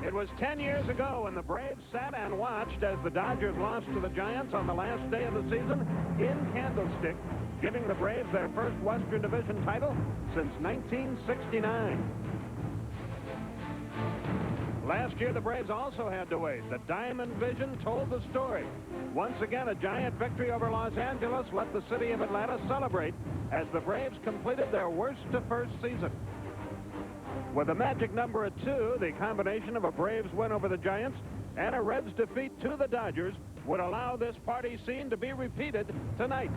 It was 10 years ago when the Braves sat and watched as the Dodgers lost to the Giants on the last day of the season in Candlestick, giving the Braves their first Western Division title since 1969. Last year, the Braves also had to wait. The Diamond Vision told the story. Once again, a giant victory over Los Angeles let the city of Atlanta celebrate as the Braves completed their worst-to-first season. With a magic number of 2, the combination of a Braves win over the Giants and a Reds defeat to the Dodgers would allow this party scene to be repeated tonight.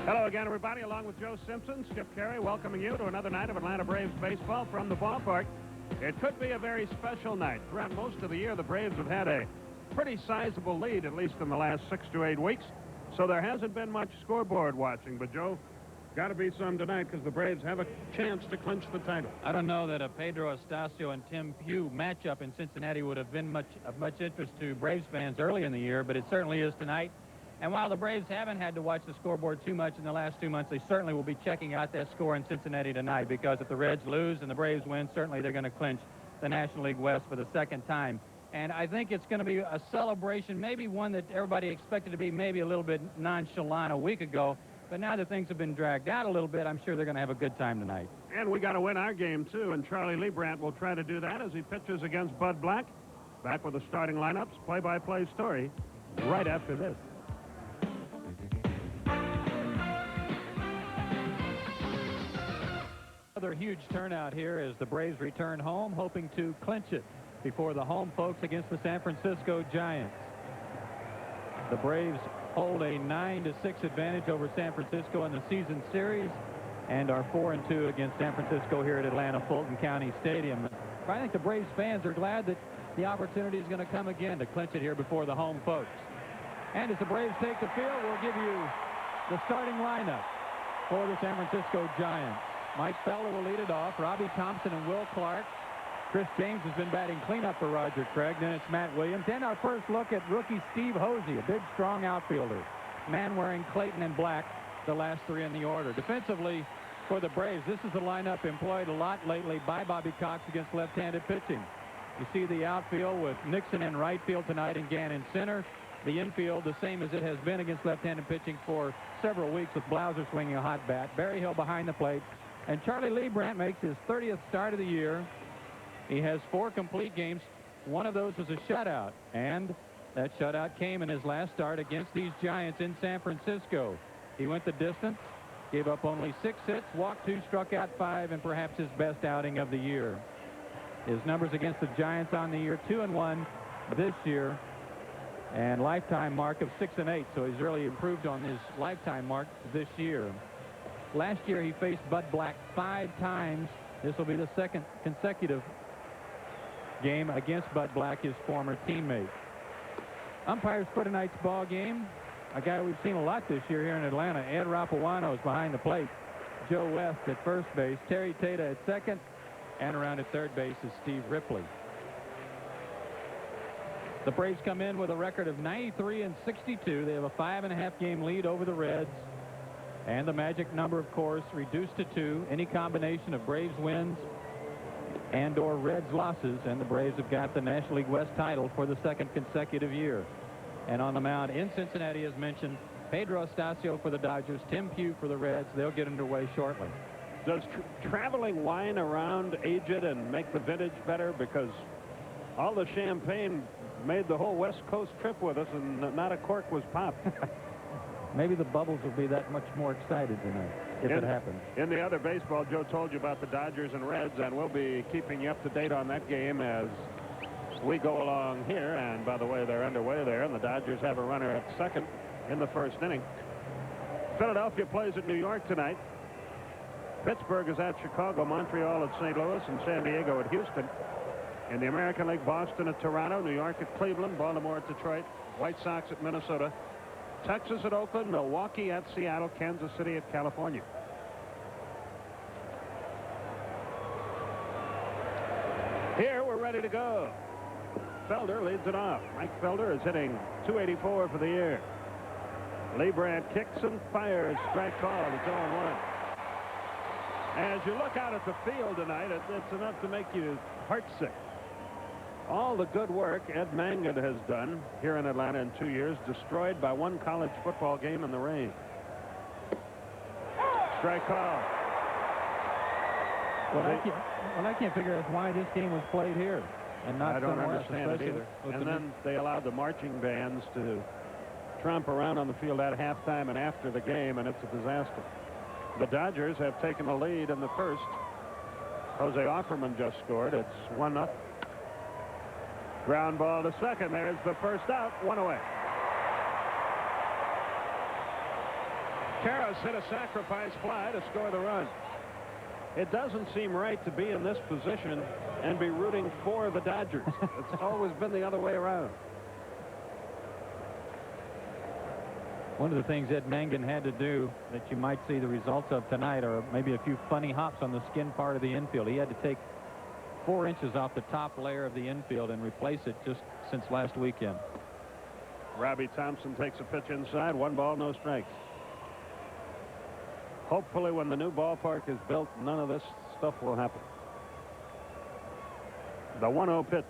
Hello again, everybody. Along with Joe Simpson, Skip Carey, welcoming you to another night of Atlanta Braves baseball from the ballpark. It could be a very special night. Throughout most of the year, the Braves have had a pretty sizable lead, at least in the last 6 to 8 weeks. So there hasn't been much scoreboard watching. But, Joe, got to be some tonight because the Braves have a chance to clinch the title. I don't know that a Pedro Estacio and Tim Pugh matchup in Cincinnati would have been of much interest to Braves fans early in the year, but it certainly is tonight. And while the Braves haven't had to watch the scoreboard too much in the last 2 months, they certainly will be checking out that score in Cincinnati tonight, because if the Reds lose and the Braves win, certainly they're going to clinch the National League West for the second time. And I think it's going to be a celebration, maybe one that everybody expected to be maybe a little bit nonchalant a week ago. But now that things have been dragged out a little bit, I'm sure they're going to have a good time tonight. And we got to win our game, too. And Charlie Leibrandt will try to do that as he pitches against Bud Black. Back with the starting lineups, play-by-play story right after this. Another huge turnout here as the Braves return home, hoping to clinch it before the home folks against the San Francisco Giants. The Braves hold a 9-6 advantage over San Francisco in the season series and are 4-2 against San Francisco here at Atlanta Fulton County Stadium. But I think the Braves fans are glad that the opportunity is going to come again to clinch it here before the home folks. And as the Braves take the field, we'll give you the starting lineup for the San Francisco Giants. Mike Feller will lead it off. Robbie Thompson and Will Clark. Chris James has been batting cleanup for Roger Craig. Then it's Matt Williams. Then our first look at rookie Steve Hosey, a big, strong outfielder. Man wearing Clayton and black, the last 3 in the order. Defensively for the Braves, this is a lineup employed a lot lately by Bobby Cox against left-handed pitching. You see the outfield with Nixon in right field tonight and Gann in center. The infield, the same as it has been against left-handed pitching for several weeks, with Blauser swinging a hot bat. Barry Hill behind the plate. And Charlie Leibrandt makes his 30th start of the year. He has 4 complete games. One of those was a shutout, and that shutout came in his last start against these Giants in San Francisco. He went the distance, gave up only 6 hits, walked 2, struck out 5, and perhaps his best outing of the year. His numbers against the Giants on the year, 2-1 this year, and lifetime mark of 6-8, so he's really improved on his lifetime mark this year. Last year, he faced Bud Black 5 times. This will be the 2nd consecutive game against Bud Black, his former teammate. Umpires for tonight's ball game, a guy we've seen a lot this year here in Atlanta. Ed Rapuano is behind the plate. Joe West at first base. Terry Tata at second. And around at third base is Steve Ripley. The Braves come in with a record of 93-62. They have a 5.5 game lead over the Reds. And the magic number, of course, reduced to 2. Any combination of Braves wins and or Reds losses, and the Braves have got the National League West title for the 2nd consecutive year. And on the mound in Cincinnati, as mentioned, Pedro Estacio for the Dodgers, Tim Pugh for the Reds. They'll get underway shortly. Does traveling wine around age it and make the vintage better? Because all the champagne made the whole West Coast trip with us, and not a cork was popped. Maybe the bubbles will be that much more excited tonight, if it happens. In the other baseball, Joe told you about the Dodgers and Reds, and we'll be keeping you up to date on that game as we go along here. And by the way, they're underway there, and the Dodgers have a runner at second in the 1st inning. Philadelphia plays at New York tonight. Pittsburgh is at Chicago, Montreal at St. Louis, and San Diego at Houston. In the American League, Boston at Toronto, New York at Cleveland, Baltimore at Detroit, White Sox at Minnesota, Texas at Oakland, Milwaukee at Seattle, Kansas City at California. Here we're ready to go. Felder leads it off. Mike Felder is hitting .284 for the year. Leibrandt kicks and fires. Strike called. It's 0-1. As you look out at the field tonight, it's enough to make you heartsick. All the good work Ed Mangan has done here in Atlanta in 2 years, destroyed by one college football game in the rain. Strike call. What I can't figure out is why this game was played here and not I don't somewhere else, understand it either. And then they allowed the marching bands to tromp around on the field at halftime and after the game, and it's a disaster. The Dodgers have taken the lead in the first. Jose Offerman just scored. It's 1-0. Ground ball to second. There's the first out. One away. Karras hit a sacrifice fly to score the run. It doesn't seem right to be in this position and be rooting for the Dodgers. It's always been the other way around. One of the things Ed Mangan had to do that you might see the results of tonight are maybe a few funny hops on the skin part of the infield. He had to take 4 inches off the top layer of the infield and replace it just since last weekend. Robbie Thompson takes a pitch inside. 1 ball, no strikes. Hopefully when the new ballpark is built, none of this stuff will happen. The 1-0 pitch.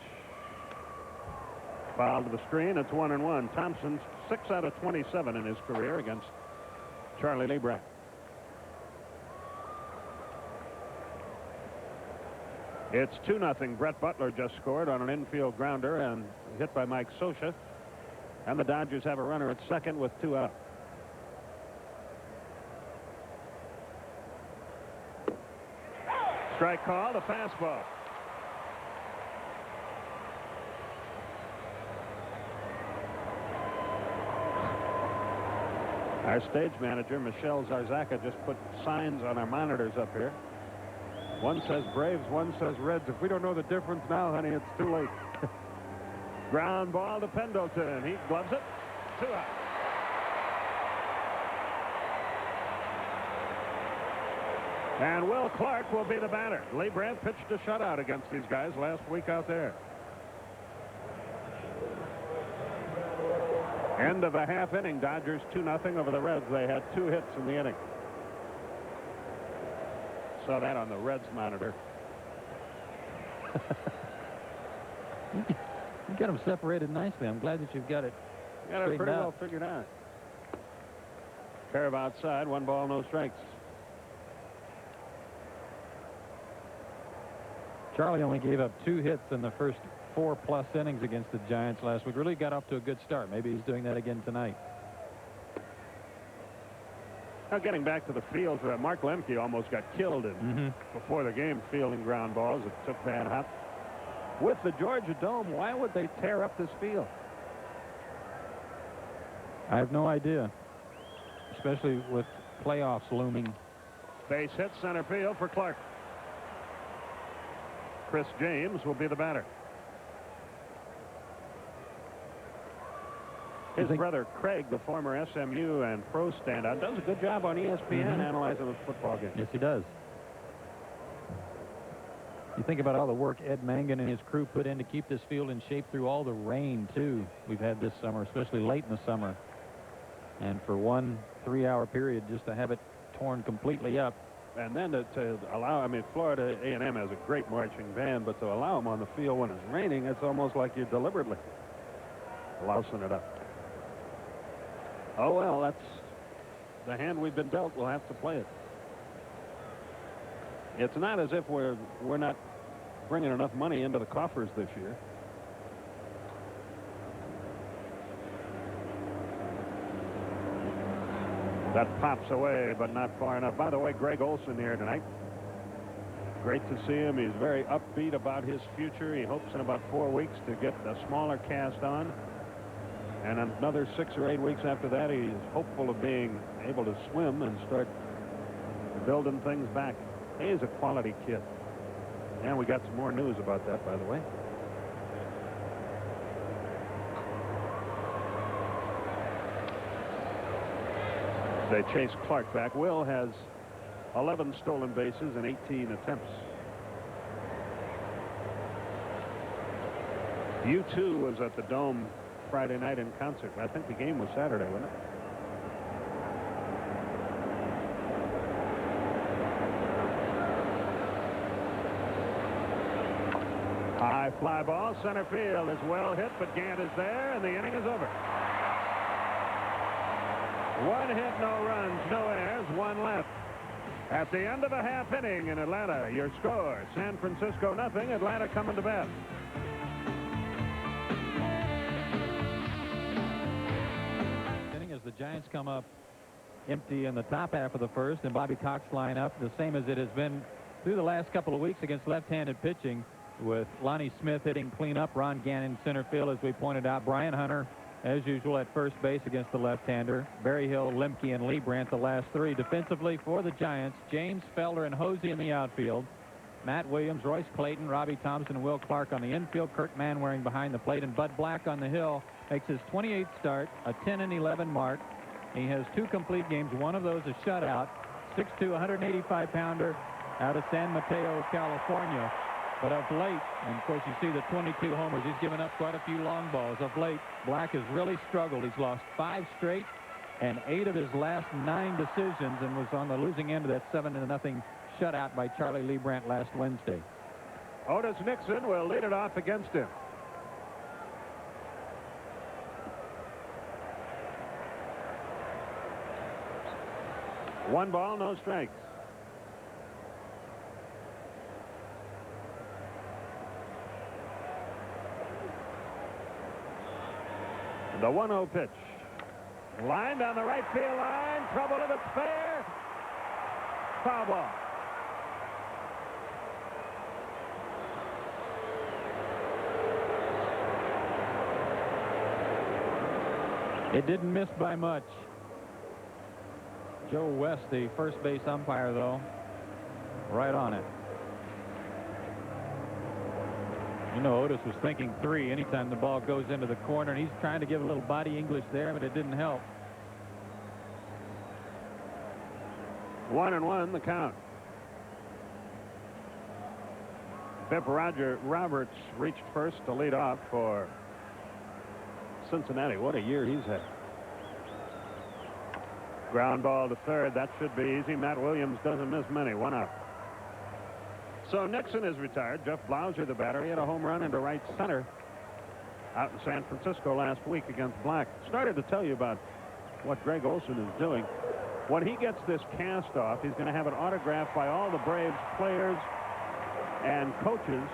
Foul to the screen. It's 1-1. Thompson's 6 out of 27 in his career against Charlie Leibrandt. It's 2-0. Brett Butler just scored on an infield grounder and hit by Mike Scioscia. And the Dodgers have a runner at second with 2 out. Strike call, the fastball. Our stage manager, Michelle Zarzaka, just put signs on our monitors up here. One says Braves, one says Reds. If we don't know the difference now, honey, it's too late. Ground ball to Pendleton. He gloves it. 2 out. And Will Clark will be the batter. Leibrandt pitched a shutout against these guys last week out there. End of a half inning. Dodgers 2-0 over the Reds. They had 2 hits in the inning. Saw that on the Reds monitor. You got them separated nicely. I'm glad that you've got it. Got it pretty well figured out. Curve outside. 1 ball, no strikes. Charlie only gave up 2 hits in the first 4+ innings against the Giants last week. Really got off to a good start. Maybe he's doing that again tonight. Now getting back to the field, Mark Lemke almost got killed before the game fielding ground balls. It took bad hop. With the Georgia Dome, why would they tear up this field? I have no idea, especially with playoffs looming. Base hit center field for Clark. Chris James will be the batter. His brother Craig, the former SMU and pro standout, does a good job on ESPN analyzing the football game. Yes, he does. You think about all the work Ed Mangan and his crew put in to keep this field in shape through all the rain, too, we've had this summer, especially late in the summer. And for 1 3-hour period, just to have it torn completely up. And then to allow, I mean, Florida A&M has a great marching band, but to allow them on the field when it's raining, it's almost like you're deliberately lousing it up. Oh, well, that's the hand we've been dealt. We'll have to play it. It's not as if we're not bringing enough money into the coffers this year. That pops away, but not far enough. By the way, Greg Olson here tonight. Great to see him. He's very upbeat about his future. He hopes in about 4 weeks to get a smaller cast on. And another 6 or 8 weeks after that, he's hopeful of being able to swim and start building things back. He's a quality kid. And we got some more news about that, by the way. They chase Clark back. Will has 11 stolen bases and 18 attempts. U2 was at the Dome Friday night in concert. I think the game was Saturday, wasn't it? High fly ball, center field is well hit, but Gant is there, and the inning is over. 1 hit, no runs, no errors, 1 left. At the end of the half inning in Atlanta, your score, San Francisco nothing, Atlanta coming to bat. As the Giants come up empty in the top half of the first, and Bobby Cox line up the same as it has been through the last couple of weeks against left-handed pitching, with Lonnie Smith hitting cleanup, Ron Gannon center field, as we pointed out, Brian Hunter as usual at first base against the left-hander, Barry Hill, Lemke, and Lee Brandt the last 3. Defensively for the Giants, James Felder and Hosey in the outfield, Matt Williams, Royce Clayton, Robbie Thompson, and Will Clark on the infield, Kurt Manwaring behind the plate, and Bud Black on the hill makes his 28th start, a 10-11 mark. He has 2 complete games, one of those a shutout, 6'2", 185-pounder out of San Mateo, California. But of late, and of course you see the 22 homers, he's given up quite a few long balls. Of late, Black has really struggled. He's lost 5 straight and 8 of his last 9 decisions, and was on the losing end of that 7-0 shutout by Charlie Lee Brandt last Wednesday. Otis Nixon will lead it off against him. One ball, no strikes. The 1-0 pitch. Line down the right field line. Trouble if it's fair. Foul ball. It didn't miss by much. Joe West, the first base umpire, though, right on it. You know, Otis was thinking 3 anytime the ball goes into the corner, and he's trying to give a little body English there, but it didn't help. 1-1 the count. Pep Roberts reached first to lead off for Cincinnati. What a year he's had. Ground ball to third. That should be easy. Matt Williams doesn't miss many. 1 out. So Nixon is retired. Jeff Blauser, the batter, he had a home run into right center out in San Francisco last week against Black. Started to tell you about what Greg Olson is doing. When he gets this cast off, he's going to have it autographed by all the Braves players and coaches,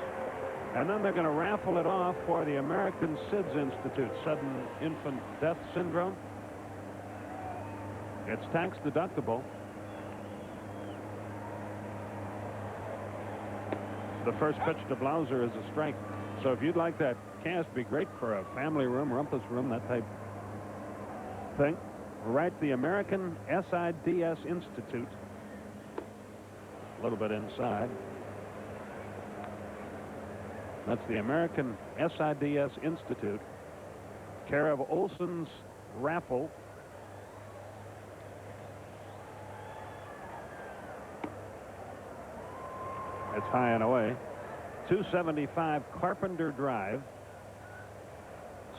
and then they're going to raffle it off for the American SIDS Institute, Sudden Infant Death Syndrome. It's tax deductible. The first pitch to Blauser is a strike. So if you'd like that cast, be great for a family room, rumpus room, that type thing. Write the American SIDS Institute. A little bit inside. That's the American SIDS Institute, care of Olson's Raffle. It's high and away. 275 Carpenter Drive,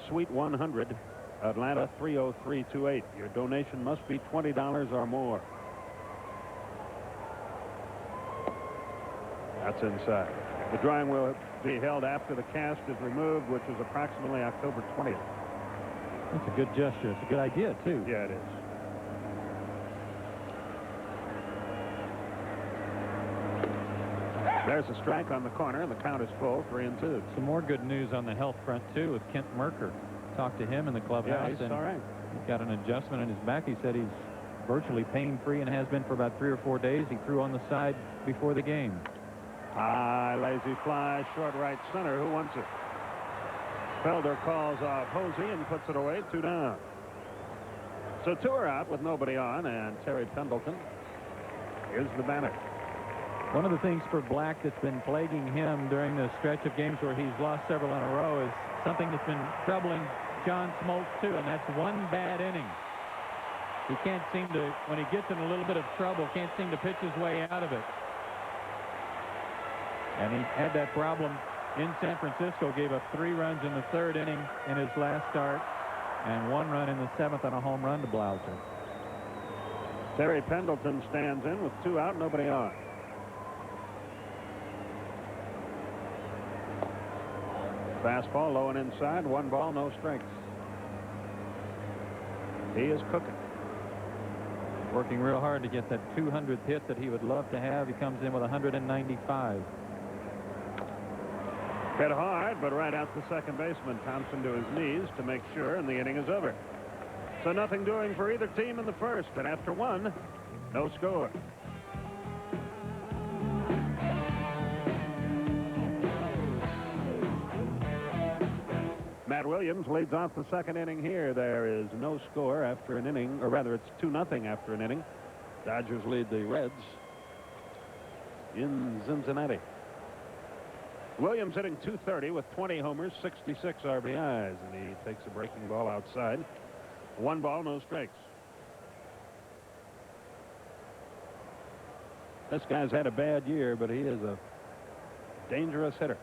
Suite 100, Atlanta 30328. Your donation must be $20 or more. That's inside. The drawing will be held after the cast is removed, which is approximately October 20th. That's a good gesture. It's a good idea, too. Yeah, it is. There's a strike on the corner, and the count is full, 3-2. Some more good news on the health front, too, with Kent Merker. Talked to him in the clubhouse. Yeah, he's all right. He's got an adjustment in his back. He said he's virtually pain-free and has been for about 3 or 4 days. He threw on the side before the game. High, lazy fly, short right center. Who wants it? Felder calls off Hosey and puts it away, 2 down. So 2 are out with nobody on, and Terry Pendleton is the batter. One of the things for Black that's been plaguing him during the stretch of games where he's lost several in a row is something that's been troubling John Smoltz, too, and that's 1 bad inning. He can't seem to, when he gets in a little bit of trouble, can't seem to pitch his way out of it. And he had that problem in San Francisco, gave up 3 runs in the 3rd inning in his last start, and 1 run in the 7th on a home run to Blauser. Terry Pendleton stands in with 2 out, nobody on. Fastball low and inside, 1 ball, no strikes. He is cooking. Working real hard to get that 200th hit that he would love to have. He comes in with 195. Hit hard, but right out the second baseman. Thompson to his knees to make sure, and the inning is over. So nothing doing for either team in the first, and after 1, no score. Matt Williams leads off the second inning here. There is no score after an inning, or rather it's 2-0 after an inning. Dodgers lead the Reds in Cincinnati. Williams hitting .230 with 20 homers, 66 RBIs, and he takes a breaking ball outside. 1 ball, no strikes. This guy's had a bad year, but he is a dangerous hitter,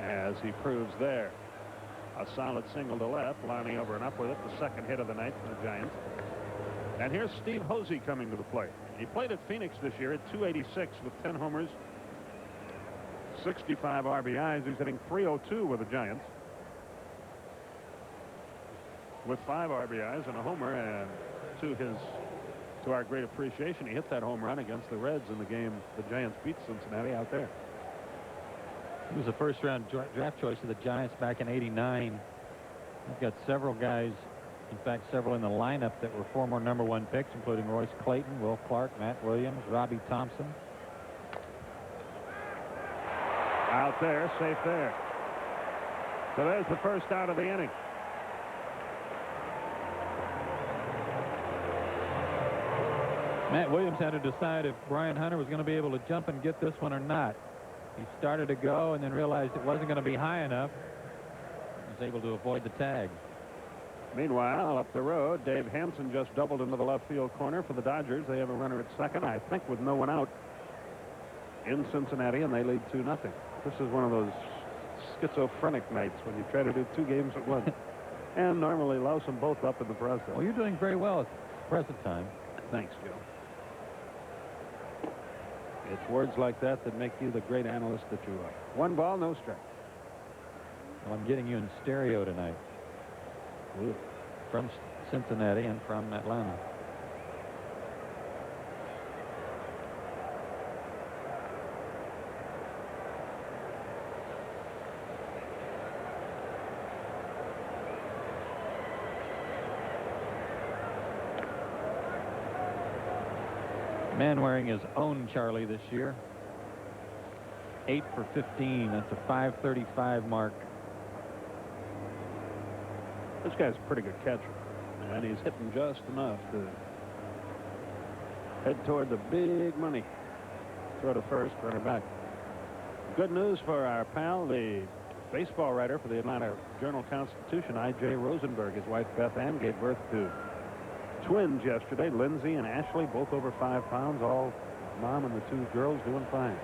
as he proves there. A solid single to left, lining over and up with it, the second hit of the night for the Giants. And here's Steve Hosey coming to the plate. He played at Phoenix this year at .286 with 10 homers, 65 RBIs. He's hitting .302 with the Giants, with 5 RBIs and a homer. And to our great appreciation, he hit that home run against the Reds in the game the Giants beat Cincinnati out there. He was a first-round draft choice of the Giants back in '89. We've got several guys, in fact, several in the lineup that were former #1 picks, including Royce Clayton, Will Clark, Matt Williams, Robbie Thompson. Out there, safe there. So there's the first out of the inning. Matt Williams had to decide if Brian Hunter was going to be able to jump and get this one or not. He started to go and then realized it wasn't going to be high enough. He was able to avoid the tag. Meanwhile, up the road, Dave Hampson just doubled into the left field corner for the Dodgers. They have a runner at second, I think, with no one out in Cincinnati, and they lead 2-0. This is one of those schizophrenic nights when you try to do 2 games at once and normally louse them both up in the process. Well, you're doing very well at the present time. Thanks, Joe. It's words like that that make you the great analyst that you are. 1 ball, no strike. Well, I'm getting you in stereo tonight. Ooh. From Cincinnati and from Atlanta. Man wearing his own Charlie this year. 8 for 15. That's a .535 mark. This guy's a pretty good catcher, and he's hitting just enough to head toward the big money. Throw to first, run it back. Good news for our pal, the baseball writer for the Atlanta Journal-Constitution, I.J. Rosenberg. His wife Beth Ann gave birth to twins yesterday, Lindsay and Ashley, both over 5 pounds. All mom and the 2 girls doing fine.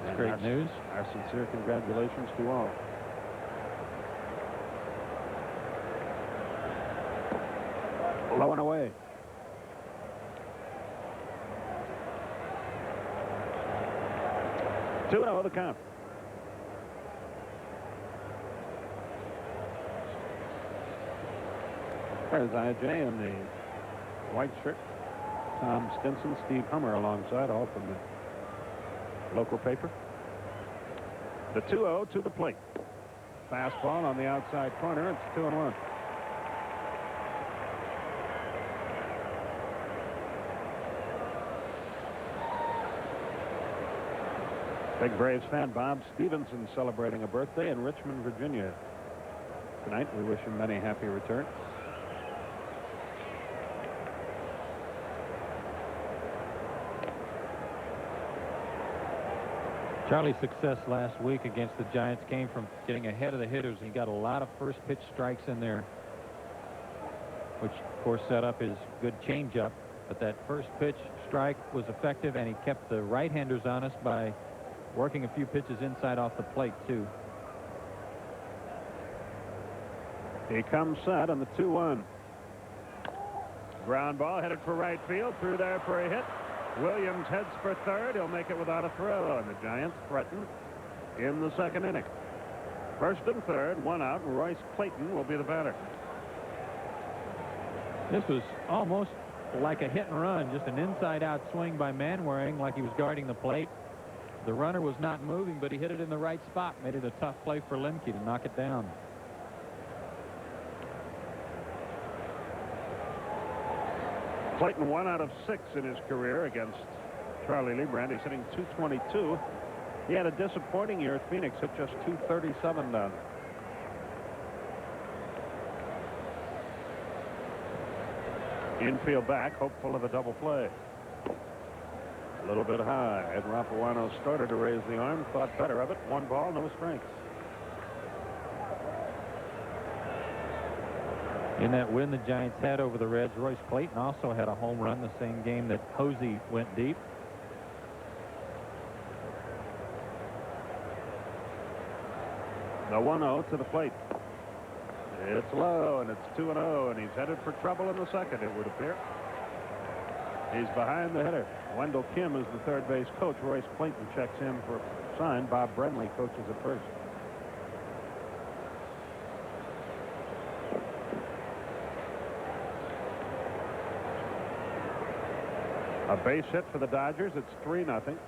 That's great news. Our sincere congratulations to all. Low and away. Two and the count. There's I.J. and the white shirt. Tom Stinson, Steve Hummer alongside, all from the local paper. The 2-0 to the plate. Fastball on the outside corner. It's 2-1. Big Braves fan Bob Stevenson celebrating a birthday in Richmond, Virginia tonight. We wish him many happy returns. Charlie's success last week against the Giants came from getting ahead of the hitters. He got a lot of first pitch strikes in there which, of course, set up his good changeup. But that first pitch strike was effective, and he kept the right-handers honest by working a few pitches inside off the plate, too. He comes set on the 2-1. Ground ball headed for right field. Through there for a hit. Williams heads for third. He'll make it without a throw, and the Giants threaten in the second inning. First and third, one out, and Royce Clayton will be the batter. This was almost like a hit and run, just an inside-out swing by Manwaring, like he was guarding the plate. The runner was not moving, but he hit it in the right spot, made it a tough play for Lemke to knock it down. Clayton 1 out of 6 in his career against Charlie Leibrandt. He's hitting .222. He had a disappointing year at Phoenix, hit just .237 down. Infield back, hopeful of a double play. A little bit high. Ed Rapuano started to raise the arm, thought better of it. 1 ball, no strikes. In that win the Giants had over the Reds, Royce Clayton also had a home run the same game that Hosey went deep. The 1-0 to the plate. It's low, and it's 2-0, and he's headed for trouble in the second, it would appear. He's behind the hitter. Wendell Kim is the third base coach. Royce Clayton checks in for sign. Bob Brenly coaches at first. A base hit for the Dodgers. It's 3-0.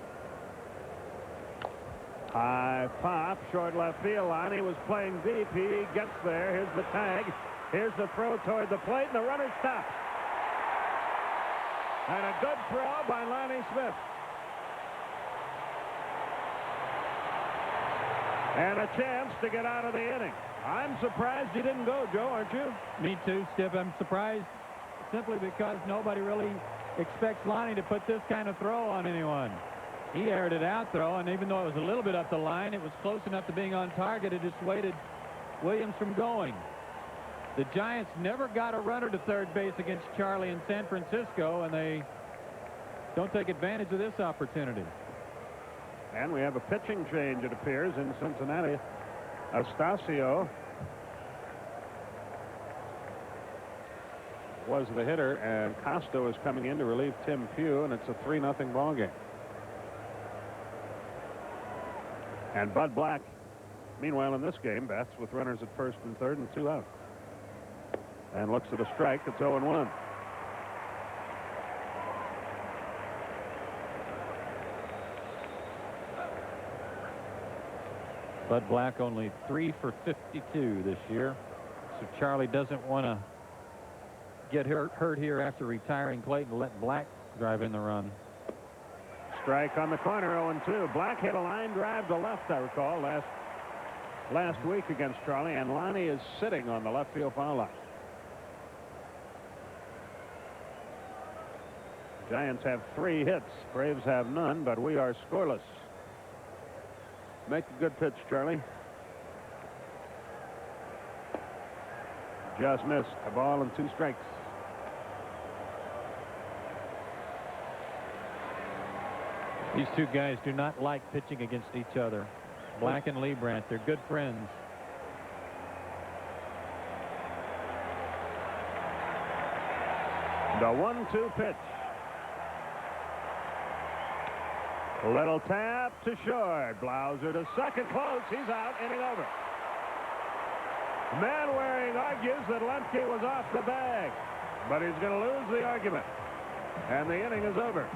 High pop, short left field line. He was playing deep. He gets there. Here's the tag. Here's the throw toward the plate, and the runner stops. And a good throw by Lonnie Smith. And a chance to get out of the inning. I'm surprised he didn't go, Joe, aren't you? Me too, Skip. I'm surprised simply because nobody really expects Lonnie to put this kind of throw on anyone. He aired it out, though, and even though it was a little bit up the line, it was close enough to being on target. It dissuaded Williams from going. The Giants never got a runner to third base against Charlie in San Francisco, and they don't take advantage of this opportunity. And we have a pitching change, it appears, in Cincinnati. Astacio was the hitter, and Costo is coming in to relieve Tim Pugh, and it's a 3-0 ball game. And Bud Black, meanwhile, in this game, bats with runners at first and third and 2 out. And looks at a strike. It's 0-1. Bud Black only 3 for 52 this year. So Charlie doesn't want to get hurt here after retiring Clayton. Let Black drive in the run. Strike on the corner, 0-2. Black hit a line drive to left, I recall, last week against Charlie, and Lonnie is sitting on the left field foul line. Giants have 3 hits. Braves have none, but we are scoreless. Make a good pitch, Charlie. Just missed. A ball and 2 strikes. These two guys do not like pitching against each other. Black and Leibrandt, they're good friends. The 1-2 pitch. Little tap to short. Blauser to second, close. He's out. Inning over. Manwaring argues that Lemke was off the bag, but he's going to lose the argument. And the inning is over.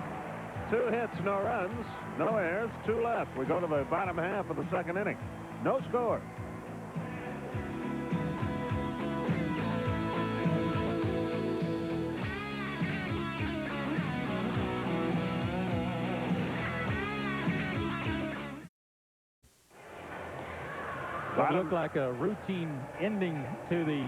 2 hits, no runs, no errors, 2 left. We go to the bottom half of the second inning. No score. It looked like a routine ending to the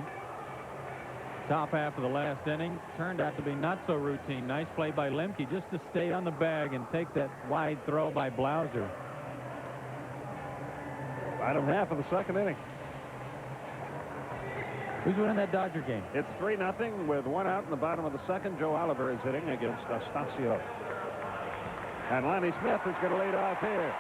top half of the last inning. Turned out to be not so routine. Nice play by Lemke just to stay on the bag and take that wide throw by Blauser. Bottom half of the second inning. Who's winning that Dodger game? It's 3-0 with one out in the bottom of the second. Joe Oliver is hitting against Astacio. And Lonnie Smith is going to lead off here.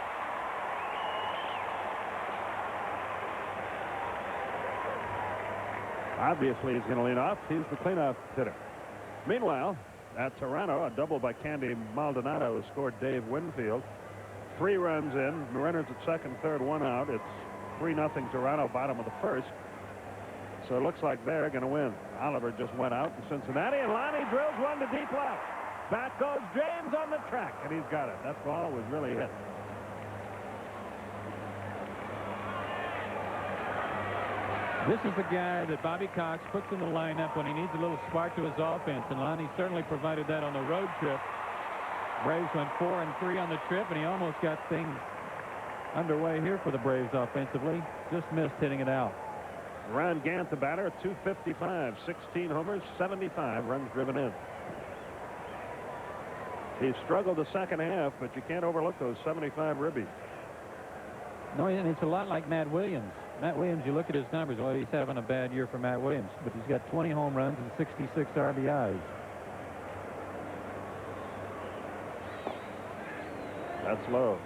Obviously, he's going to lead off. He's the cleanup hitter. Meanwhile, at Toronto, a double by Candy Maldonado scored Dave Winfield. 3 runs in. Runners at second, third, one out. It's 3-0 Toronto, bottom of the first. So it looks like they're going to win. Oliver just went out in Cincinnati, and Lonnie drills one to deep left. Back goes James on the track, and he's got it. That ball was really hit. This is the guy that Bobby Cox puts in the lineup when he needs a little spark to his offense, and Lonnie certainly provided that on the road trip. Braves went 4 and 3 on the trip, and he almost got things underway here for the Braves offensively. Just missed hitting it out. Ron Gant, the batter, 255, 16 homers, 75 runs driven in. He struggled the second half, but you can't overlook those 75 ribbies. No, and it's a lot like Matt Williams. Matt Williams, you look at his numbers. Well, he's having a bad year for Matt Williams, but he's got 20 home runs and 66 RBIs. That's low.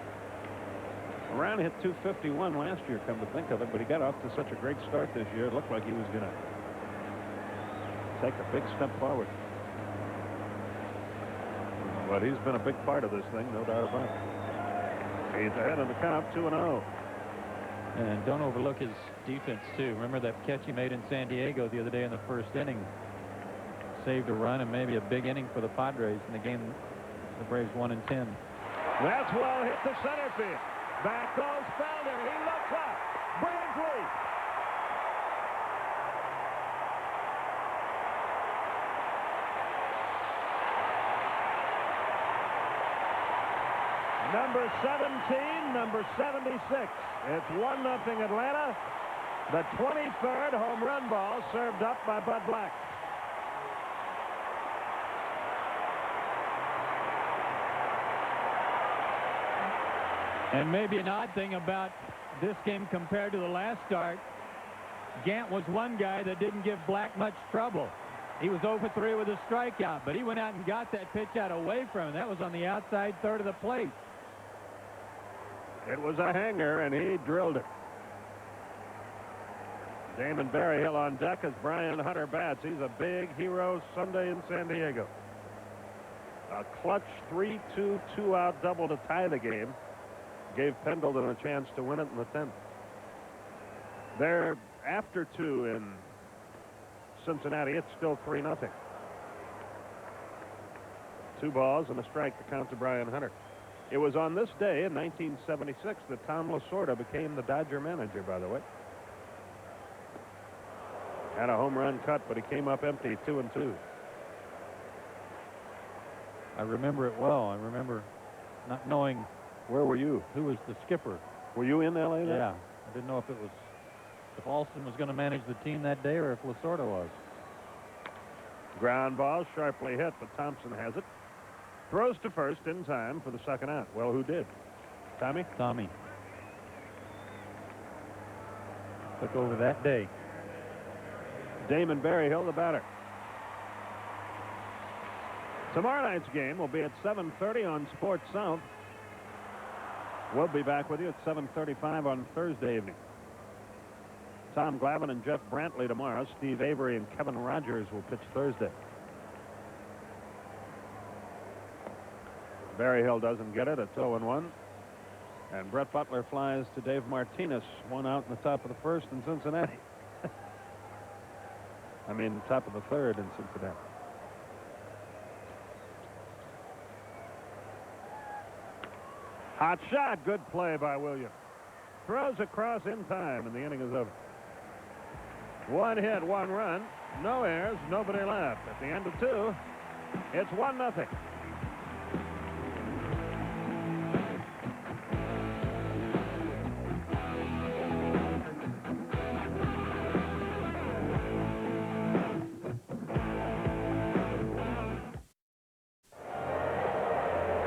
Moran hit 251 last year, come to think of it, but he got off to such a great start this year. It looked like he was going to take a big step forward. But he's been a big part of this thing, no doubt about it. He's ahead of the count, 2-0. And don't overlook his defense, too. Remember that catch he made in San Diego the other day in the first inning? Saved a run and maybe a big inning for the Padres in the game. The Braves won in 10. That's well hit to center field. Back goes Felder. He looks up. Braves lead. Number 17, number 76. It's 1-0 Atlanta. The 23rd home run ball served up by Bud Black. And maybe an odd thing about this game compared to the last start, Gant was one guy that didn't give Black much trouble. He was 0 for 3 with a strikeout, but he went out and got that pitch out away from him. That was on the outside third of the plate. It was a hanger, and he drilled it. Damon Berryhill on deck as Brian Hunter bats. He's a big hero Sunday in San Diego. A clutch 3-2, 2-out double to tie the game. Gave Pendleton a chance to win it in the 10th. They're after 2 in Cincinnati. It's still 3-0. 2 balls and a strike to count to Brian Hunter. It was on this day in 1976 that Tom Lasorda became the Dodger manager, by the way. Had a home run cut, but he came up empty, 2-2. I remember it well. I remember not knowing. Where were you? Who was the skipper? Were you in L.A. then? Yeah. I didn't know if Alston was going to manage the team that day or if Lasorda was. Ground ball, sharply hit, but Thompson has it. Throws to first in time for the second out. Well, who did? Tommy? Tommy. Took over that day. Damon Berryhill, the batter. Tomorrow night's game will be at 7:30 on Sports South. We'll be back with you at 7:35 on Thursday evening. Tom Glavine and Jeff Brantley tomorrow. Steve Avery and Kevin Rogers will pitch Thursday. Berryhill doesn't get it. It's 0-1. And Brett Butler flies to Dave Martinez. 1 out in the top of the first in Cincinnati. I mean, top of the third in Cincinnati. Hot shot. Good play by Williams. Throws across in time, and the inning is over. 1 hit, 1 run. No errors, nobody left. At the end of 2, it's 1-0.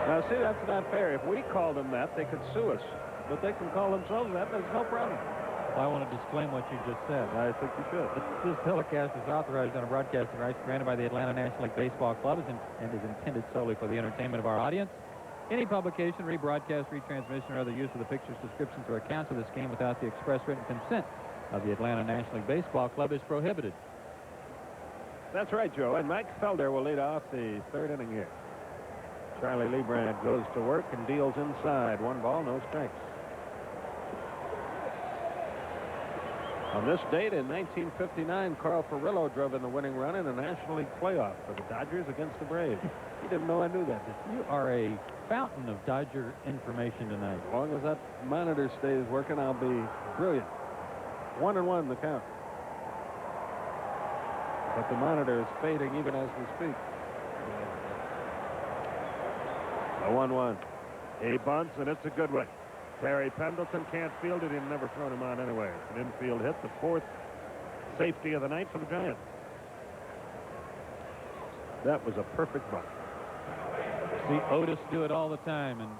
Now, see, that's not fair. If we called them that, they could sue us. But they can call themselves that. There's no problem. Well, I want to disclaim what you just said. I think you should. This telecast is authorized under broadcasting rights granted by the Atlanta National League Baseball Club and is intended solely for the entertainment of our audience. Any publication, rebroadcast, retransmission, or other use of the pictures, descriptions, or accounts of this game without the express written consent of the Atlanta National League Baseball Club is prohibited. That's right, Joe. And Mike Felder will lead off the third inning here. Charlie Lebrand goes to work and deals inside. 1 ball, no strikes. On this date in 1959, Carl Furillo drove in the winning run in a National League playoff for the Dodgers against the Braves. You didn't know I knew that, did you? You are a fountain of Dodger information tonight. As long as that monitor stays working, I'll be brilliant. 1-1 the count. But the monitor is fading even as we speak. A 1-1. He bunts, and it's a good one. Terry Pendleton can't field it. He'd never thrown him out anyway. An infield hit, the 4th safety of the night for the Giants. That was a perfect bunt. See, Otis do it all the time, and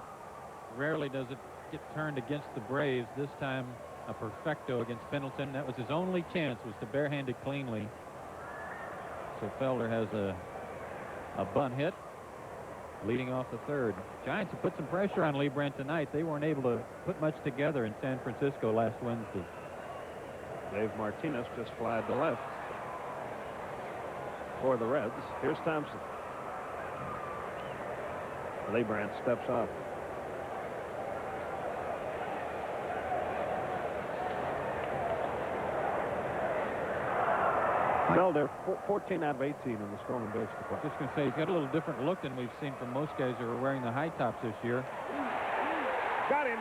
rarely does it get turned against the Braves. This time, a perfecto against Pendleton. That was his only chance, was to barehand it cleanly. So Felder has a bunt hit, leading off the third. Giants have put some pressure on Lebrand tonight. They weren't able to put much together in San Francisco last Wednesday. Dave Martinez just flied to left for the Reds. Here's Thompson. Lebrand steps off. Well, they're 14 out of 18 in the stolen base department. Just going to say, he's got a little different look than we've seen from most guys who are wearing the high tops this year. Got him.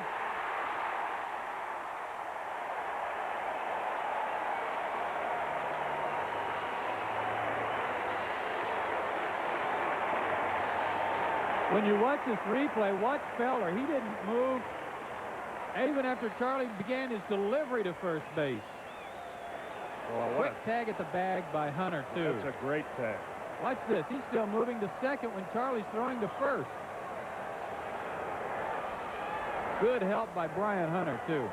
When you watch this replay, watch Felder. He didn't move even after Charlie began his delivery to first base. Well, Quick tag at the bag by Hunter, too. That's a great tag. Watch this. He's still moving to second when Charlie's throwing to first. Good help by Brian Hunter, too.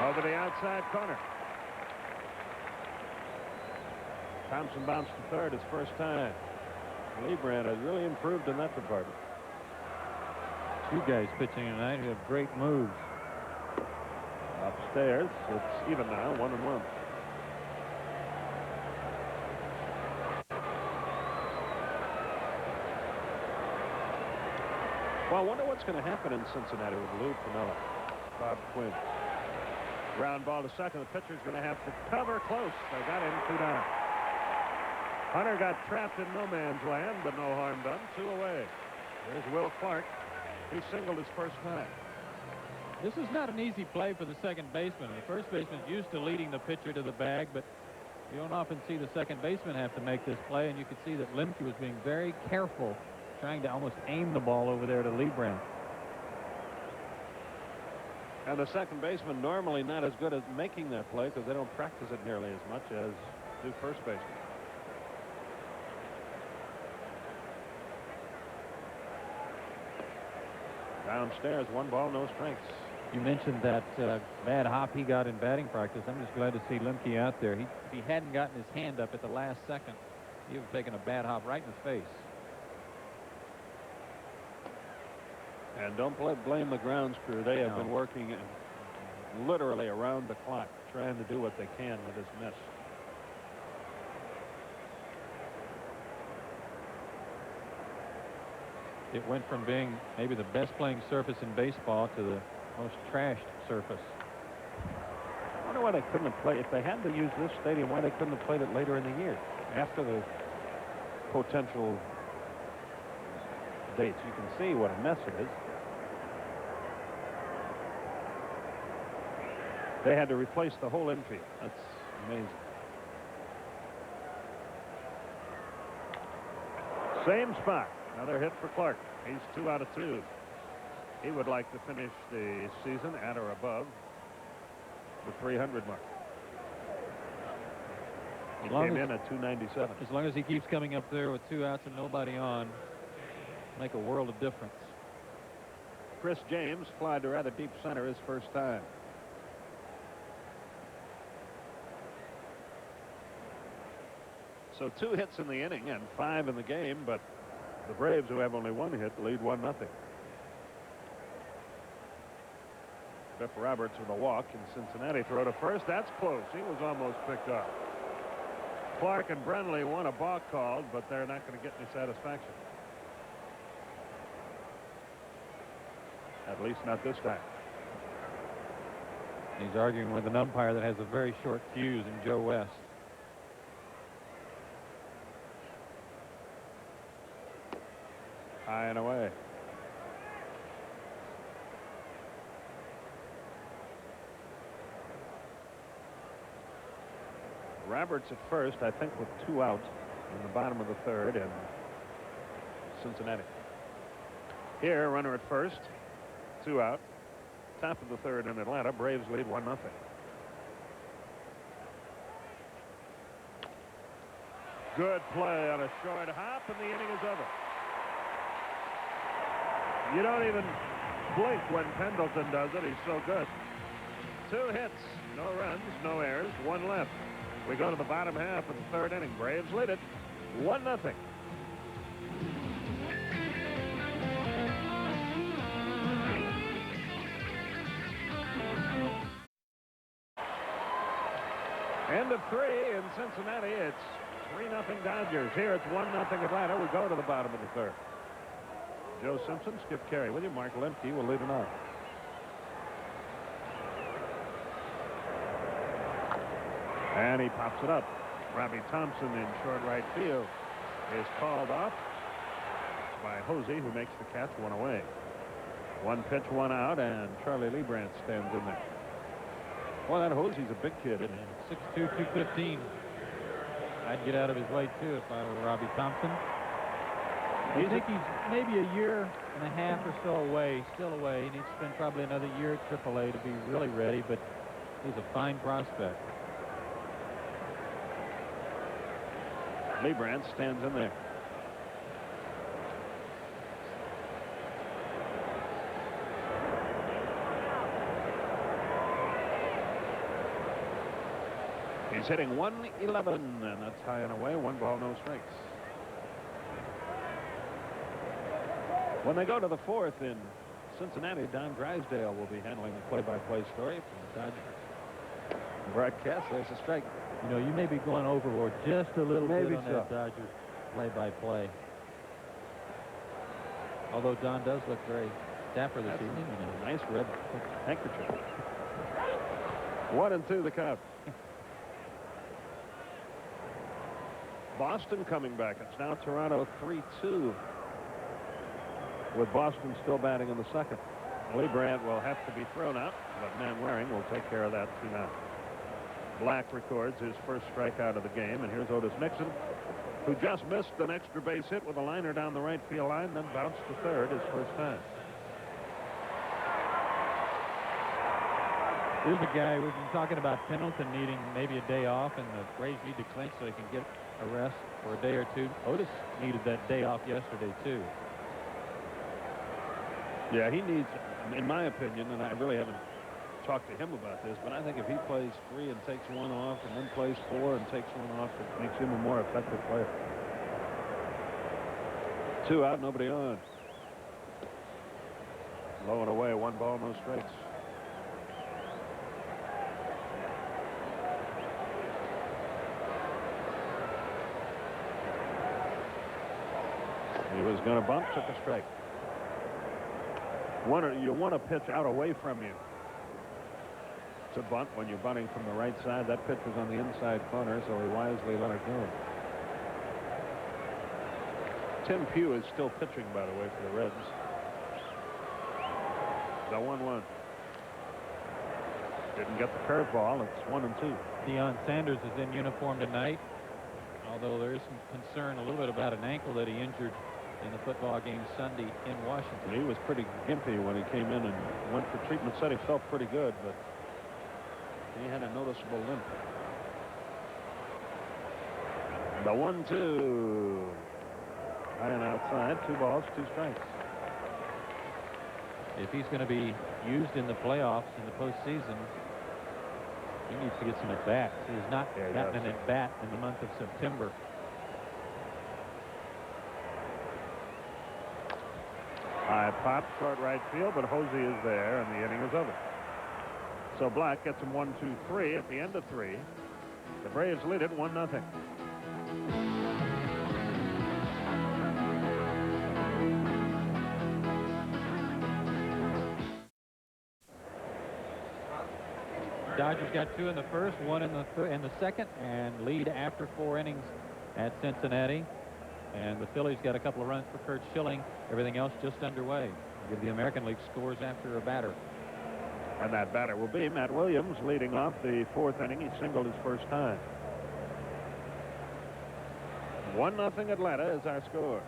Over the outside corner. Thompson bounced to third his first time. Lebrand has really improved in that department. 2 guys pitching tonight who have great moves. Upstairs, it's even now, 1-1. Well, I wonder what's going to happen in Cincinnati with Lou Piniella. Bob Quinn. Ground ball to second. The pitcher's going to have to cover close. They got him 2 down. Hunter got trapped in no man's land, but no harm done. 2 away. There's Will Clark. He singled his first time. This is not an easy play for the second baseman. The first baseman is used to leading the pitcher to the bag, but you don't often see the second baseman have to make this play, and you could see that Lemke was being very careful, trying to almost aim the ball over there to Lebrand. And the second baseman normally not as good at making that play because they don't practice it nearly as much as do first basemen. Downstairs, 1 ball, no strikes. You mentioned that bad hop he got in batting practice. I'm just glad to see Lemke out there. If he hadn't gotten his hand up at the last second, he would have taken a bad hop right in his face. And don't blame the grounds crew. They have been working literally around the clock trying to do what they can with this mess. It went from being maybe the best playing surface in baseball to the most trashed surface. I wonder why they couldn't have played. If they had to use this stadium, why they couldn't have played it later in the year after the potential dates. You can see what a mess it is. They had to replace the whole infield. That's amazing. Same spot. Another hit for Clark. He's 2 out of 2. He would like to finish the season at or above the 300 mark. He came in at 297. As long as he keeps coming up there with 2 outs and nobody on, make a world of difference. Chris James flied to rather deep center his first time. So 2 hits in the inning and 5 in the game, but the Braves, who have only 1 hit, lead 1-0. Biff Roberts with a walk in Cincinnati. Throw to first. That's close. He was almost picked up. Clark and Brenly want a balk called, but they're not going to get any satisfaction. At least not this time. He's arguing with an umpire that has a very short fuse in Joe West. High and away. Roberts at first, I think, with 2 out in the bottom of the 3rd in Cincinnati. Here, runner at first, 2 out. Top of the 3rd in Atlanta. Braves lead 1-0. Good play on a short hop, and the inning is over. You don't even blink when Pendleton does it. He's so good. 2 hits, no runs, no errors, 1 left. We go to the bottom half of the 3rd inning. Braves lead it 1-0. End of 3 in Cincinnati. It's 3-0 Dodgers. Here it's 1-0 Atlanta. We go to the bottom of the 3rd. Joe Simpson, Skip Carey with you. Mark Lemke will lead it off. And he pops it up. Robbie Thompson in short right field is called off by Hosey, who makes the catch, 1 away. 1 pitch, 1 out, and Charlie Leibrandt stands in there. Well, that Hosey's a big kid, isn't he? 6'2", 215. I'd get out of his way, too, if I were Robbie Thompson. I think he's maybe a year and a half or so away, still away. He needs to spend probably another year at AAA to be really ready, but he's a fine prospect. Leibrandt stands in there. He's hitting 111, and that's high and away. 1 ball, no strikes. When they go to the 4th in Cincinnati, Don Drysdale will be handling the play-by-play story from the Dodgers broadcast. There's a strike. You know, you may be going overboard just a little bit on so. that Dodgers play-by-play. Although Don does look very dapper this evening. A nice red handkerchief. 1-2 the count. Boston coming back. It's now Toronto 3-2. With Boston still batting in the 2nd. Leibrandt will have to be thrown out, but Manwaring will take care of that 2-0. Black records his first strikeout of the game, and here's Otis Nixon, who just missed an extra base hit with a liner down the right field line, then bounced to 3rd his first time. Here's a guy we've been talking about, Pendleton needing maybe a day off, and the Braves need to clinch so they can get a rest for a day or 2. Otis needed that day off yesterday, too. Yeah, he needs, in my opinion, and I really haven't talked to him about this, but I think if he plays 3 and takes 1 off, and then plays 4 and takes 1 off, it makes him a more effective player. 2 out, nobody on. Low and away, 1 ball, no strikes. He was going to bunt, took a strike. You want a pitch out away from you to bunt when you're bunting from the right side. That pitch was on the inside corner, so he wisely let it go. Tim Pugh is still pitching, by the way, for the Reds. The 1-1. Didn't get the curveball. It's 1-2. Deion Sanders is in uniform tonight, although there is some concern a little bit about an ankle that he injured in the football game Sunday in Washington. He was pretty gimpy when he came in and went for treatment. Said he felt pretty good, but he had a noticeable limp. The 1-2. High and outside. 2 balls, 2 strikes. If he's going to be used in the playoffs in the postseason, he needs to get some at-bats. He's not gotten an at-bat in the month of September. High pop, short right field, but Hosey is there, and the inning is over. So Black gets him 1-2-3 at the end of 3. The Braves lead it 1-0. Dodgers got 2 in the first, 1 in the second, and lead after 4 innings at Cincinnati. And the Phillies got a couple of runs for Curt Schilling. Everything else just underway. Give the American League scores after a batter. And that batter will be Matt Williams, leading off the 4th inning. He singled his first time. 1-0 Atlanta is our score.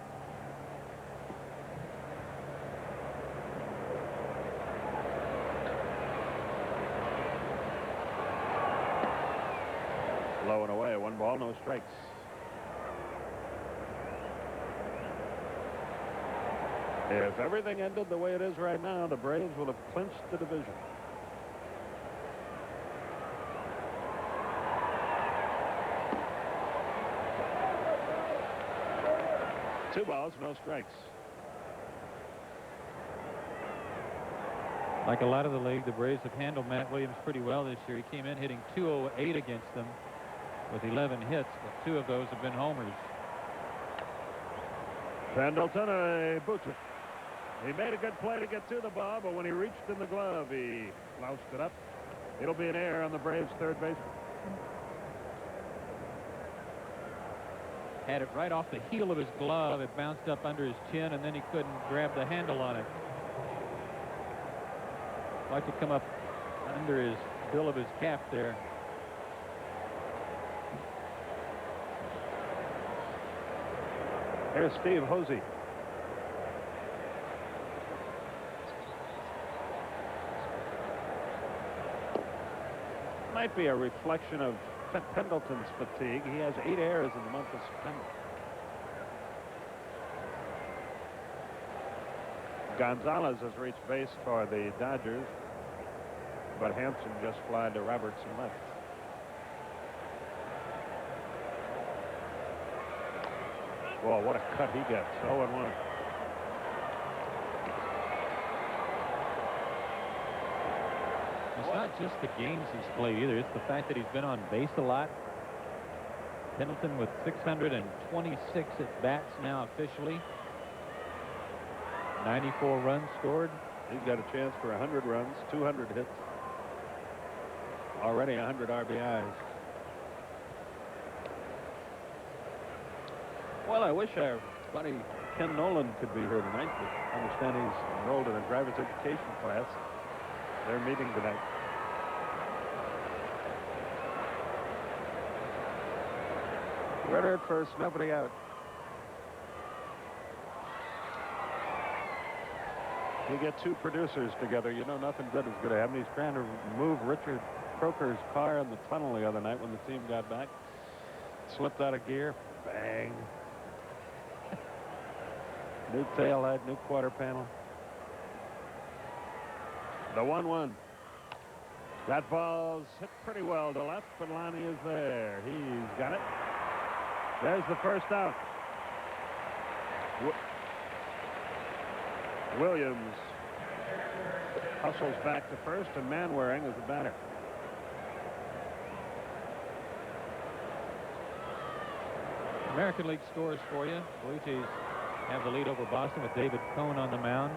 Low and away, 1 ball, no strikes. If everything ended the way it is right now, the Braves will have clinched the division. Two balls, no strikes. Like a lot of the league, the Braves have handled Matt Williams pretty well this year. He came in hitting .208 against them with 11 hits, but 2 of those have been homers. Pendleton, a booster. He made a good play to get to the ball, but when he reached in the glove, he loused it up. It'll be an error on the Braves' third baseman. Had it right off the heel of his glove. It bounced up under his chin, and then he couldn't grab the handle on it. Like to come up under his bill of his cap there. Here's Steve Hosey. Might be a reflection of Pendleton's fatigue. He has 8 errors in the month of September. Gonzalez has reached base for the Dodgers, but Hampson just flied to Robertson left. Well, what a cut he gets. 0-1. It's not just the games he's played either. It's the fact that he's been on base a lot. Pendleton with 626 at bats now officially. 94 runs scored. He's got a chance for 100 runs, 200 hits. Already 100 RBIs. Well, I wish our buddy Ken Nolan could be here tonight, but I understand he's enrolled in a driver's education class. They're meeting tonight. Runner at first, nobody out. You get 2 producers together, you know nothing good is going to happen. He's trying to move Richard Croker's car in the tunnel the other night when the team got back. Slipped out of gear. Bang. New tail light, new quarter panel. The 1-1. That ball's hit pretty well to left, but Lonnie is there. He's got it. There's the first out. Williams hustles back to first, and Manwaring is the batter. American League scores for you. Blue Jays have the lead over Boston with David Cohn on the mound.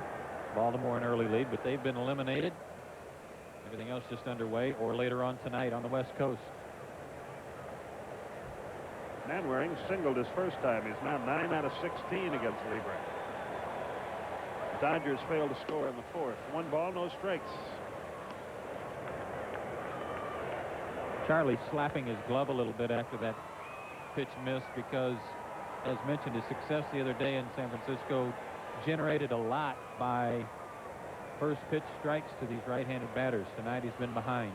Baltimore an early lead, but they've been eliminated. Everything else just underway or later on tonight on the West Coast. Manwaring singled his first time. He's now 9 out of 16 against Libre. Dodgers failed to score in the 4th. 1 ball, no strikes. Charlie slapping his glove a little bit after that pitch missed because, as mentioned, his success the other day in San Francisco generated a lot by first pitch strikes to these right-handed batters. Tonight he's been behind.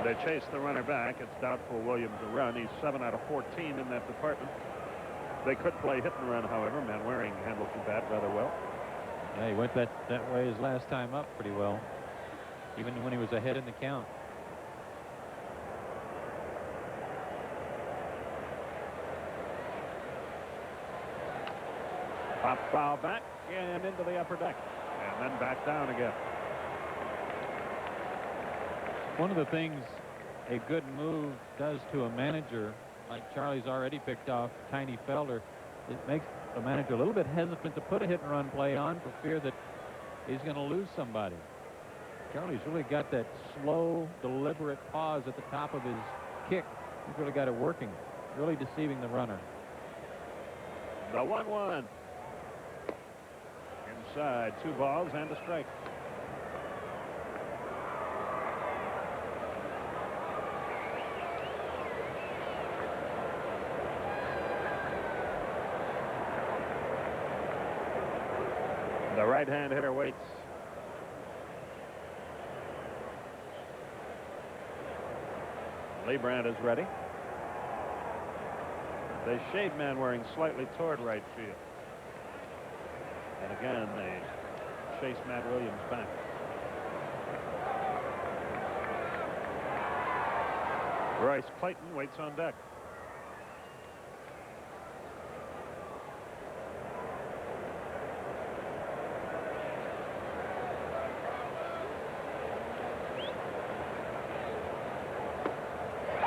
They chase the runner back. It's doubtful Williams will run. He's 7 out of 14 in that department. They could play hit and run, however. Manwaring handled the bat rather well. Yeah, he went that way his last time up pretty well, even when he was ahead in the count. Pop foul back and into the upper deck, and then back down again. One of the things a good move does to a manager, like Charlie's already picked off Tiny Felder, it makes a manager a little bit hesitant to put a hit and run play on for fear that he's going to lose somebody. Charlie's really got that slow, deliberate pause at the top of his kick. He's really got it working, really deceiving the runner. The 1-1. Inside, 2 balls and a strike. The right-hand hitter waits. Leibrandt is ready. They shade Manwaring slightly toward right field. And again, they chase Matt Williams back. Royce Clayton waits on deck.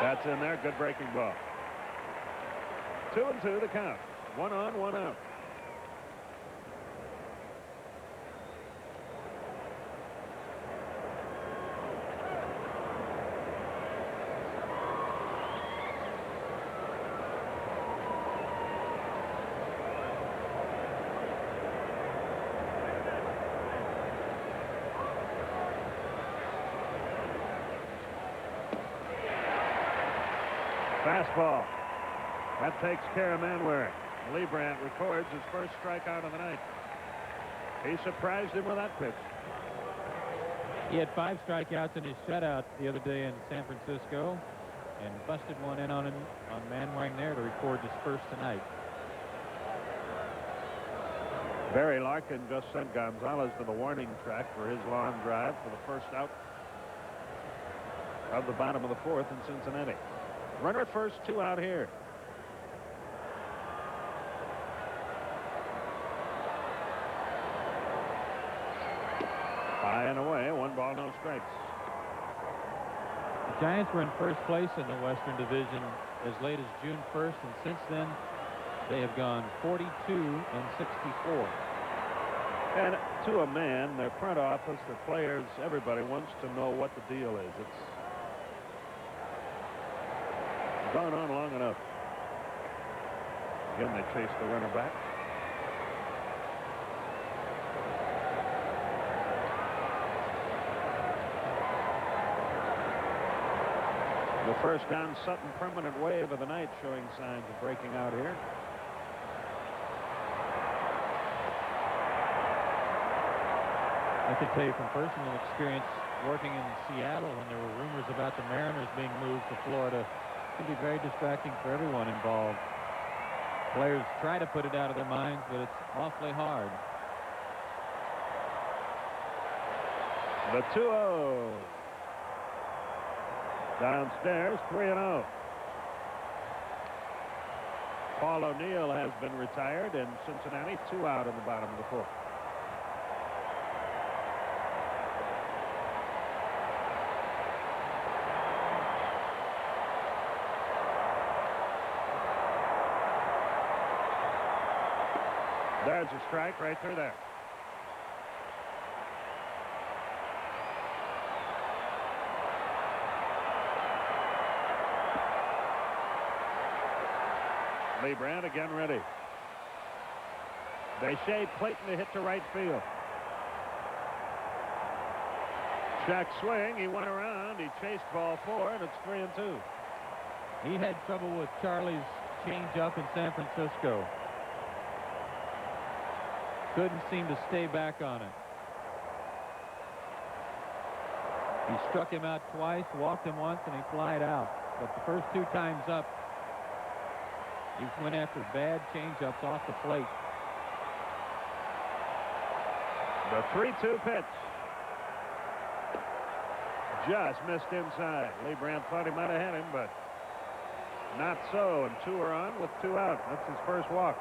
That's in there. Good breaking ball. 2-2 the count. 1 on, 1 out. Fastball. That takes care of Manwaring. Leibrandt records his first strikeout of the night. He surprised him with that pitch. He had 5 strikeouts in his shutout the other day in San Francisco and busted one in on Manwaring there to record his first tonight. Barry Larkin just sent Gonzalez to the warning track for his long drive for the first out of the bottom of the 4th in Cincinnati. Runner at first, 2 out here. High and away, 1 ball, no strikes. The Giants were in first place in the Western Division as late as June 1st, and since then they have gone 42 and 64. And to a man, their front office, their players, everybody wants to know what the deal is. It's gone on long enough. Again, they chase the runner back. The first Don Sutton permanent wave of the night showing signs of breaking out here. I can tell you from personal experience working in Seattle when there were rumors about the Mariners being moved to Florida. It can be very distracting for everyone involved. Players try to put it out of their minds, but it's awfully hard. The 2-0. Downstairs, 3-0. Paul O'Neill has been retired in Cincinnati, 2 out in the bottom of the 4th. There's a strike right through there. Leibrandt again ready. They shade Clayton to hit to right field. Check swing. He went around. He chased ball 4, and it's 3-2. He had trouble with Charlie's changeup in San Francisco. Couldn't seem to stay back on it. He struck him out twice, walked him once, and he flied out. But the first 2 times up, he went after bad changeups off the plate. The 3-2 pitch. Just missed inside. Lee Brandt thought he might have had him, but not so. And 2 are on with 2 out. That's his first walk.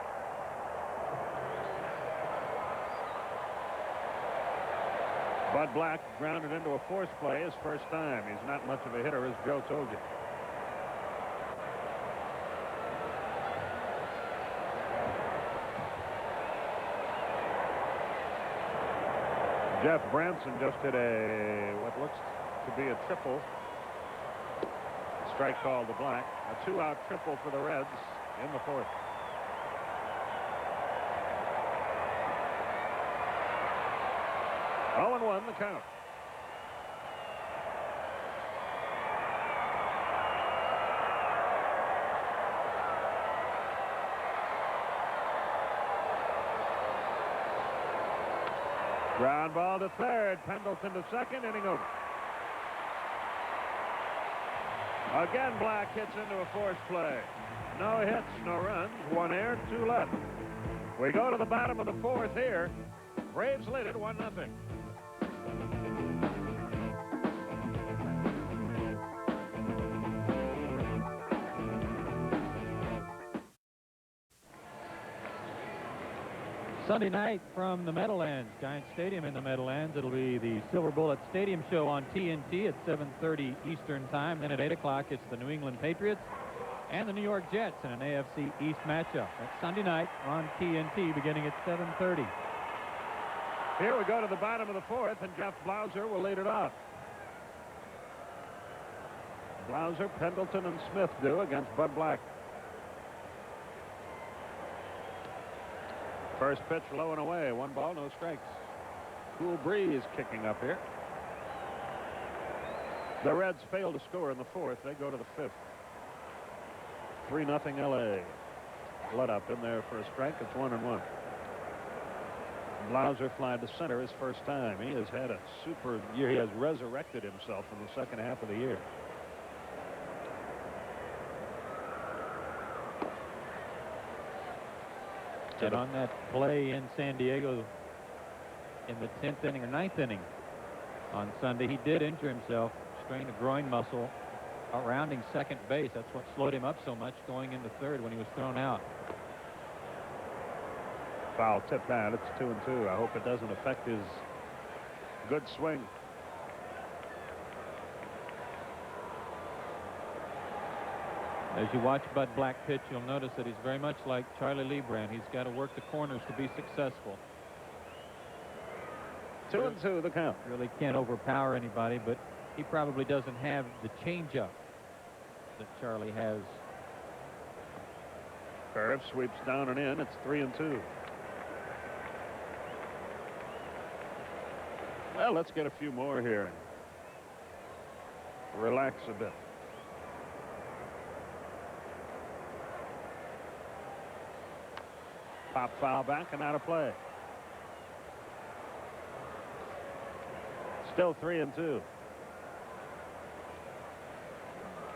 Bud Black grounded into a force play his first time. He's not much of a hitter, as Joe told you. Jeff Branson just hit what looks to be a triple. Strike called to Black. A 2-out triple for the Reds in the 4th. Oh, 0-1 the count. Ground ball to third. Pendleton to second. Inning over. Again, Black hits into a force play. No hits, no runs. 1 error, 2 left. We go to the bottom of the 4th here. Braves lead it 1-0. Sunday night from the Meadowlands, Giant Stadium in the Meadowlands. It'll be the Silver Bullet Stadium show on TNT at 7:30 Eastern Time. Then at 8 o'clock, it's the New England Patriots and the New York Jets in an AFC East matchup. That's Sunday night on TNT beginning at 7:30. Here we go to the bottom of the 4th, and Jeff Blauser will lead it off. Blauser, Pendleton, and Smith do against Bud Black. First pitch low and away. 1 ball, no strikes. Cool breeze kicking up here. The Reds fail to score in the 4th. They go to the 5th. 3-0 LA. Let up in there for a strike. It's 1-1. Blauser fly to center his first time. He has had a super year. He has resurrected himself in the second half of the year. And on that play in San Diego in the 10th inning or 9th inning on Sunday, he did injure himself, strained a groin muscle rounding second base. That's what slowed him up so much going into 3rd when he was thrown out. Foul tip bad. It's 2-2. I hope it doesn't affect his good swing. As you watch Bud Black pitch, you'll notice that he's very much like Charlie Lee Brandt. He's got to work the corners to be successful. 2-2 the count. Really can't overpower anybody, but he probably doesn't have the changeup that Charlie has. Curve sweeps down and in. It's 3-2. Well, let's get a few more here. Relax a bit. Pop foul back and out of play. Still 3-2.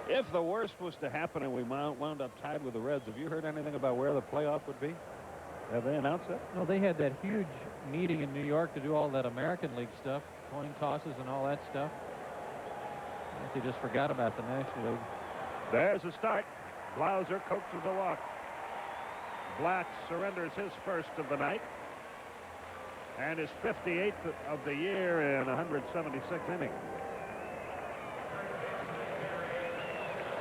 If the worst was to happen and we wound up tied with the Reds, have you heard anything about where the playoff would be? Have they announced that? No, they had that huge meeting in New York to do all that American League stuff, coin tosses and all that stuff. I think they just forgot about the National League. There's a start. Blauser coaxes a walk. Black surrenders his first of the night and his 58th of the year in 176 innings.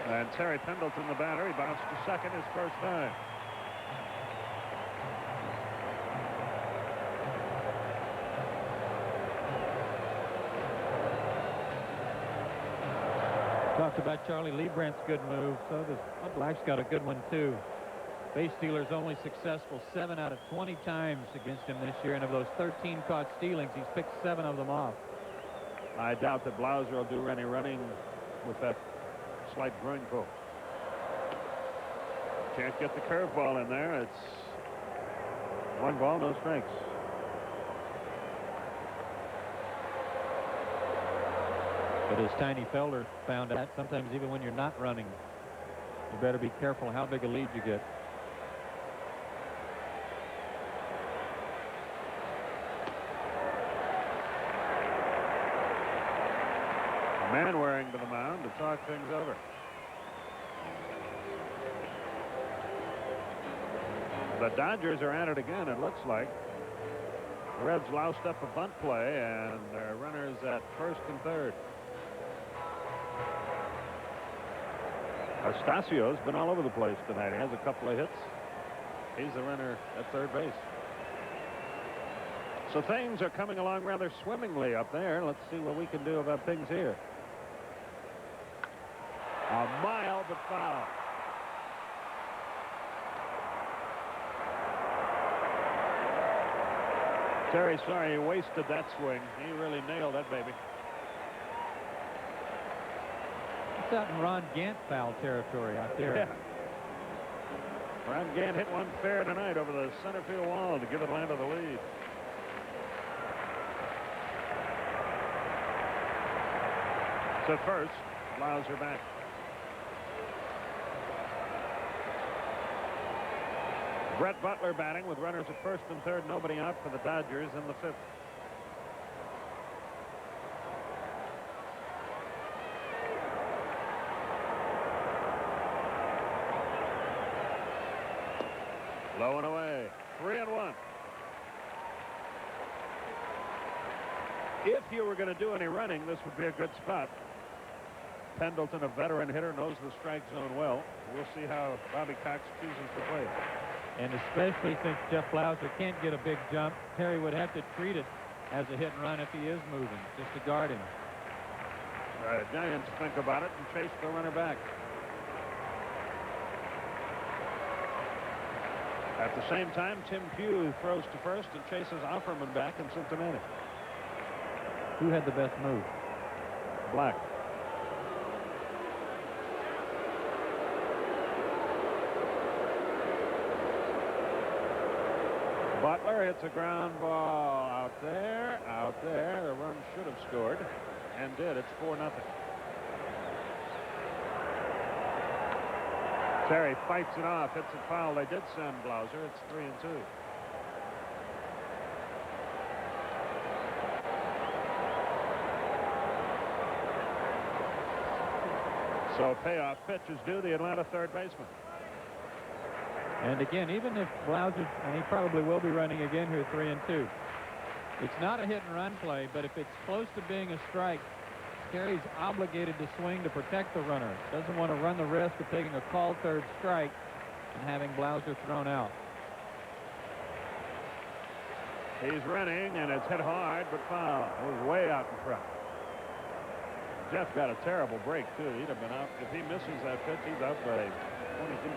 And Terry Pendleton, the batter, he bounced to second his first time. Talked about Charlie Lee Brandt's good move, so does Black's got a good one too. Base stealers only successful 7 out of 20 times against him this year, and of those 13 caught stealings, he's picked 7 of them off. I doubt that Blauser will do any running with that slight groin pull. Can't get the curveball in there. It's 1 ball, no strikes. But as Tiny Felder found out, sometimes even when you're not running, you better be careful how big a lead you get. Manwaring to the mound to talk things over. The Dodgers are at it again, it looks like. The Reds loused up a bunt play, and their runners at first and third. Astacio's been all over the place tonight. He has a couple of hits. He's the runner at third base. So things are coming along rather swimmingly up there. Let's see what we can do about things here. A mile, but foul. Terry, sorry he wasted that swing. He really nailed that baby. It's out in Ron Gant foul territory out there. Yeah. Ron Gant hit one fair tonight over the center field wall to give Atlanta the lead. To first, Blauser back. Brett Butler batting with runners at first and third, nobody out for the Dodgers in the fifth. Low and away, 3-1. If you were going to do any running, this would be a good spot. Pendleton, a veteran hitter, knows the strike zone well. We'll see how Bobby Cox chooses to play it. And especially since Jeff Blauser can't get a big jump, Terry would have to treat it as a hit and run if he is moving, just to guard him. Giants think about it and chase the runner back. At the same time, Tim Pugh throws to first and chases Offerman back in Cincinnati. Who had the best move? Black. Butler hits a ground ball out there. The run should have scored and did. It's 4-0. Terry fights it off, hits a foul. They did send Blauser. It's 3-2. So a payoff pitch is due the Atlanta third baseman. And again, even if Blauser, and he probably will be running again here, 3-2. It's not a hit and run play, but if it's close to being a strike, Terry's obligated to swing to protect the runner. Doesn't want to run the risk of taking a called third strike and having Blauser thrown out. He's running, and it's hit hard, but foul. It was way out in front. Jeff got a terrible break, too. He'd have been out. If he misses that pitch, he's out by 22.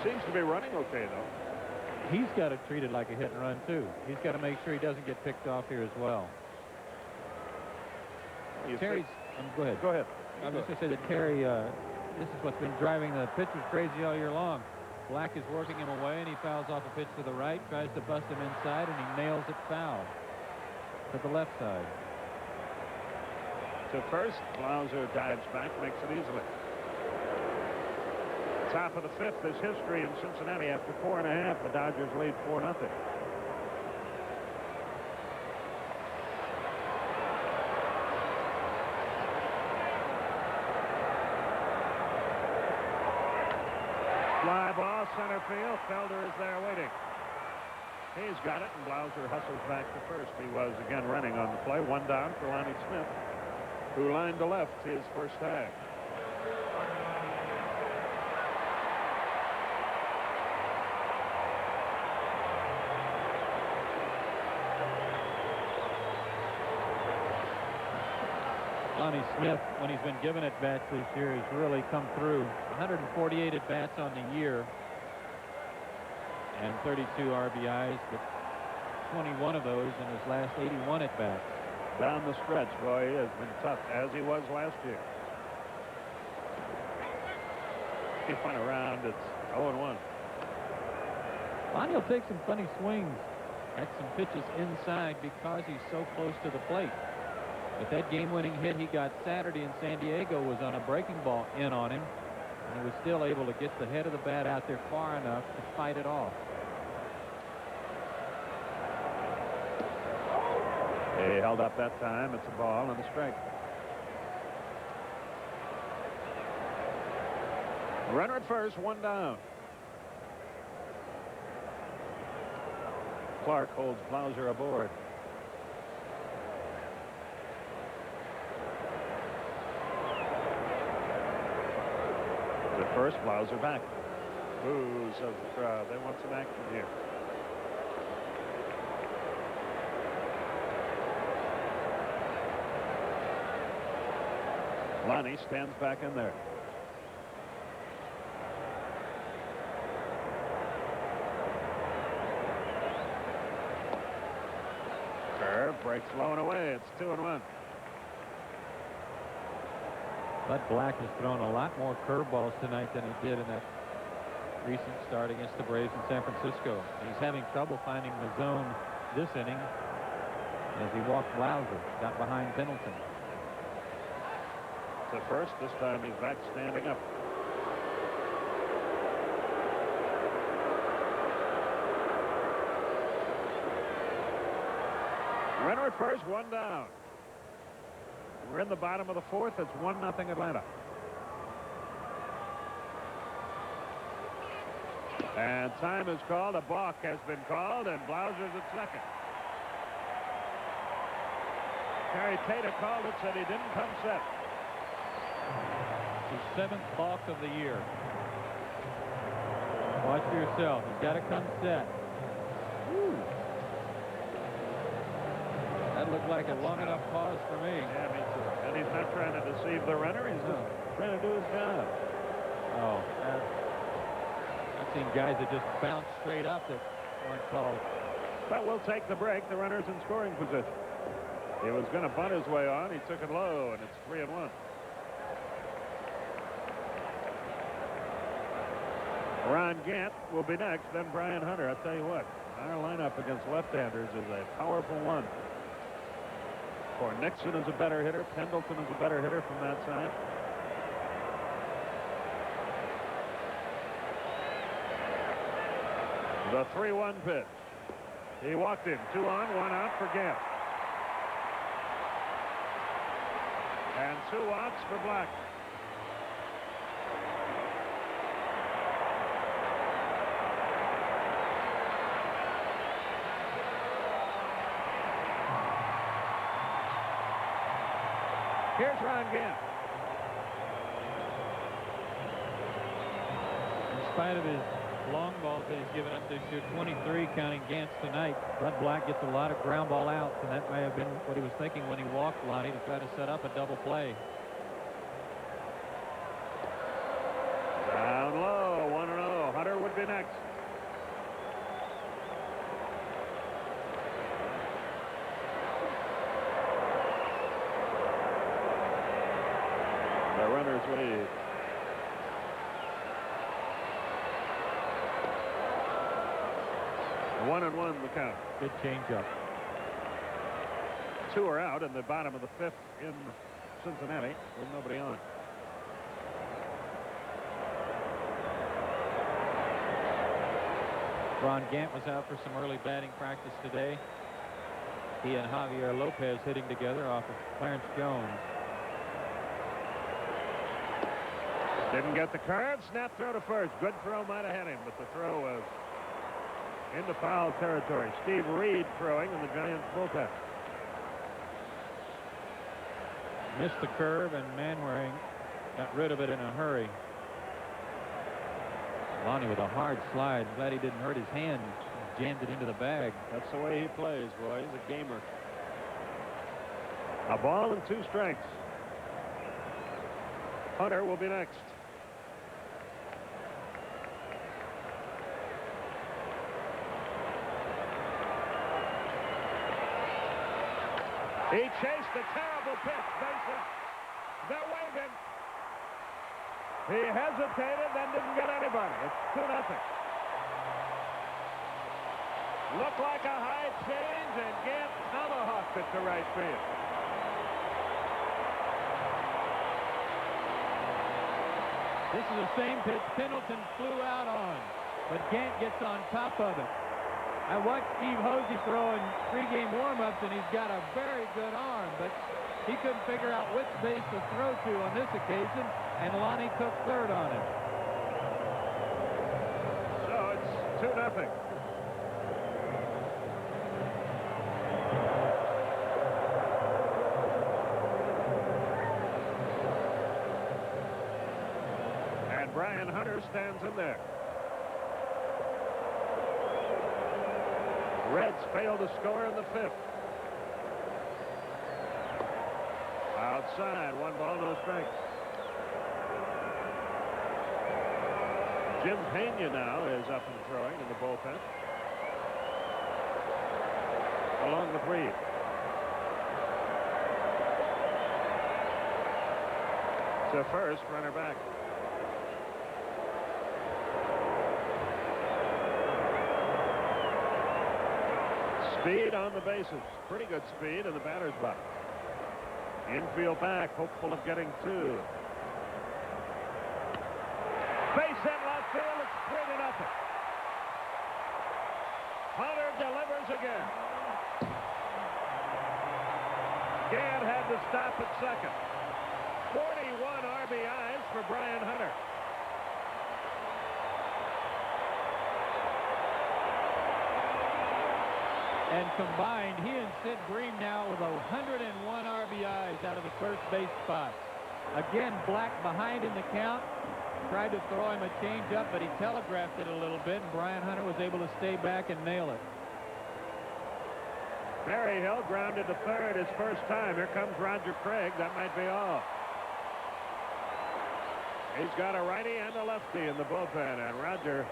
Seems to be running okay, though. He's got to treat it like a hit and run, too. He's got to make sure he doesn't get picked off here as well. Terry's, go ahead. Go ahead. I was just going to say that Terry, this is what's been driving the pitchers crazy all year long. Black is working him away, and he fouls off a pitch to the right, tries to bust him inside, and he nails it foul to the left side. To first, Blauser dives back, makes it easily. Top of the fifth is history in Cincinnati. After 4.5, the Dodgers lead 4-0. Fly ball, center field. Felder is there waiting. He's got it, and Blauser hustles back to first. He was again running on the play. One down for Lonnie Smith, who lined to left his first tag. Lonnie Smith, when he's been given at-bats this year, has really come through. 148 at-bats on the year and 32 RBIs, but 21 of those in his last 81 at-bats. Down the stretch, boy, he has been tough, as he was last year. He went around, it's 0-1. Lonnie will take some funny swings at some pitches inside because he's so close to the plate. But that game-winning hit he got Saturday in San Diego was on a breaking ball in on him, and he was still able to get the head of the bat out there far enough to fight it off. He held up that time. It's a ball and a strike. Runner at first, one down. Clark holds Blauser aboard. The first, Blauser back. Ooh, says the crowd. They want some action here. Lonnie stands back in there. Curve breaks low and away. It's 2-1. Bud Black has thrown a lot more curveballs tonight than he did in that recent start against the Braves in San Francisco. He's having trouble finding the zone this inning as he walked Blauser, got behind Pendleton. To first, this time he's back standing up. Runner at first, one down. We're in the bottom of the fourth. It's 1-0 Atlanta. And time is called. A balk has been called, and Blauser's at second. Harry Tater called it, said he didn't come set. His 7th balk of the year. Watch for yourself. He's got to come set. Woo. That looked like a long enough pause for me. Yeah, me too. And he's not trying to deceive the runner. He's just trying to do his job. Oh, I've seen guys that just bounce straight up that weren't called. But we'll take the break. The runner's in scoring position. He was going to bunt his way on. He took it low, and it's 3-1. Ron Gant will be next, then Brian Hunter. I'll tell you what, our lineup against left-handers is a powerful one. For Nixon is a better hitter. Pendleton is a better hitter from that side. The 3-1 pitch. He walked him. 2 on, 1 out for Gant. And 2 outs for Black. Here's Ron Gant. In spite of his long balls that he's given up this year, 23 counting Gant's tonight, Bud Black gets a lot of ground ball outs, and that may have been what he was thinking when he walked Lonnie to try to set up a double play. Down low, 1-0. Hunter would be next. The runners lead. One and one the count. Good changeup. 2 are out in the bottom of the 5th in Cincinnati with nobody on. Ron Gant was out for some early batting practice today. He and Javier Lopez hitting together off of Clarence Jones. Didn't get the curve. Snap throw to first. Good throw might have had him, but the throw was into foul territory. Steve Reed throwing in the Giants bullpen. Missed the curve, and Manwaring got rid of it in a hurry. Lonnie with a hard slide. Glad he didn't hurt his hand. Jammed it into the bag. That's the way he plays, boy. He's a gamer. A ball and 2 strikes. Hunter will be next. He chased a terrible pitch. Bases. They're waving. He hesitated, then didn't get anybody. It's 2-0. Looked like a high change, and Gant tomahawked it to right field. This is the same pitch Pendleton flew out on, but Gant gets on top of it. I watched Steve Hosey throw in pregame warm-ups, and he's got a very good arm, but he couldn't figure out which base to throw to on this occasion, and Lonnie took third on him. So it's 2-0. Brian Hunter stands in there. Reds fail to score in the 5th. Outside, 1 ball, no strikes. Jim Pena now is up and throwing in the bullpen, along with Reed. To first, runner back. Speed on the bases. Pretty good speed in the batter's box. Infield back, hopeful of getting 2. Base hit left field. It's 3-0. Hunter delivers again. Gant had to stop at second. 41 RBIs for Brian Hunter. And combined, he and Sid Bream now with 101 RBIs out of the first base spot. Again, Black behind in the count. Tried to throw him a changeup, but he telegraphed it a little bit, and Brian Hunter was able to stay back and nail it. Barry Hill grounded to third his first time. Here comes Roger Craig. That might be all. He's got a righty and a lefty in the bullpen, and Roger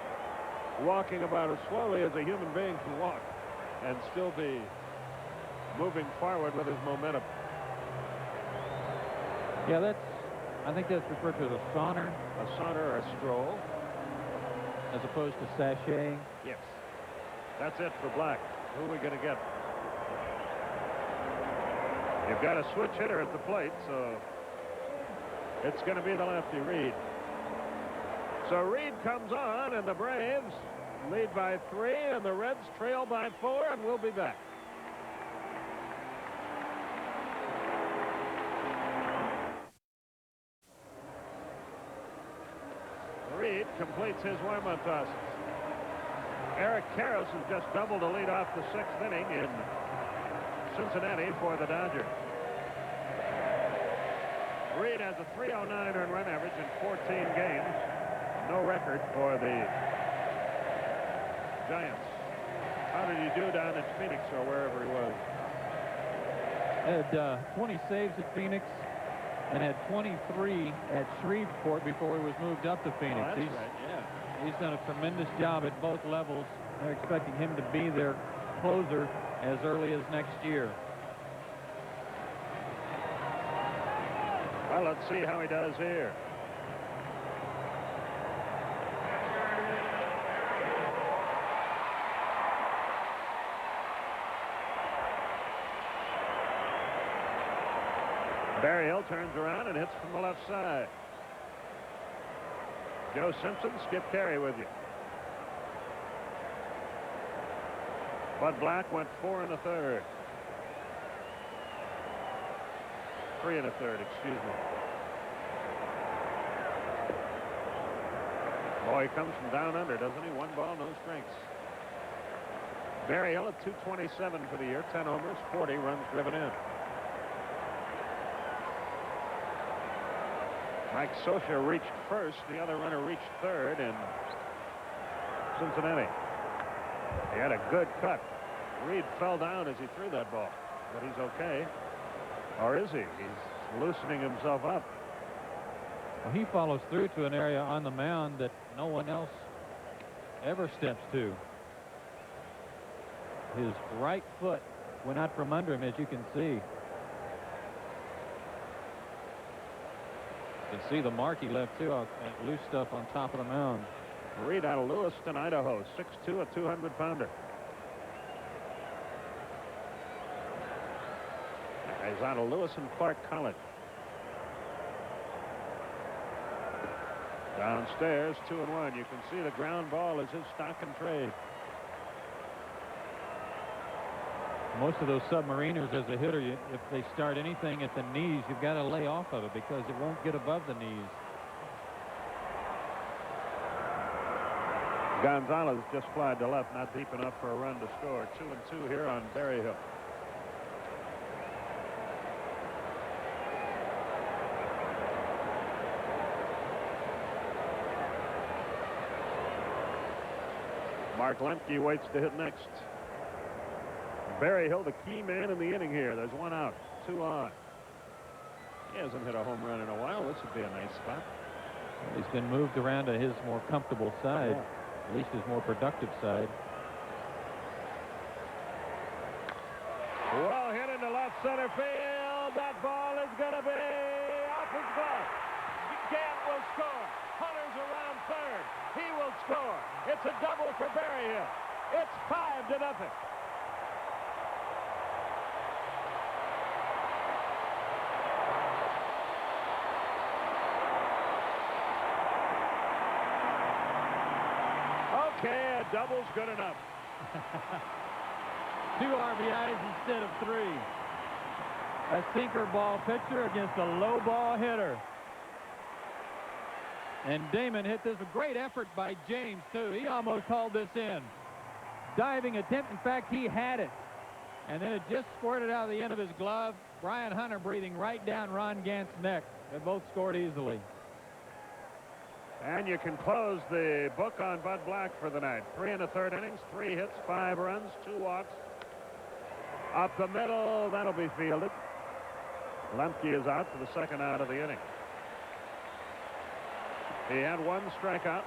walking about as slowly as a human being can walk and still be moving forward with his momentum. Yeah, I think that's referred to as a saunter. A saunter or a stroll. As opposed to sashaying. Yes. That's it for Black. Who are we going to get? You've got a switch hitter at the plate, so it's going to be the lefty, Reed. So Reed comes on, and the Braves lead by 3, and the Reds trail by 4, and we'll be back. Reed completes his warm-up tosses. Eric Karros has just doubled to lead off the 6th inning in Cincinnati for the Dodgers. Reed has a .309 earned run average in 14 games. No record for the Giants. How did he do down in Phoenix or wherever he was? Had 20 saves at Phoenix and had 23 at Shreveport before he was moved up to Phoenix. Oh, that's right, yeah. He's done a tremendous job at both levels. They're expecting him to be their closer as early as next year. Well, let's see how he does here. Barry Hill turns around and hits from the left side. Joe Simpson, Skip Carey with you. Bud Black went 4 1/3. 3 1/3, excuse me. Boy, he comes from down under, doesn't he? 1 ball, no strikes. Barry Hill at .227 for the year, 10 homers, 40 runs driven in. Mike Scioscia reached first. The other runner reached third in Cincinnati. He had a good cut. Reed fell down as he threw that ball, but he's okay. Or is he? He's loosening himself up. Well, he follows through to an area on the mound that no one else ever steps to. His right foot went out from under him, as you can see. You can see the mark he left, too, loose stuff on top of the mound. Reed out of Lewiston, Idaho, 6'2", a 200-pounder. He's out of Lewis and Clark College. Downstairs, 2-1. You can see the ground ball is his stock and trade. Most of those submariners as a hitter, if they start anything at the knees, you've got to lay off of it because it won't get above the knees. Gonzalez just flied to left, not deep enough for a run to score. 2-2 here on Berryhill. Mark Lemke waits to hit next. Berryhill, the key man in the inning here. There's one out, 2 on. He hasn't hit a home run in a while. This would be a nice spot. He's been moved around to his more comfortable side, at least his more productive side. Well hit into left center field. That ball is going to be off his glove. Gant will score. Hunter's around third. He will score. It's a double for Berryhill. It's 5-0. Okay, a double's good enough. 2 RBIs instead of 3. A sinker ball pitcher against a low ball hitter. And Damon hit this. A great effort by James, too. He almost hauled this in. Diving attempt. In fact, he had it. And then it just squirted out of the end of his glove. Brian Hunter breathing right down Ron Gant's neck. They both scored easily. And you can close the book on Bud Black for the night. 3 1/3 innings, 3 hits, 5 runs, 2 walks. Up the middle, that'll be fielded. Lemke is out for the second out of the inning. He had 1 strikeout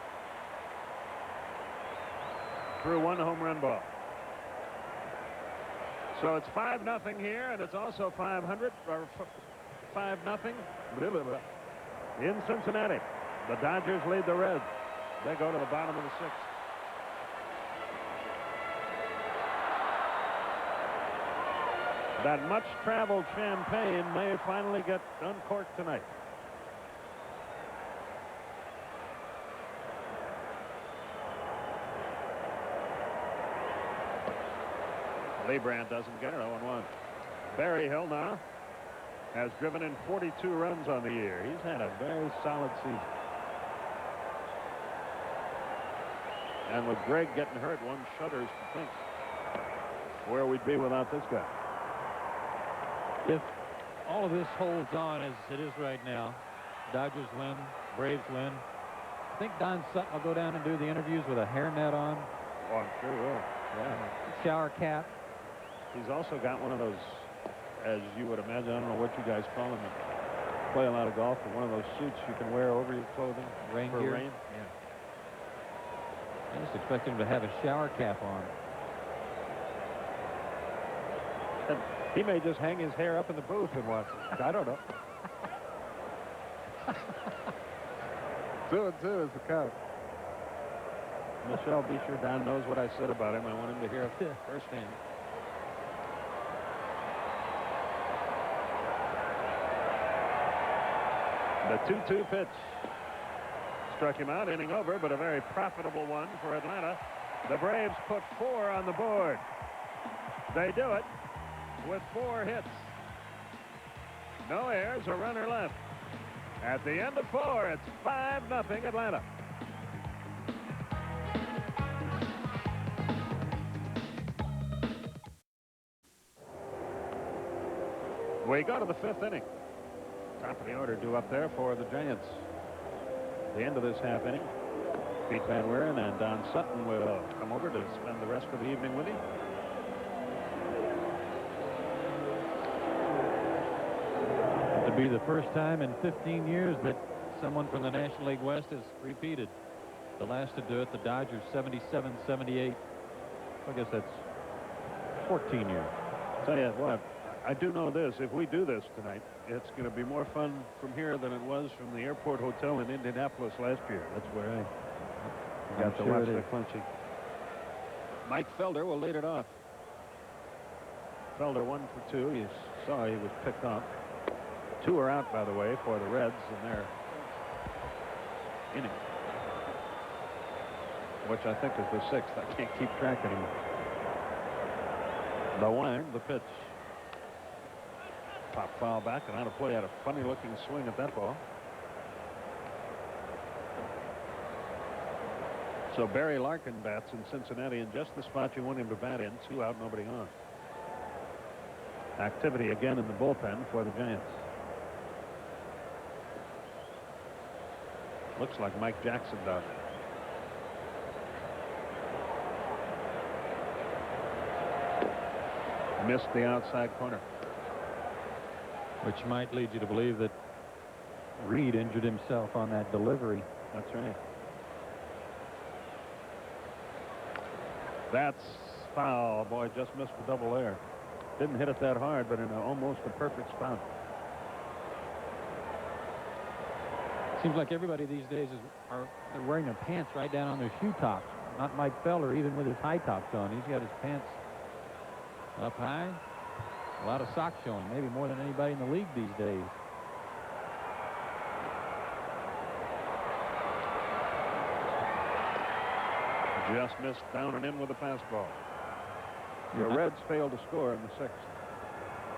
through 1 home run ball. So it's 5-0 here, and it's also 500 or 5-0 in Cincinnati. The Dodgers lead the Reds. They go to the bottom of the 6th. That much-traveled champagne may finally get uncorked tonight. Lebrand doesn't get it. 0-1. Berryhill now has driven in 42 runs on the year. He's had a very solid season. And with Greg getting hurt, one shudders to think where we'd be without this guy. If all of this holds on as it is right now, Dodgers win, Braves win, I think Don Sutton will go down and do the interviews with a hairnet on. Oh, I'm sure will. Yeah. Shower cap. He's also got one of those, as you would imagine, I don't know what you guys call them, play a lot of golf, but one of those suits you can wear over your clothing. Rain for gear. rain. Yeah. I just expect him to have a shower cap on. And he may just hang his hair up in the booth and watch it. I don't know. 2-2 is the count. Michelle, be sure Don knows what I said about him. I want him to hear it firsthand. The 2-2 pitch struck him out, inning over, but a very profitable one for Atlanta. The Braves put 4 on the board. They do it with 4 hits. No errors, a runner left. At the end of 4, it's 5-0 Atlanta. We go to the 5th inning. Top of the order due up there for the Giants. The end of this half inning. Pete Van Wieren and Don Sutton will come over to spend the rest of the evening with him. To be the first time in 15 years that someone from the National League West has repeated. The last to do it, the Dodgers, 77-78. I guess that's 14 years. Tell you what, I do know this. If we do this tonight, it's going to be more fun from here than it was from the airport hotel in Indianapolis last year. That's where I got to watch the clinching. Mike Felder will lead it off. Felder 1 for 2. You saw he was picked off. 2 are out, by the way, for the Reds, and they're inning, which I think is the 6th. I can't keep track anymore. The 1, the pitch. Pop foul back and out of play. Had a funny looking swing at that ball. So Barry Larkin bats in Cincinnati in just the spot you want him to bat in. 2 out, nobody on. Activity again in the bullpen for the Giants. Looks like Mike Jackson does. Missed the outside corner. Which might lead you to believe that Reed injured himself on that delivery. That's right. That's foul. Boy, just missed the double there. Didn't hit it that hard, but in almost a perfect spot. Seems like everybody these days they're wearing their pants right down on their shoe tops. Not Mike Felder, even with his high tops on. He's got his pants up high. A lot of socks showing, maybe more than anybody in the league these days. Just missed down and in with a fastball. The Reds failed to score in the 6th.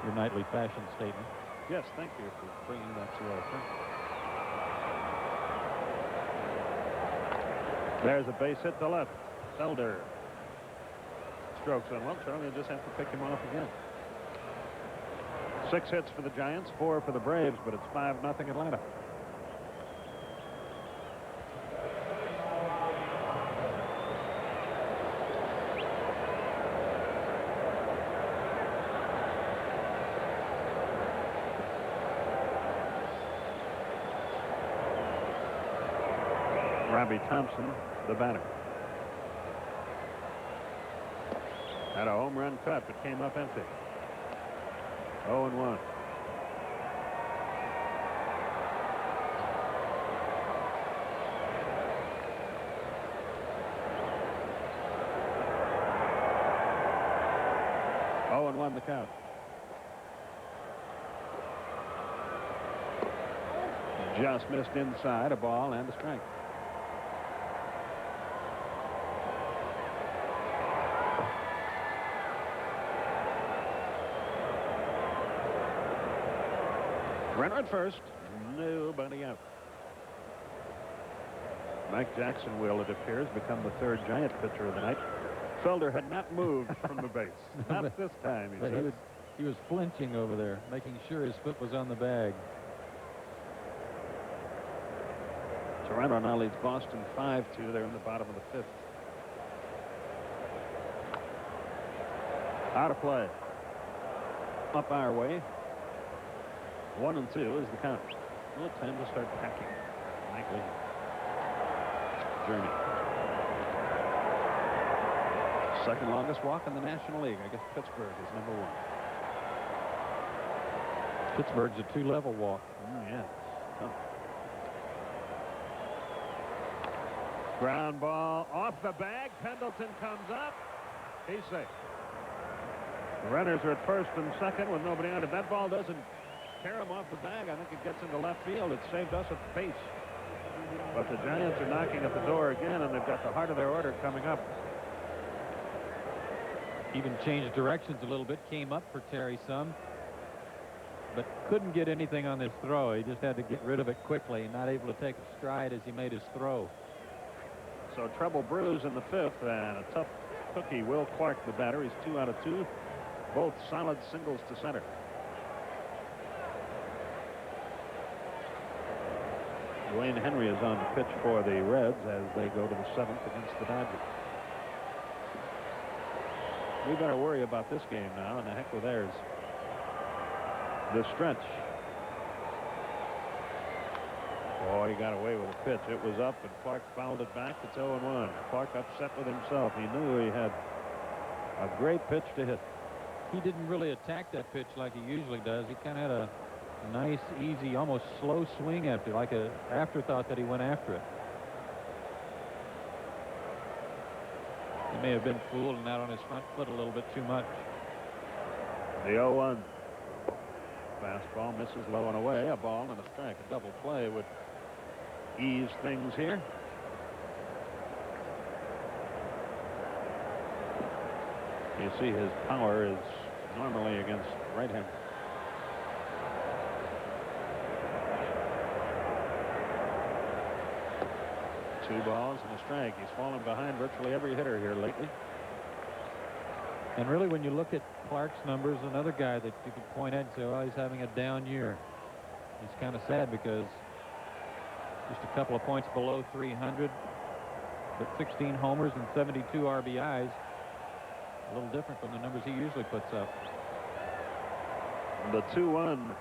Your nightly fashion statement. Yes, thank you for bringing that to our attention. There's a base hit to left. Felder strokes on. Well, Charlie will just have to pick him off again. 6 hits for the Giants, 4 for the Braves, but it's 5-0 Atlanta. Robbie Thompson, the batter. Had a home run cut, but came up empty. 0-1. The count. Just missed inside, a ball and a strike. Runner at first, nobody out. Mike Jackson will, it appears, become the 3rd Giant pitcher of the night. Felder had not moved from the base. Not this time, he said. He was flinching over there, making sure his foot was on the bag. Toronto now leads Boston 5-2. They're in the bottom of the 5th. Out of play. Up our way. 1-2 is the count. Well, time to start packing. Likely. Journey. Second longest walk in the National League. I guess Pittsburgh is number 1. Pittsburgh's a 2-level walk. Yeah. Oh. Ground ball off the bag. Pendleton comes up. He's safe. The runners are at first and second with nobody on. If that ball doesn't tear him off the bag, I think it gets into left field. It saved us at the base. But the Giants are knocking at the door again, and they've got the heart of their order coming up. Even changed directions a little bit. Came up for Terry some, but couldn't get anything on this throw. He just had to get rid of it quickly. Not able to take a stride as he made his throw. So trouble brews in the 5th, and a tough cookie. Will Clark, the batter. He's 2 out of 2. Both solid singles to center. Dwayne Henry is on the pitch for the Reds as they go to the 7th against the Dodgers. We better worry about this game now, and the heck with theirs. The stretch. Oh, he got away with a pitch. It was up, and Clark fouled it back. It's 0-1. Clark upset with himself. He knew he had a great pitch to hit. He didn't really attack that pitch like he usually does. He kind of had a nice, easy, almost slow swing after, like an afterthought that he went after it. He may have been fooled and out on his front foot a little bit too much. The 0-1. Fastball misses low and away. A ball and a strike. A double play would ease things here. You see his power is normally against right-hand. Two balls and a strike. He's fallen behind virtually every hitter here lately. And really, when you look at Clark's numbers, another guy that you could point at and say, oh, he's having a down year. It's kind of sad because just a couple of points below 300, but 16 homers and 72 RBIs. A little different from the numbers he usually puts up. The 2-1.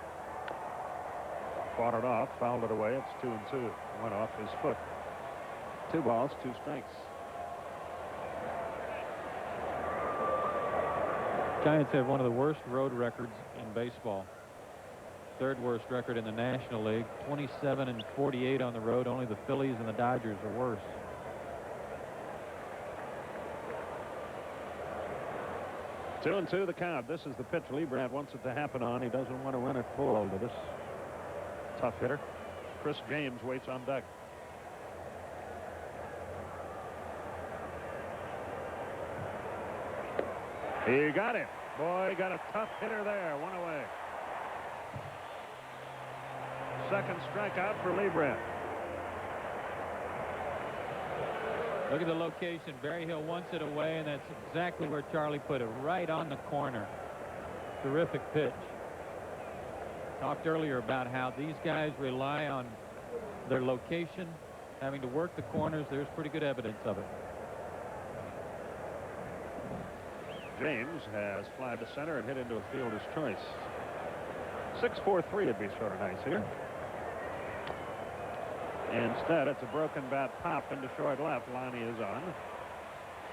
Fought it off, fouled it away. It's 2-2. Went off his foot. 2 balls, 2 strikes. Giants have one of the worst road records in baseball. Third worst record in the National League. 27-48 on the road. Only the Phillies and the Dodgers are worse. Two and two the count. This is the pitch Liebrandt wants it to happen on. He doesn't want to run it full to this tough hitter. Chris James waits on deck. He got it. Boy, got a tough hitter there. One away. Second strikeout for Liebrandt. Look at the location. Berryhill wants it away, and that's exactly where Charlie put it, right on the corner. Terrific pitch. Talked earlier about how these guys rely on their location, having to work the corners. There's pretty good evidence of it. James has flied to center and hit into a fielder's choice. 6-4-3 would be sort of nice here. Instead, it's a broken bat pop into short left. Lonnie is on.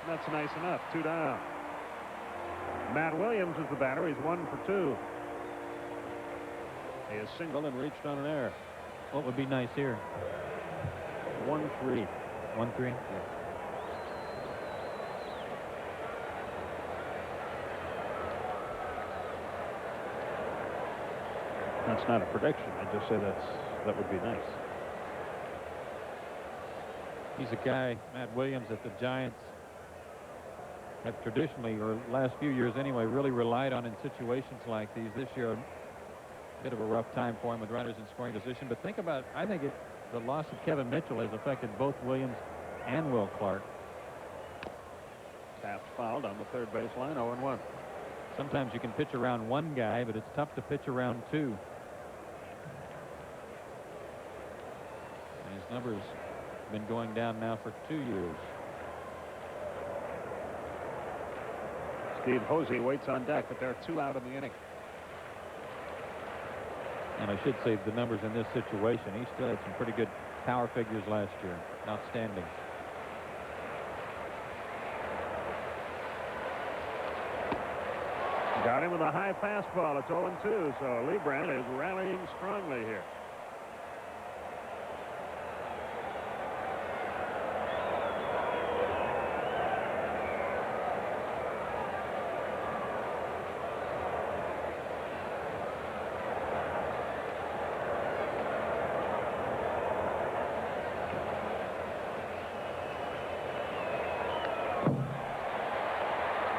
That's nice enough. 2 down. Matt Williams is the batter. He's 1 for 2. He has singled and reached on an error. What would be nice here? 1-3. 1-3? Yeah. That's not a prediction. I just say that would be nice. He's a guy, Matt Williams, that the Giants have traditionally, or last few years anyway, really relied on in situations like these. This year, a bit of a rough time for him with runners in scoring position. But think about, I think the loss of Kevin Mitchell has affected both Williams and Will Clark. Taft fouled on the third base line, 0-1. Sometimes you can pitch around one guy, but it's tough to pitch around two. And his numbers been going down now for 2 years. Steve Hosey waits on deck, but there are 2 out in the inning. And I should say the numbers in this situation, he still had some pretty good power figures last year. Outstanding. Got him with a high fastball. It's 0-2, so Liebrandt is rallying strongly here.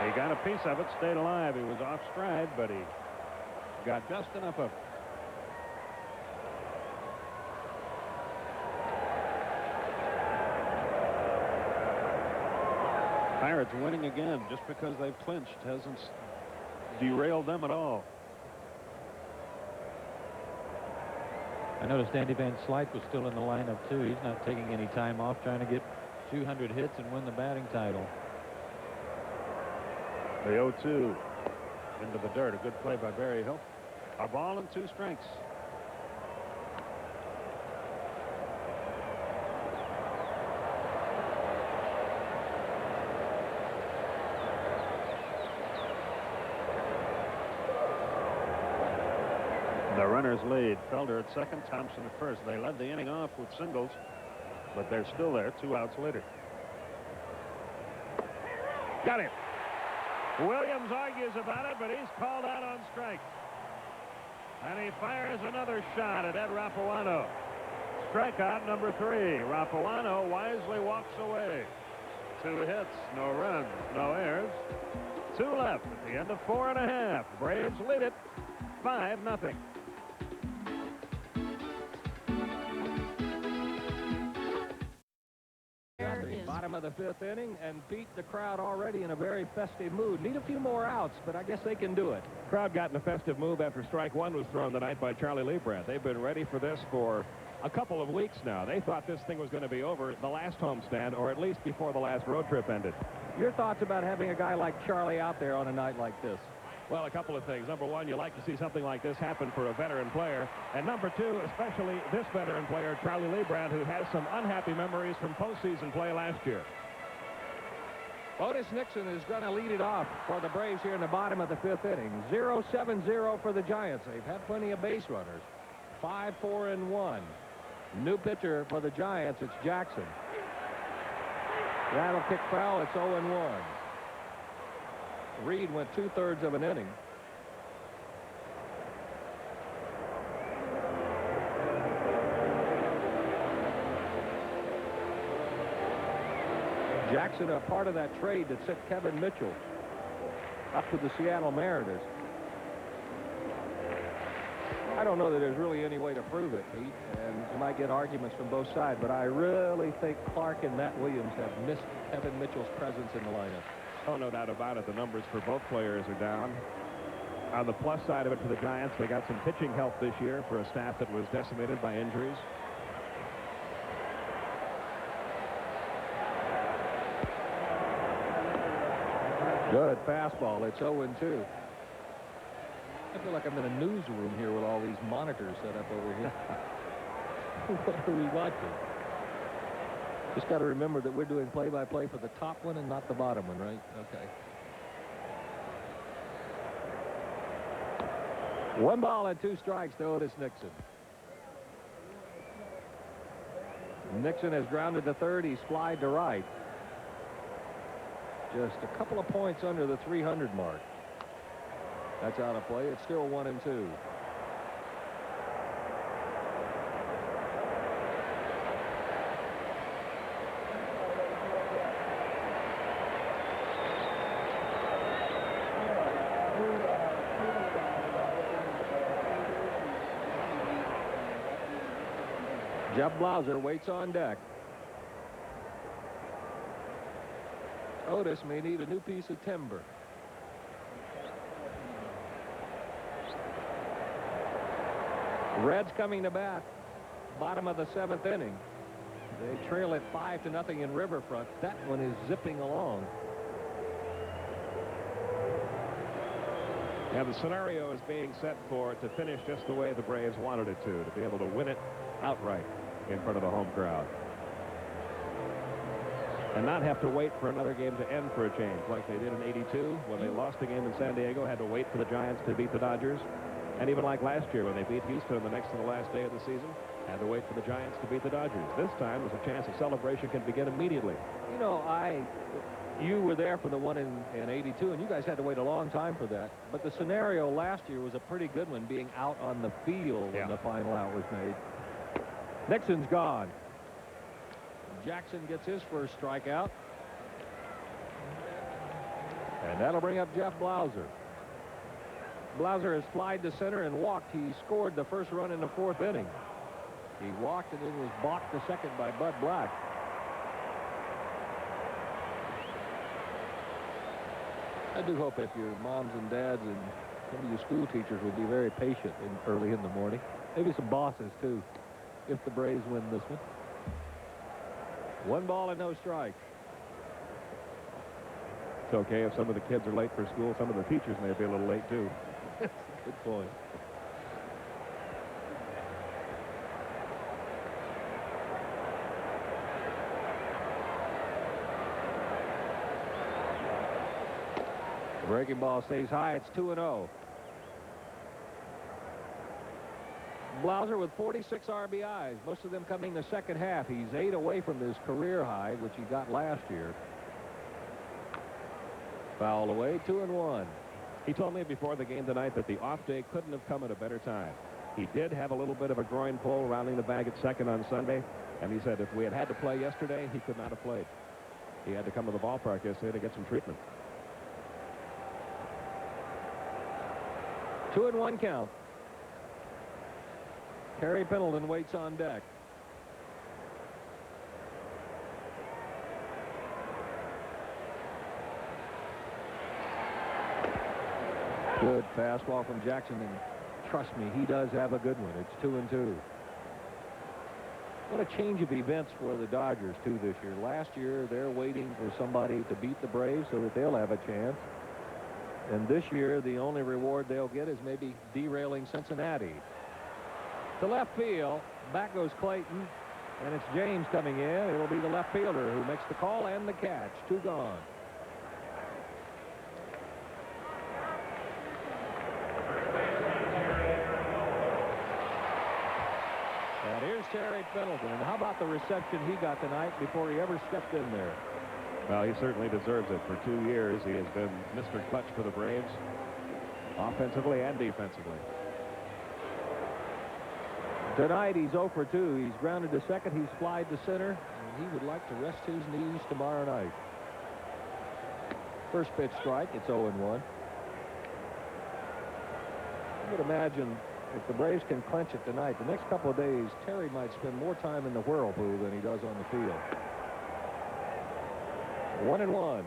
He got a piece of it, stayed alive. He was off stride, but he got just enough of it. Pirates winning again. Just because they've clinched hasn't derailed them at all. I noticed Andy Van Slyke was still in the lineup too. He's not taking any time off, trying to get 200 hits and win the batting title. The 0-2 into the dirt. A good play by Berryhill. A ball and 2 strikes. The runners lead. Felder at second, Thompson at first. They led the inning off with singles, but they're still there 2 outs later. Got him. Williams argues about it, but he's called out on strikes. And he fires another shot at Ed Rapuano. Strikeout number 3. Rapuano wisely walks away. 2 hits, no runs, no errors. 2 left at the end of 4.5. Braves lead it 5-0. Bottom of the 5th inning and beat the crowd already in a very festive mood. Need a few more outs, but I guess they can do it. Crowd got in a festive move after strike 1 was thrown tonight by Charlie Leibrandt. They've been ready for this for a couple of weeks now. They thought this thing was going to be over the last homestand, or at least before the last road trip ended. Your thoughts about having a guy like Charlie out there on a night like this? Well, a couple of things. Number one, you like to see something like this happen for a veteran player. And number two, especially this veteran player, Charlie Leibrandt, who has some unhappy memories from postseason play last year. Otis Nixon is going to lead it off for the Braves here in the bottom of the 5th inning. 0-7-0 for the Giants. They've had plenty of base runners. 5-4-1. New pitcher for the Giants, it's Jackson. That'll kick foul. It's 0-1. Reed went 2/3 of an inning. Jackson, a part of that trade that sent Kevin Mitchell up to the Seattle Mariners. I don't know that there's really any way to prove it, Pete, and you might get arguments from both sides, but I really think Clark and Matt Williams have missed Kevin Mitchell's presence in the lineup. Oh, no doubt about it. The numbers for both players are down. On the plus side of it for the Giants, they got some pitching help this year for a staff that was decimated by injuries. Good fastball. It's 0-2. I feel like I'm in a newsroom here with all these monitors set up over here. What are we watching? Just got to remember that we're doing play-by-play for the top one and not the bottom one, right? Okay. 1 ball and 2 strikes to Otis Nixon. Nixon has grounded to third. He's flied to right. Just a couple of points under the 300 mark. That's out of play. It's still 1-2. Jeff Blauser waits on deck. Otis may need a new piece of timber. Reds coming to bat. Bottom of the 7th inning. They trail it 5-0 in Riverfront. That one is zipping along. Yeah, the scenario is being set for to finish just the way the Braves wanted it to be able to win it outright in front of the home crowd. And not have to wait for another game to end for a change like they did in '82 when they lost the game in San Diego, had to wait for the Giants to beat the Dodgers. And even like last year when they beat Houston on the next to the last day of the season, had to wait for the Giants to beat the Dodgers. This time there's a chance of celebration can begin immediately. You know, you were there for the one in '82, and you guys had to wait a long time for that. But the scenario last year was a pretty good one, being out on the field when the final out was made. Nixon's gone. Jackson gets his first strikeout. And that'll bring up Jeff Blauser. Blauser has flied to center and walked. He scored the first run in the 4th inning. He walked and then was balked to second by Bud Black. I do hope if your moms and dads and some of your school teachers will be very patient early in the morning. Maybe some bosses, too, if the Braves win this one. 1 ball and no strikes. It's okay if some of the kids are late for school. Some of the teachers may be a little late, too. Good point. The breaking ball stays high. It's 2-0. Blauser with 46 RBIs, most of them coming the second half. He's 8 away from his career high, which he got last year. Foul away, 2-1. He told me before the game tonight that the off day couldn't have come at a better time. He did have a little bit of a groin pull rounding the bag at second on Sunday, and he said if we had had to play yesterday, he could not have played. He had to come to the ballpark yesterday to get some treatment. 2-1 count. Terry Pendleton waits on deck. Good fastball from Jackson, and trust me, he does have a good one. It's 2-2. What a change of events for the Dodgers, too, this year. Last year, they're waiting for somebody to beat the Braves so that they'll have a chance. And this year, the only reward they'll get is maybe derailing Cincinnati. To left field, back goes Clayton, and it's James coming in. It'll be the left fielder who makes the call and the catch. 2 gone. And here's Terry Pendleton. And how about the reception he got tonight before he ever stepped in there? Well, he certainly deserves it. For 2 years, he has been Mr. Clutch for the Braves, offensively and defensively. Tonight, he's 0 for 2. He's grounded to second. He's flied to center. And he would like to rest his knees tomorrow night. First pitch strike. It's 0-1. I would imagine if the Braves can clinch it tonight, the next couple of days, Terry might spend more time in the whirlpool than he does on the field. 1-1.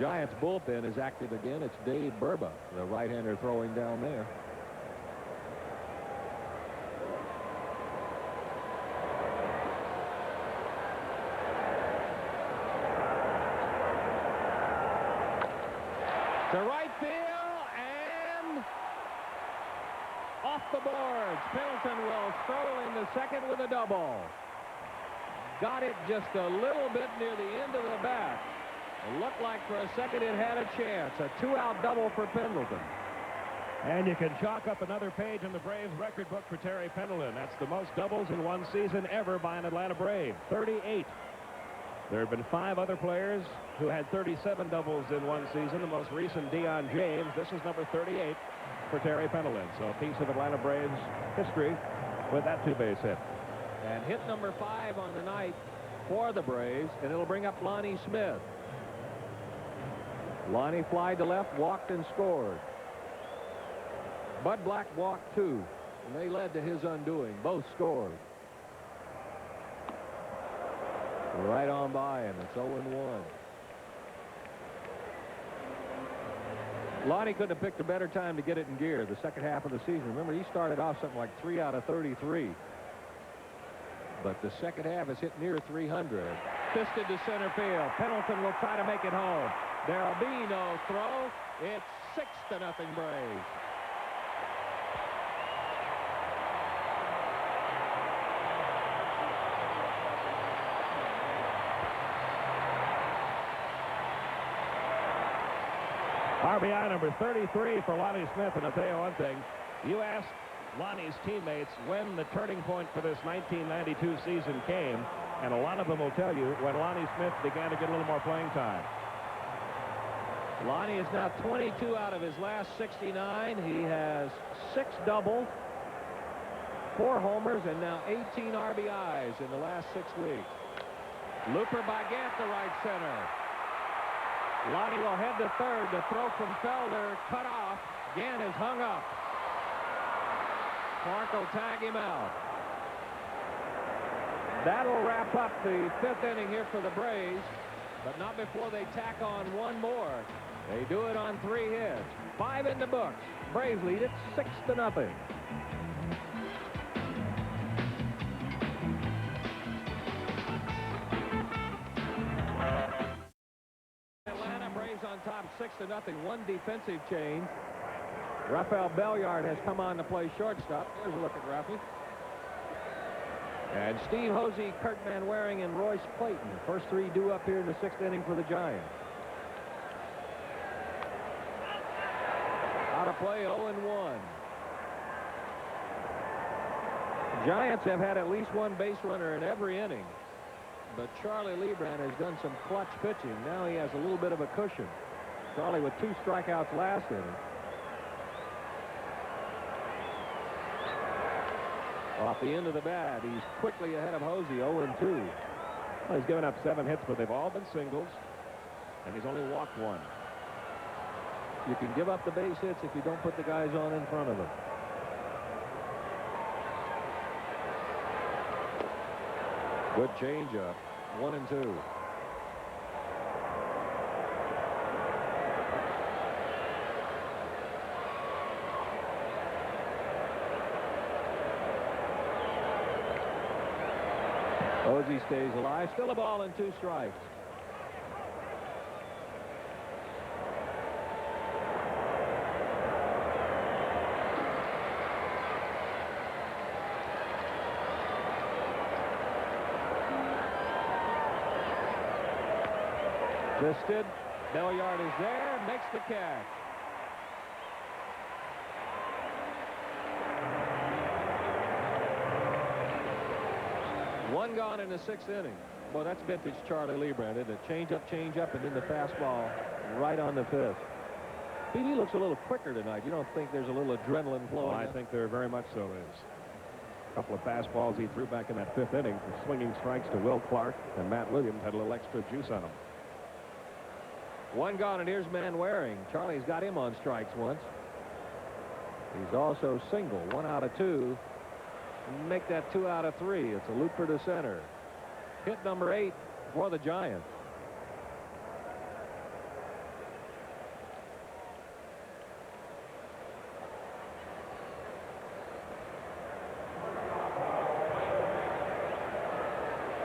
Giants bullpen is active again. It's Dave Burba, the right-hander, throwing down there. To right field and off the boards. Pendleton will stroll into second with a double. Got it just a little bit near the end of the bat. It looked like for a second it had a chance. A 2-out double for Pendleton. And you can chalk up another page in the Braves record book for Terry Pendleton. That's the most doubles in one season ever by an Atlanta Brave. 38. There have been 5 other players who had 37 doubles in one season. The most recent, Deion James. This is number 38 for Terry Pendleton. So a piece of Atlanta Braves history with that 2-base hit. And hit number 5 on the night for the Braves, and it'll bring up Lonnie Smith. Lonnie flied to left, walked and scored. Bud Black walked 2, and they led to his undoing. Both scored. Right on by him. It's 0-1. Lonnie couldn't have picked a better time to get it in gear the second half of the season. Remember, he started off something like 3 out of 33. But the second half is hit near 300. Fisted to center field. Pendleton will try to make it home. There'll be no throw. It's 6-0 Braves. RBI number 33 for Lonnie Smith. And I'll tell you one thing. You asked Lonnie's teammates when the turning point for this 1992 season came, and a lot of them will tell you when Lonnie Smith began to get a little more playing time. Lonnie is now 22 out of his last 69. He has 6 doubles, 4 homers, and now 18 RBIs in the last 6 weeks. Looper by Gant to right center. Lonnie will head to third. The throw from Felder cut off. Gant is hung up. Clark will tag him out. That'll wrap up the 5th inning here for the Braves, but not before they tack on one more. They do it on 3 hits. 5 in the books. Braves lead it 6-0. Atlanta Braves on top 6-0. 1 defensive change. Rafael Belliard has come on to play shortstop. There's a look at Rafi. And Steve Hosey, Kurt Manwaring, and Royce Clayton. First 3 due up here in the 6th inning for the Giants. Out of play, 0-1. Giants have had at least 1 base runner in every inning. But Charlie Lebrand has done some clutch pitching. Now he has a little bit of a cushion. Charlie with 2 strikeouts last inning. Off the end of the bat, he's quickly ahead of Hosey, 0-2. Well, he's given up 7 hits, but they've all been singles, and he's only walked 1. You can give up the base hits if you don't put the guys on in front of them. Good changeup, 1-2. Hosey stays alive. Still a ball and 2 strikes. Twisted. Belliard is there. Makes the catch. One gone in the 6th inning. Well, that's vintage Charlie Lebrand, isn't it? Change up, and then the fastball right on the 5th. Petey looks a little quicker tonight. You don't think there's a little adrenaline flowing? I think there very much so is. A couple of fastballs he threw back in that 5th inning for swinging strikes to Will Clark, and Matt Williams had a little extra juice on him. One gone, and here's Manwaring. Charlie's got him on strikes once. He's also single, 1 out of 2. Make that 2 out of 3. It's a looper to center. Hit number 8 for the Giants.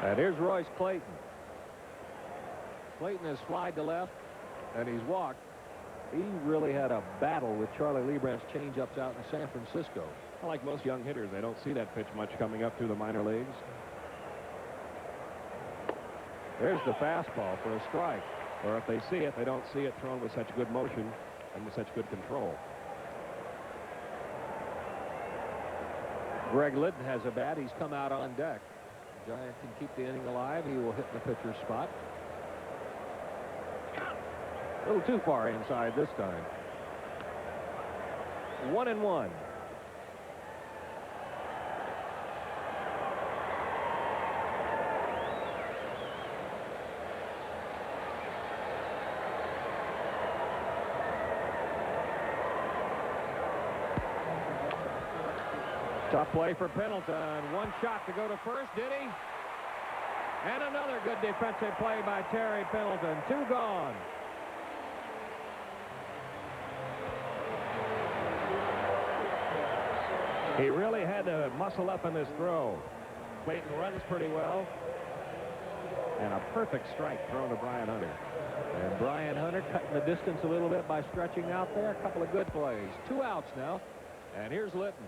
And here's Royce Clayton. Clayton has flied to left, and he's walked. He really had a battle with Charlie Lebrand's changeups out in San Francisco. Like most young hitters, they don't see that pitch much coming up through the minor leagues. There's the fastball for a strike. Or if they see it, they don't see it thrown with such good motion and with such good control. Greg Litton has a bat. He's come out on deck. Giant can keep the inning alive. He will hit the pitcher's spot. A little too far inside this time. 1-1. Tough play for Pendleton. One shot to go to first. Did he? And another good defensive play by Terry Pendleton. 2 gone. He really had to muscle up in this throw. Clayton runs pretty well. And a perfect strike thrown to Brian Hunter. And Brian Hunter cutting the distance a little bit by stretching out there. A couple of good plays. 2 outs now. And here's Litton.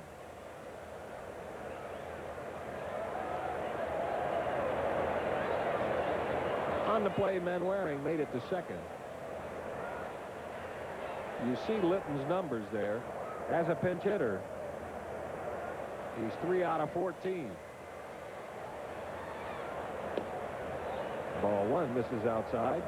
On the play, Manwaring made it to second. You see Litton's numbers there. As a pinch hitter, he's 3 out of 14. Ball 1 misses outside.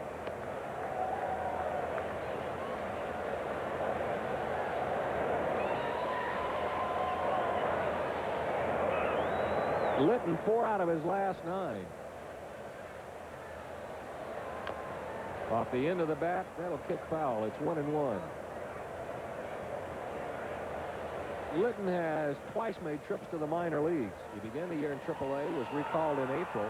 Litton 4 out of his last 9. Off the end of the bat, that'll kick foul. It's 1-1. Litton has twice made trips to the minor leagues. He began the year in AAA, was recalled in April,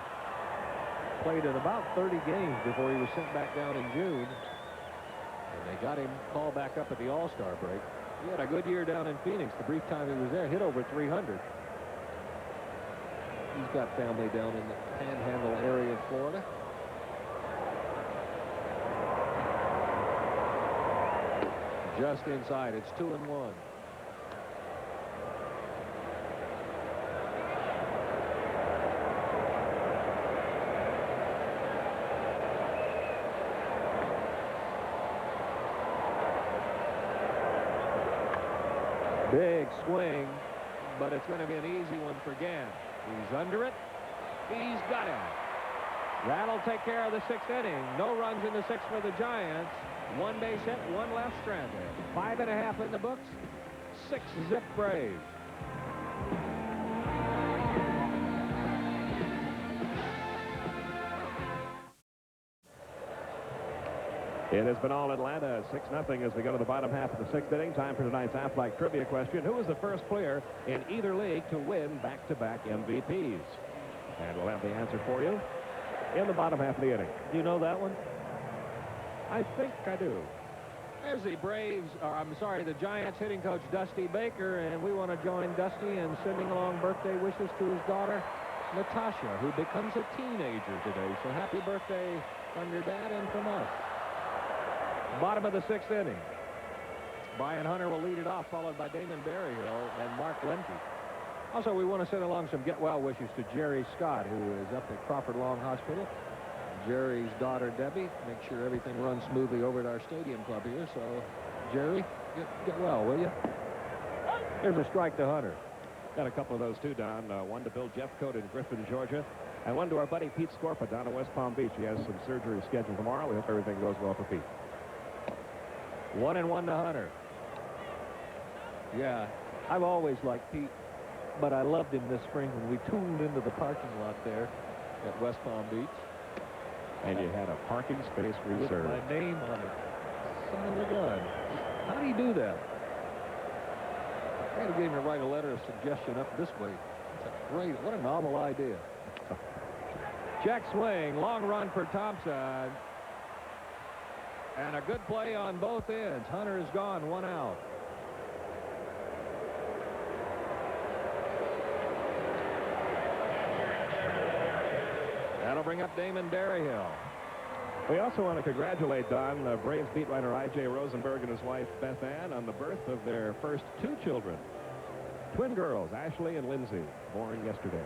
played in about 30 games before he was sent back down in June, and they got him called back up at the All-Star break. He had a good year down in Phoenix. The brief time he was there, hit over 300. He's got family down in the Panhandle area of Florida. Just inside. It's 2-1. Big swing, but it's going to be an easy one for Gant. He's under it. He's got it. That'll take care of the 6th inning. No runs in the 6th for the Giants. 1 base hit, 1 left stranded. 5.5 in the books. 6 zip Braves. It has been all Atlanta, 6-0 as we go to the bottom half of the sixth inning. Time for tonight's Aflac trivia question. Who was the first player in either league to win back-to-back MVPs? And we'll have the answer for you in the bottom half of the inning. Do you know that one? I think I do. There's the Braves, or I'm sorry, the Giants hitting coach Dusty Baker, and we want to join Dusty in sending along birthday wishes to his daughter, Natasha, who becomes a teenager today. So happy birthday from your dad and from us. Bottom of the sixth inning. Brian Hunter will lead it off, followed by Damon Berryhill and Mark Lemke. Also, we want to send along some get-well wishes to Jerry Scott, who is up at Crawford Long Hospital. Jerry's daughter, Debbie, make sure everything runs smoothly over at our stadium club here. So, Jerry, get well, will you? Here's a strike to Hunter. Got a couple of those, too, Don. One to Bill Jeffcoat in Griffin, Georgia, and one to our buddy Pete Scorpa down in West Palm Beach. He has some surgery scheduled tomorrow. We hope everything goes well for Pete. 1-1 to Hunter. Yeah, I've always liked Pete, but I loved him this spring when we tuned into the parking lot there at West Palm Beach. And you had a parking space reserved. With my name on it. Son of a gun. How do you do that? I got to get him to write a letter of suggestion up this way. That's a great, what a novel idea. Check swing, long run for Thompson. And a good play on both ends. Hunter is gone, 1 out. That'll bring up Damon Berryhill. We also want to congratulate Don, Braves beat writer I.J. Rosenberg and his wife Beth Ann on the birth of their first 2 children. Twin girls, Ashley and Lindsay, born yesterday.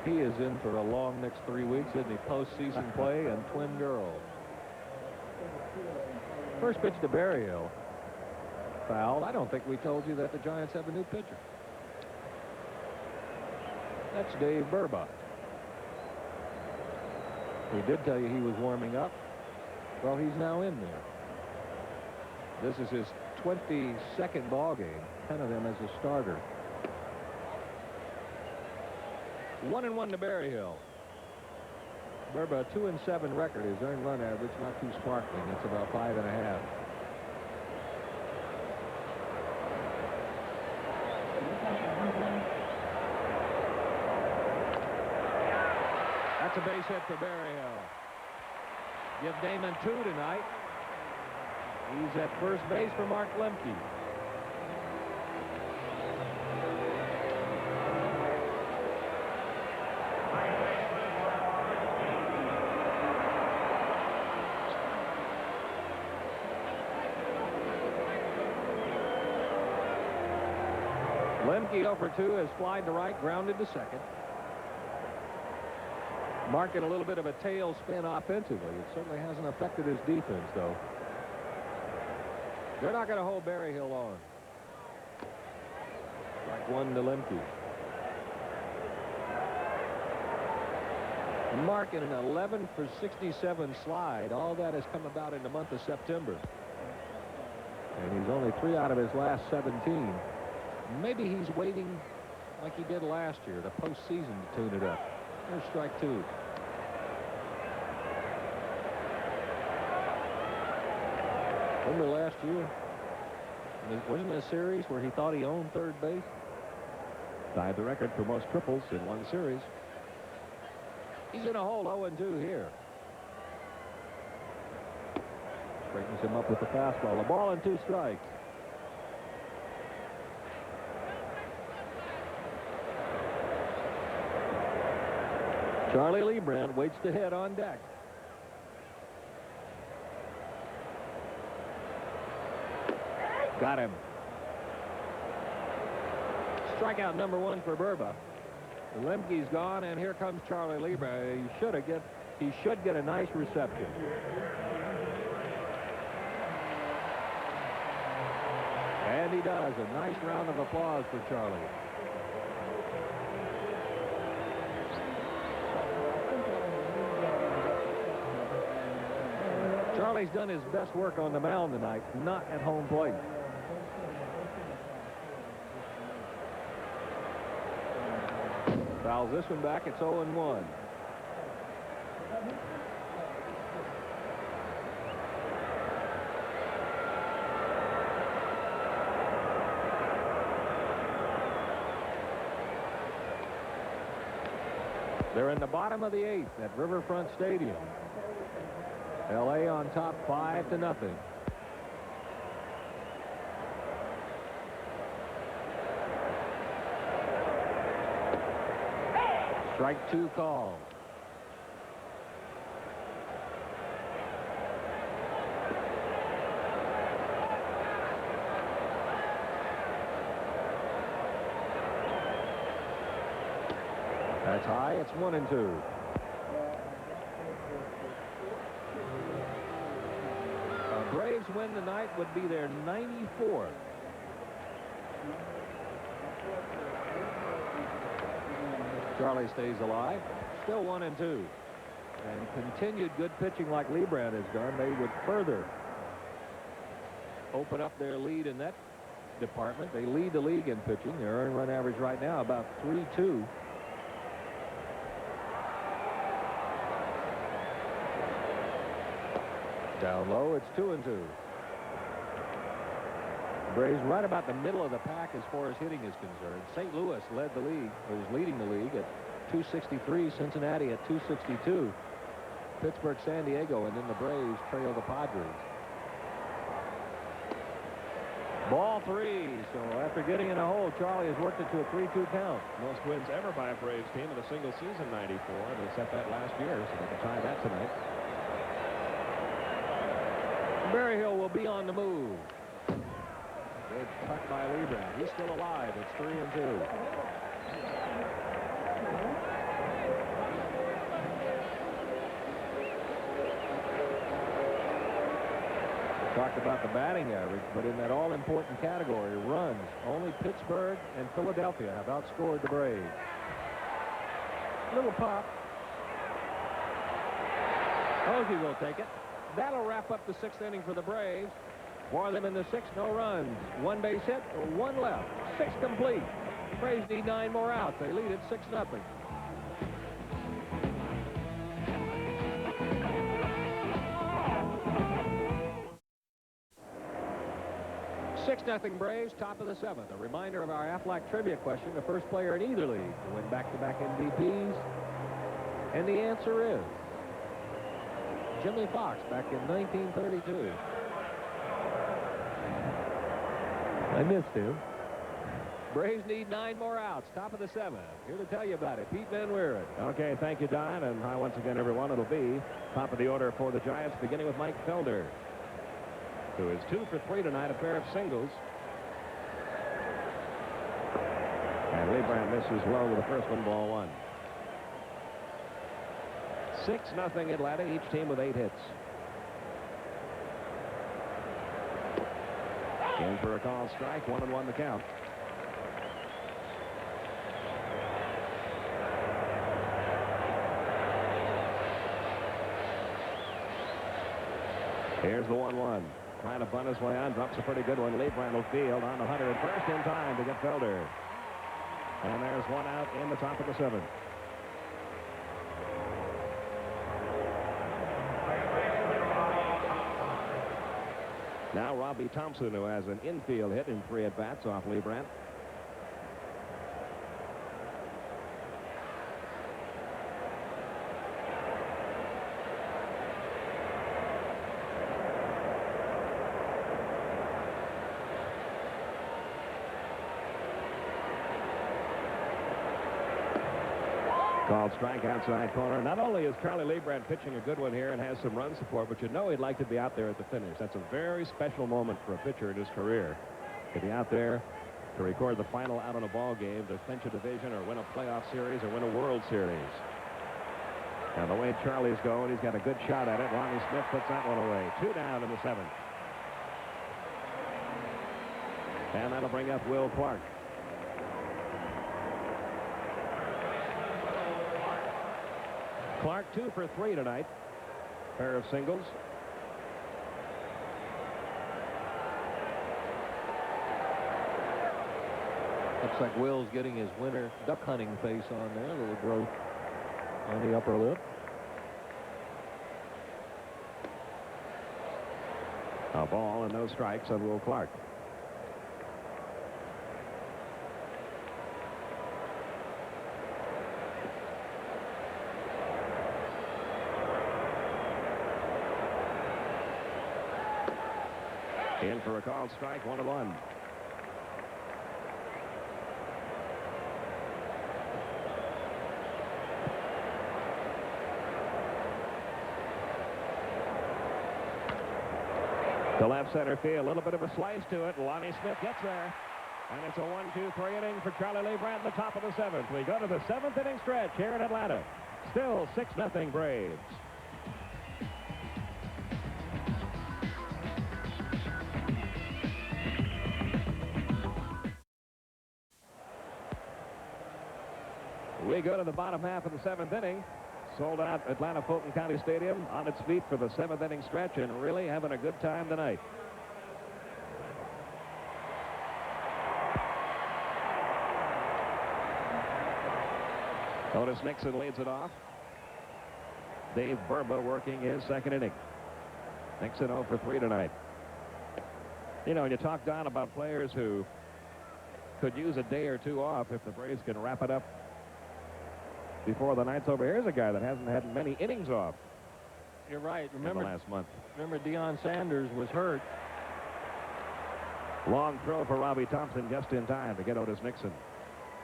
He is in for a long next 3 weeks, isn't he? Postseason play and twin girls. First pitch to Berryhill. Fouled. I don't think we told you that the Giants have a new pitcher. That's Dave Burba. We did tell you he was warming up. Well, he's now in there. This is his 22nd ball game, 10 of them as a starter. 1-1 to Berryhill. Burba, a 2-7 record. His earned run average not too sparkling. It's about 5.5. That's a base hit for Berryhill. Give Damon 2 tonight. He's at first base for Mark Lemke. Lemke 0 for 2 has flied to right, grounded to second. Marking a little bit of a tailspin offensively. It certainly hasn't affected his defense, though. They're not going to hold Berryhill on. Strike 1 to Lemke. Marking an 11 for 67 slide. All that has come about in the month of September. And he's only 3 out of his last 17. Maybe he's waiting like he did last year, the postseason, to tune it up. Here's strike 2. Remember last year? Wasn't it a series where he thought he owned third base? Tied the record for most triples in one series. He's in a hole 0-2 here. Straightens him up with the fastball. A ball and 2 strikes. Charlie Leibrandt waits to hit on deck. Got him. Strikeout number 1 for Burba. Lemke's gone, and here comes Charlie Leibrandt. He should get a nice reception. And he does. A nice round of applause for Charlie. Charlie's done his best work on the mound tonight, not at home plate. Fouls this one back. It's 0-1. They're in the bottom of the 8th at Riverfront Stadium. L.A. on top 5-0. Strike 2 call. That's high. It's 1-2. Braves win tonight would be their 94th. Charlie stays alive. Still 1-2. And continued good pitching like Lebrand has done, they would further open up their lead in that department. They lead the league in pitching. Their earned run average right now about 3.2. Down low, it's 2-2. Braves right about the middle of the pack as far as hitting is concerned. St. Louis led the league, or is leading the league at 263. Cincinnati at 262. Pittsburgh, San Diego, and then the Braves trail the Padres. Ball 3. So after getting in a hole, Charlie has worked it to a 3-2 count. Most wins ever by a Braves team in a single season, 94. They set that last year, so they can tie that tonight. Berryhill will be on the move. Good cut by Lebrand. He's still alive. It's 3-2. Talked about the batting average, but in that all-important category, runs, only Pittsburgh and Philadelphia have outscored the Braves. Little pop. Posey will take it. That'll wrap up the 6th inning for the Braves. For them in the 6th, no runs. 1 base hit, 1 left. 6 complete. Braves need 9 more outs. They lead it 6-0. 6-0 Braves, top of the 7th. A reminder of our Aflac trivia question. The first player in either league to win back-to-back MVPs. And the answer is Jimmy Fox back in 1932. I missed him. Braves need 9 more outs. Top of the 7th. Here to tell you about it, Pete Van Wieren. Okay, thank you, Don. And hi once again, everyone. It'll be top of the order for the Giants, beginning with Mike Felder, who is 2 for 3 tonight, a pair of singles. And Lebrand misses low with the first one, ball 1. 6-0 Atlanta, each team with 8 hits. In for a call strike, 1-1 the count. Here's the 1-1. Trying to bunt his way on, drops a pretty good one. Lebrand will field on the 101st in time to get Felder. And there's 1 out in the top of the 7th. Now Robbie Thompson, who has an infield hit in 3 at-bats off Lebrand. Called strike outside corner. Not only is Charlie Lebrand pitching a good one here and has some run support, but you know he'd like to be out there at the finish. That's a very special moment for a pitcher in his career, to be out there to record the final out on a ball game, to clinch a division or win a playoff series or win a World Series. And the way Charlie's going, he's got a good shot at it. Ronnie Smith puts that one away. 2 down in the 7th. And that'll bring up Will Clark. Clark 2 for 3 tonight. Pair of singles. Looks like Will's getting his winter duck hunting face on there. A little growth on the upper lip. A ball and no strikes on Will Clark. In for a called strike, 1-1. To left center field, a little bit of a slice to it. Lonnie Smith gets there. And it's a 1-2-3 inning for Charlie Lee Brandt in the top of the 7th. We go to the 7th inning stretch here in Atlanta. Still 6-0 Braves. We go to the bottom half of the 7th inning. Sold out Atlanta Fulton County Stadium on its feet for the 7th inning stretch and really having a good time tonight. Otis Nixon leads it off. Dave Burba working his 2nd inning. Nixon 0 for 3 tonight. You know, when you talk, Don, about players who could use a day or two off if the Braves can wrap it up before the night's over. Here's a guy that hasn't had many innings off. You're right. Remember last month. Remember Deion Sanders was hurt. Long throw for Robbie Thompson just in time to get Otis Nixon.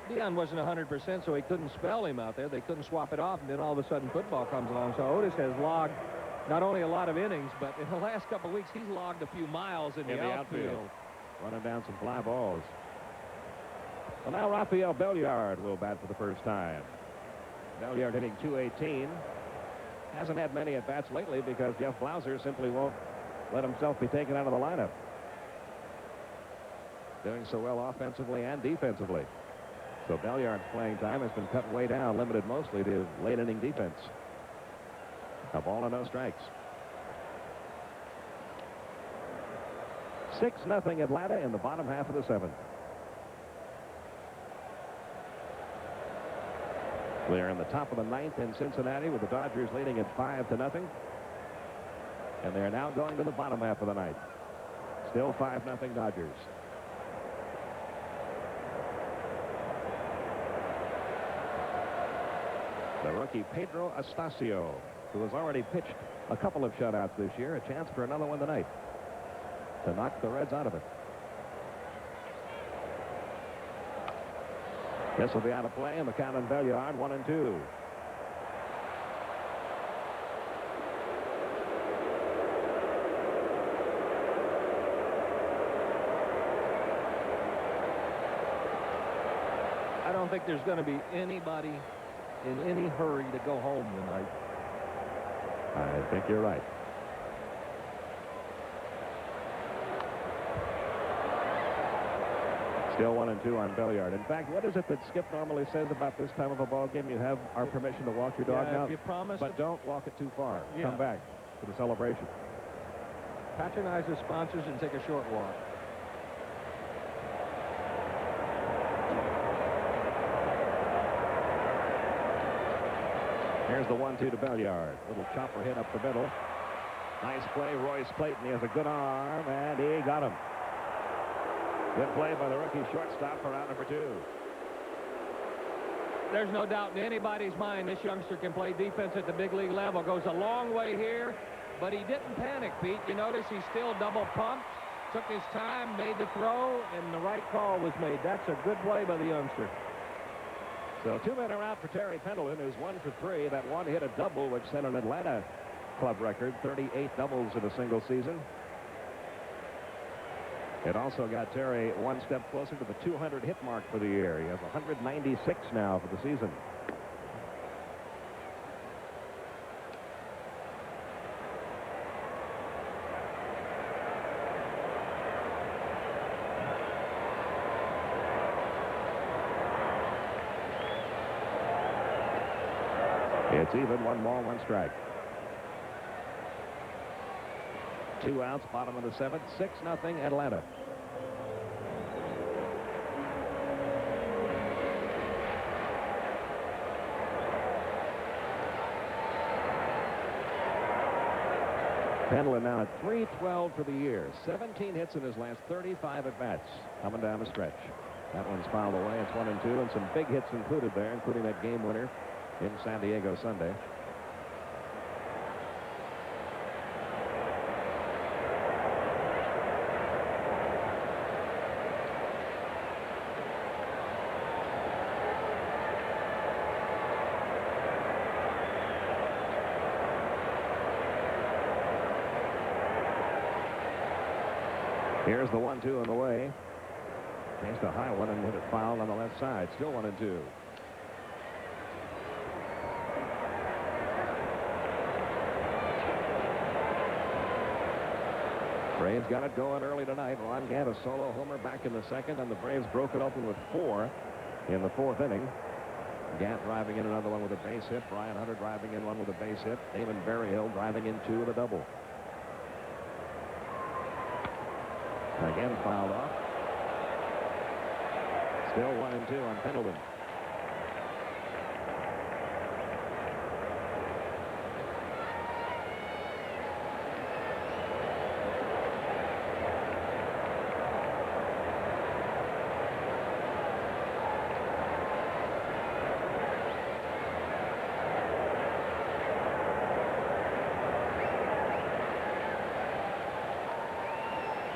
Deion wasn't 100%, so he couldn't spell him out there. They couldn't swap it off, and then all of a sudden football comes along. So Otis has logged not only a lot of innings, but in the last couple of weeks, he's logged a few miles in the outfield. Running down some fly balls. Well, now Rafael Belliard will bat for the first time. Belliard hitting .218. Hasn't had many at-bats lately because Jeff Blauser simply won't let himself be taken out of the lineup. Doing so well offensively and defensively. So Belliard's playing time has been cut way down, limited mostly to late inning defense. A ball and no strikes. 6-0 Atlanta in the bottom half of the 7th. We're in the top of the 9th in Cincinnati with the Dodgers leading at 5-0. And they're now going to the bottom half of the 9th. Still 5-0 Dodgers. The rookie Pedro Astacio, who has already pitched a couple of shutouts this year, a chance for another one tonight to knock the Reds out of it. This will be out of play, and the count on Belliard, 1-2. I don't think there's going to be anybody in any hurry to go home tonight. I think you're right. Still 1-2 on Belliard. In fact, what is it that Skip normally says about this time of a ball game? You have our permission to walk your dog now, if you promise, but don't walk it too far. Yeah. Come back for the celebration. Patronize the sponsors and take a short walk. Here's the 1-2 to Belliard. Little chopper hit up the middle. Nice play, Royce Clayton. He has a good arm, and he got him. Good play by the rookie shortstop for out number 2. There's no doubt in anybody's mind this youngster can play defense at the big league level. Goes a long way here, but he didn't panic, Pete. You notice he still double pumped, took his time, made the throw, and the right call was made. That's a good play by the youngster. So 2 men are out for Terry Pendleton, who's 1 for 3. That one hit a double, which set an Atlanta club record, 38 doubles in a single season. It also got Terry one step closer to the 200 hit mark for the year. He has 196 now for the season. It's even, 1 ball, 1 strike. 2 outs, bottom of the 7th, 6-0 Atlanta. Pendleton now at .312 for the year. 17 hits in his last 35 at-bats. Coming down the stretch. That one's fouled away. It's 1-2, and some big hits included there, including that game winner in San Diego Sunday. Here's the 1-2 on the way. Chased a high one and hit it foul on the left side. Still 1-2. Braves got it going early tonight. Ron Gant a solo homer back in the second, and the Braves broke it open with 4 in the 4th inning. Gant driving in another one with a base hit. Brian Hunter driving in one with a base hit. Damon Berryhill driving in 2 with a double. Again fouled off. Still 1-2 on Pendleton.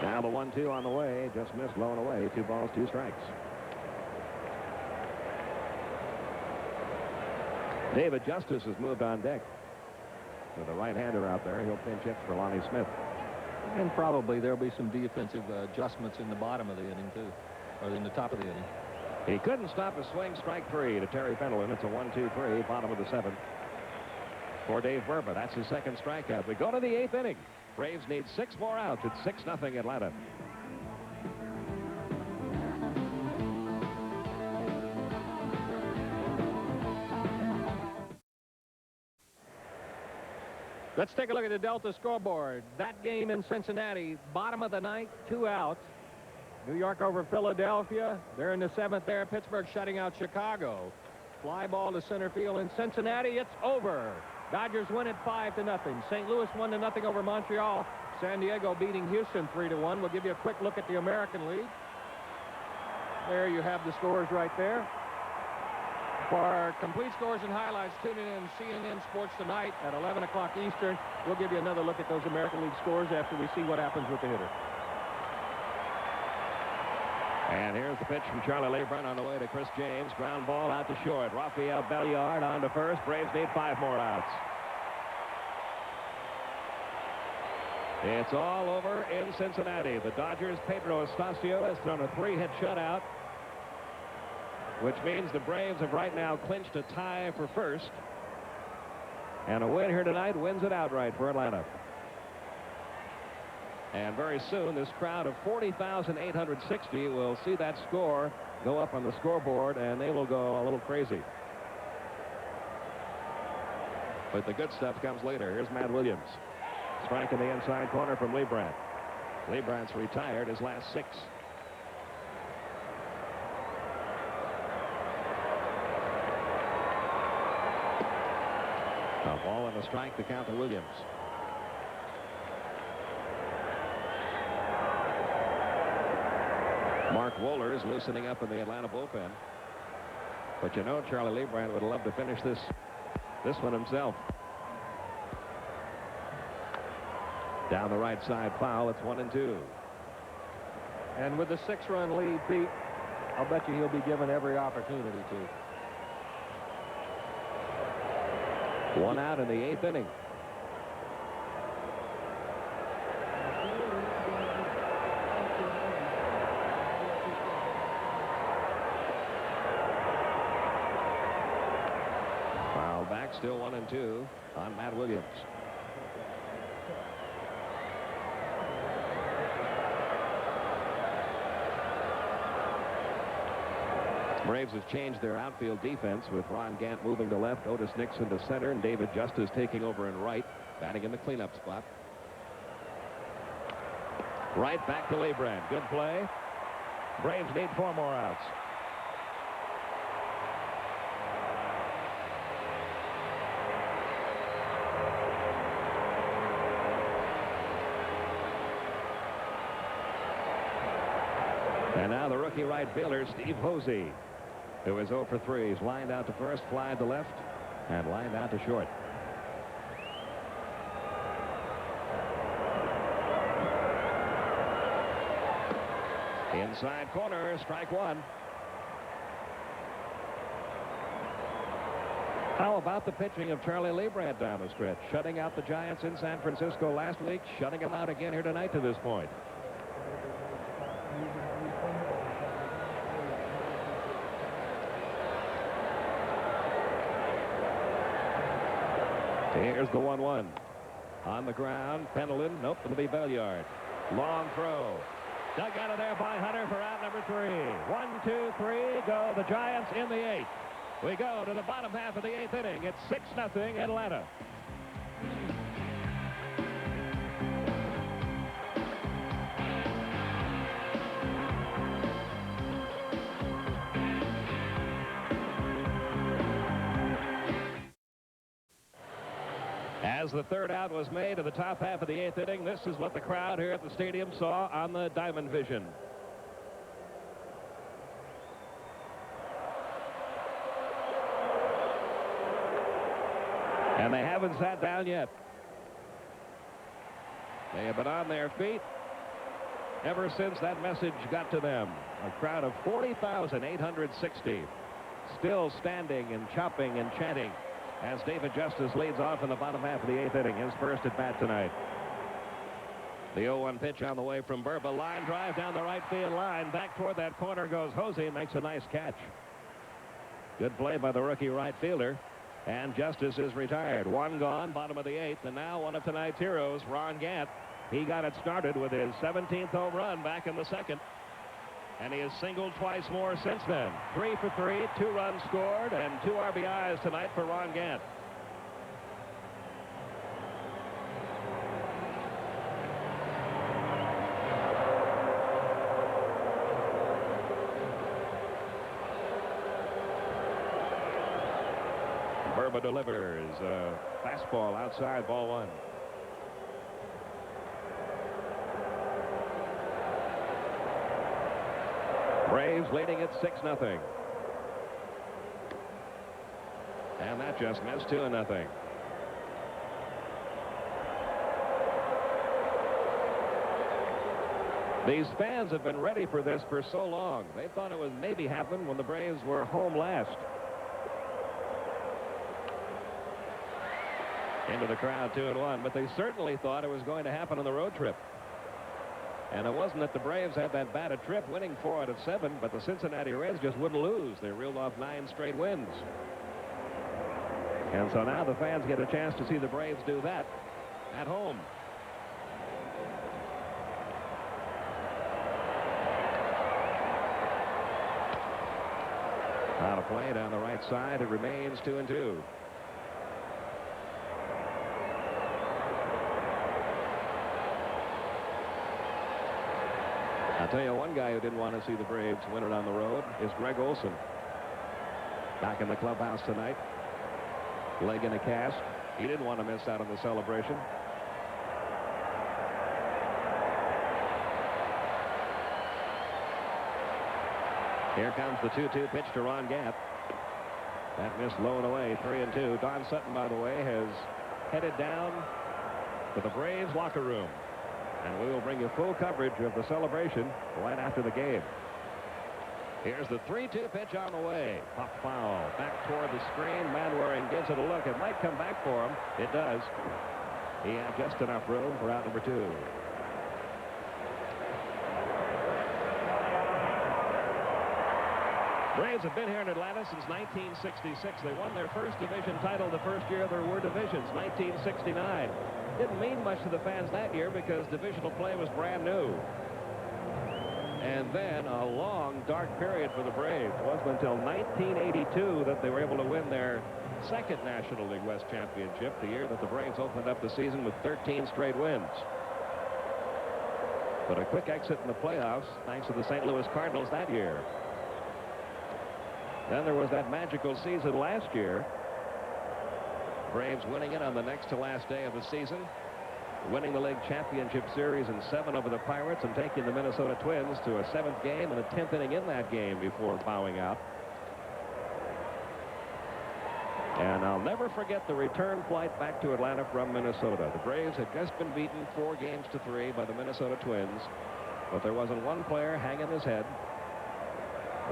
Now the 1-2 on the way, just missed, blown away. 2 balls, 2 strikes. David Justice has moved on deck. With a right-hander out there, he'll pinch hit for Lonnie Smith. And probably there'll be some defensive adjustments in the bottom of the inning, too, or in the top of the inning. He couldn't stop a swing, strike 3 to Terry Pendleton. It's a 1-2-3, bottom of the 7th. For Dave Burba, that's his second strikeout. We go to the 8th inning. Braves need 6 more outs. It's 6-0 Atlanta. Let's take a look at the Delta scoreboard. That game in Cincinnati, bottom of the 9th, 2 outs. New York over Philadelphia. They're in the 7th there. Pittsburgh shutting out Chicago. Fly ball to center field in Cincinnati. It's over. Dodgers win it 5-0. St. Louis 1-0 over Montreal. San Diego beating Houston 3-1. We'll give you a quick look at the American League. There you have the scores right there. For complete scores and highlights, tune in CNN Sports tonight at 11 o'clock Eastern. We'll give you another look at those American League scores after we see what happens with the hitter. And here's the pitch from Charlie Lebrun on the way to Chris James. Ground ball out to short. Rafael Belliard on to first. Braves need 5 more outs. It's all over in Cincinnati. The Dodgers, Pedro Estacio has thrown a 3-hit shutout, which means the Braves have right now clinched a tie for first. And a win here tonight wins it outright for Atlanta. And very soon, this crowd of 40,860 will see that score go up on the scoreboard, and they will go a little crazy. But the good stuff comes later. Here's Matt Williams. Strike in the inside corner from Lebrun. Lebrun's retired his last 6. A ball and a strike to count to Williams. Mark Wohlers loosening up in the Atlanta bullpen. But you know, Charlie Lebrun would love to finish this one himself. Down the right side foul. It's 1-2. And with the 6-run lead, Pete, I'll bet you he'll be given every opportunity to. 1 out in the 8th inning. Foul back, still 1-2 on Matt Williams. Braves have changed their outfield defense with Ron Gant moving to left, Otis Nixon to center, and David Justice taking over in right, batting in the cleanup spot. Right back to Lebrun. Good play. Braves need 4 more outs. And now the rookie right fielder, Steve Hosey, who is 0 for 3. He's lined out to first, flied to left, and lined out to short. Inside corner, strike 1. How about the pitching of Charlie Lebrun down the stretch? Shutting out the Giants in San Francisco last week, shutting them out again here tonight to this point. Here's the 1-1. On the ground, Pendleton. Nope, it'll be Belliard. Long throw. Dug out of there by Hunter for out number 3. 1, 2, 3, go the Giants in the 8th. We go to the bottom half of the 8th inning. It's 6-0 Atlanta. As the third out was made in the top half of the 8th inning, this is what the crowd here at the stadium saw on the Diamond Vision. And they haven't sat down yet. They have been on their feet ever since that message got to them. A crowd of 40,860 still standing and chopping and chanting as David Justice leads off in the bottom half of the 8th inning, his first at bat tonight. The 0-1 pitch on the way from Burba. Line drive down the right field line. Back toward that corner goes Jose, makes a nice catch. Good play by the rookie right fielder. And Justice is retired. 1 gone, bottom of the 8th, and now one of tonight's heroes, Ron Gant. He got it started with his 17th home run back in the 2nd. And he has singled twice more since then. 3 for 3, 2 runs scored, and 2 RBIs tonight for Ron Gant. Burba delivers a fastball outside, ball 1. Braves leading at 6-0. And that just missed 2-0. These fans have been ready for this for so long. They thought it would maybe happen when the Braves were home last. Into the crowd, 2-1, but they certainly thought it was going to happen on the road trip. And it wasn't that the Braves had that bad a trip, winning 4 out of 7, but the Cincinnati Reds just wouldn't lose. They reeled off 9 straight wins. And so now the fans get a chance to see the Braves do that at home. Out of play down the right side. It remains 2-2. I'll tell you, one guy who didn't want to see the Braves win it on the road is Greg Olson. Back in the clubhouse tonight. Leg in a cast. He didn't want to miss out on the celebration. Here comes the 2-2 pitch to Ron Gant. That missed low and away, 3-2. Don Sutton, by the way, has headed down to the Braves locker room. And we will bring you full coverage of the celebration right after the game. Here's the 3-2 pitch on the way. Pop foul. Back toward the screen. Manwaring gives it a look. It might come back for him. It does. He had just enough room for out number 2. Braves have been here in Atlanta since 1966. They won their first division title the first year there were divisions, 1969. Didn't mean much to the fans that year because divisional play was brand new. And then a long, dark period for the Braves. It wasn't until 1982 that they were able to win their second National League West championship, the year that the Braves opened up the season with 13 straight wins. But a quick exit in the playoffs thanks to the St. Louis Cardinals that year. Then there was that magical season last year. Braves winning it on the next to last day of the season, winning the league championship series in 7 over the Pirates and taking the Minnesota Twins to a 7th game and a 10th inning in that game before bowing out. And I'll never forget the return flight back to Atlanta from Minnesota. The Braves had just been beaten 4-3 by the Minnesota Twins, but there wasn't one player hanging his head.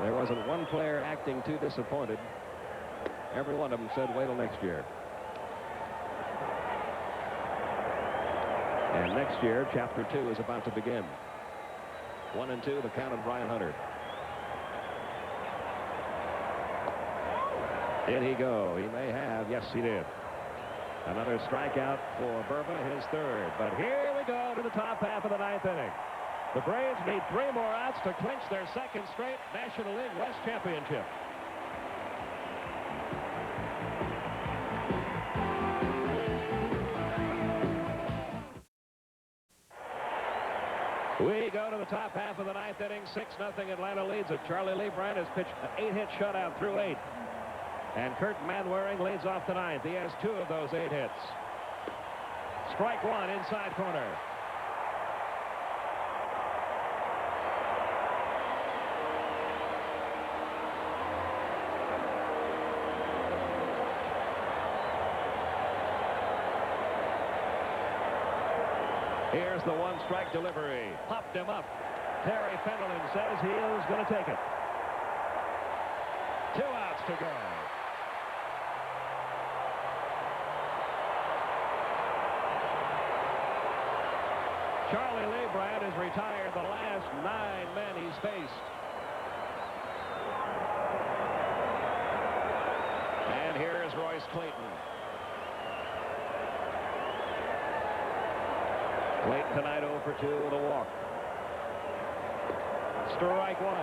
There wasn't one player acting too disappointed. Every one of them said, wait till next year. And next year, Chapter 2 is about to begin. 1-2, the count of Brian Hunter. Did he go? He may have. Yes, he did. Another strikeout for Burba, his third. But here we go to the top half of the ninth inning. The Braves need 3 more outs to clinch their second straight National League West championship. We go to the top half of the ninth inning. 6-0 Atlanta leads it. Charlie Lee Bryant has pitched an 8-hit shutout through 8. And Kurt Manwaring leads off the ninth. He has 2 of those 8 hits. Strike 1, inside corner. Here's the 1-strike delivery. Popped him up. Terry Fenelon says he is going to take it. 2 outs to go. Charlie Lee Bryant has retired the last 9 men he's faced. And here is Royce Clayton. Clayton tonight 0 for 2 with a walk. Strike 1.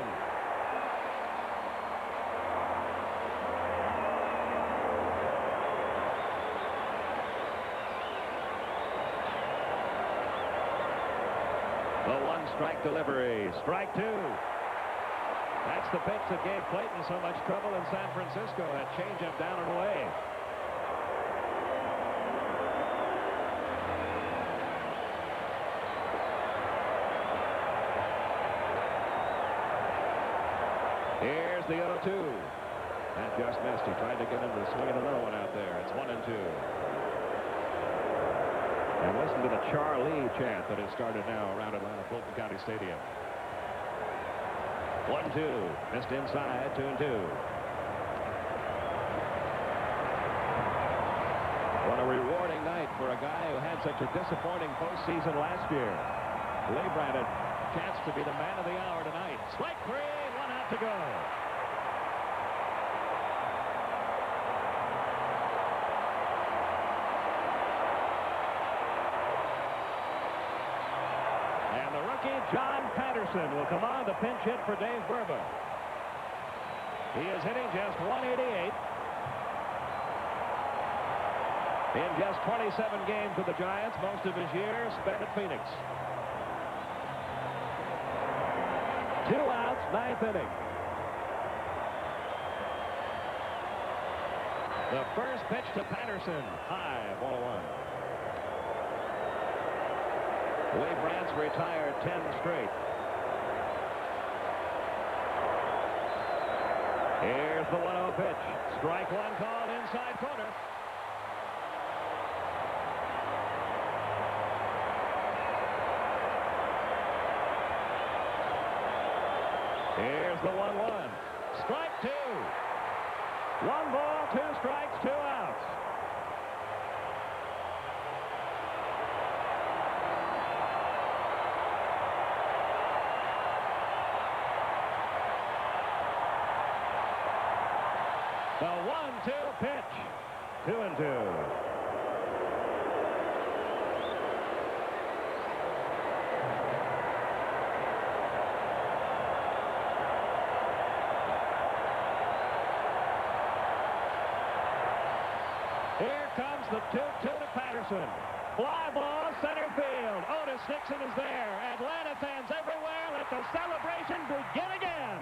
The 1-strike delivery. Strike 2. That's the pitch that gave Clayton so much trouble in San Francisco. That changeup down and away. Here's the 0-2. That just missed. He tried to get him to swing another one out there. It's 1-2. And listen to the Charlie chant that has started now around Atlanta Fulton County Stadium. 1-2. Missed inside. 2-2. What a rewarding night for a guy who had such a disappointing postseason last year. Lee Bryant had a chance to be the man of the hour tonight. Strike 3. 1 out to go. John Patterson will come on to pinch hit for Dave Burba. He is hitting just 188. In just 27 games with the Giants, most of his years spent at Phoenix. 2 outs, 9th inning. The first pitch to Patterson. High, ball 1. Lee Bryant's retired 10 straight. Here's the 1-0 pitch. Strike 1 called inside corner. Here's the 1-1. Strike 2. 1 ball, 2 strikes, 2 outs. The 1-2 pitch. 2-2. Here comes the 2-2 to Patterson. Fly ball, center field. Otis Nixon is there. Atlanta fans everywhere. Let the celebration begin again.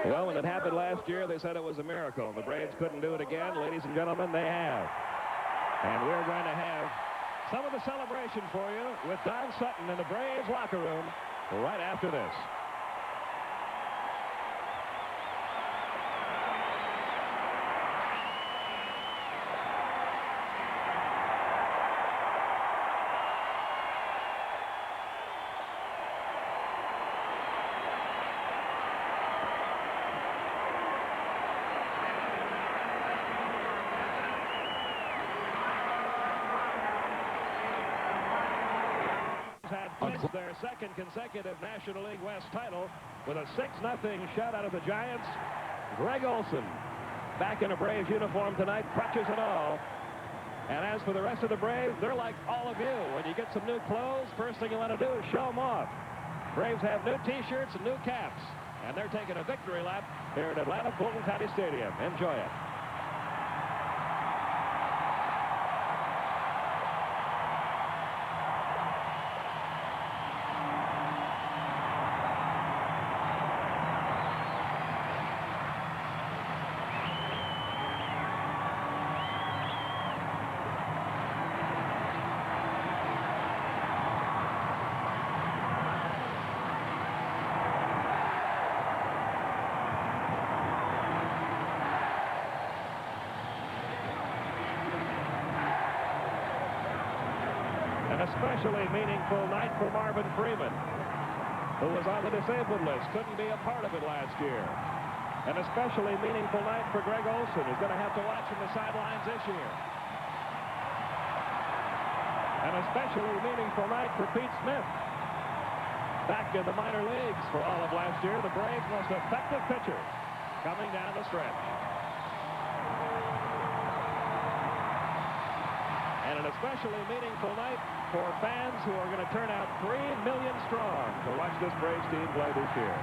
Well, when it happened last year, they said it was a miracle. The Braves couldn't do it again. Ladies and gentlemen, they have. And we're going to have some of the celebration for you with Don Sutton in the Braves locker room right after this. Had clinched their second consecutive National League West title with a 6-0 shutout of the Giants. Greg Olson back in a Braves uniform tonight, crutches and all. And as for the rest of the Braves, they're like all of you. When you get some new clothes, first thing you want to do is show them off. Braves have new T-shirts and new caps, and they're taking a victory lap here at Atlanta Fulton County Stadium. Enjoy it. An especially meaningful night for Marvin Freeman, who was on the disabled list, couldn't be a part of it last year. An especially meaningful night for Greg Olson, who's going to have to watch from the sidelines this year. An especially meaningful night for Pete Smith. Back in the minor leagues for all of last year, the Braves' most effective pitcher coming down the stretch. And an especially meaningful night for fans who are going to turn out 3 million strong to watch this Braves team play this year.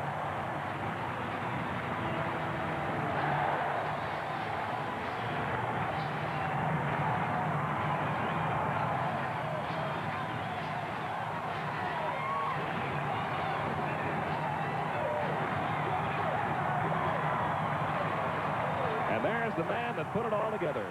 And there's the man that put it all together.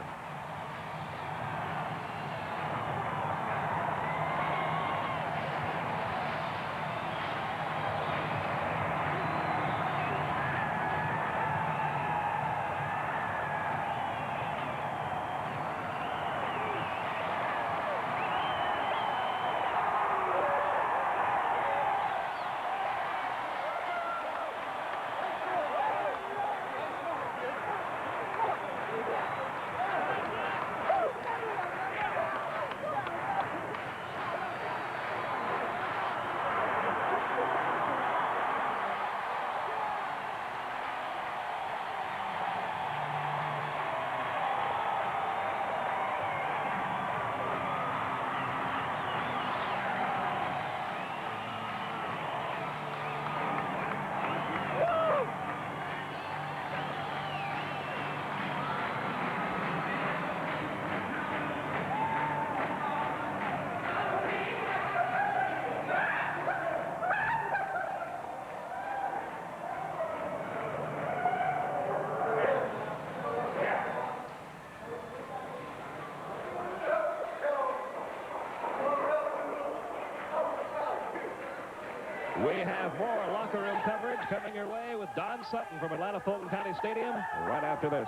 We have more locker room coverage coming your way with Don Sutton from Atlanta Fulton County Stadium right after this.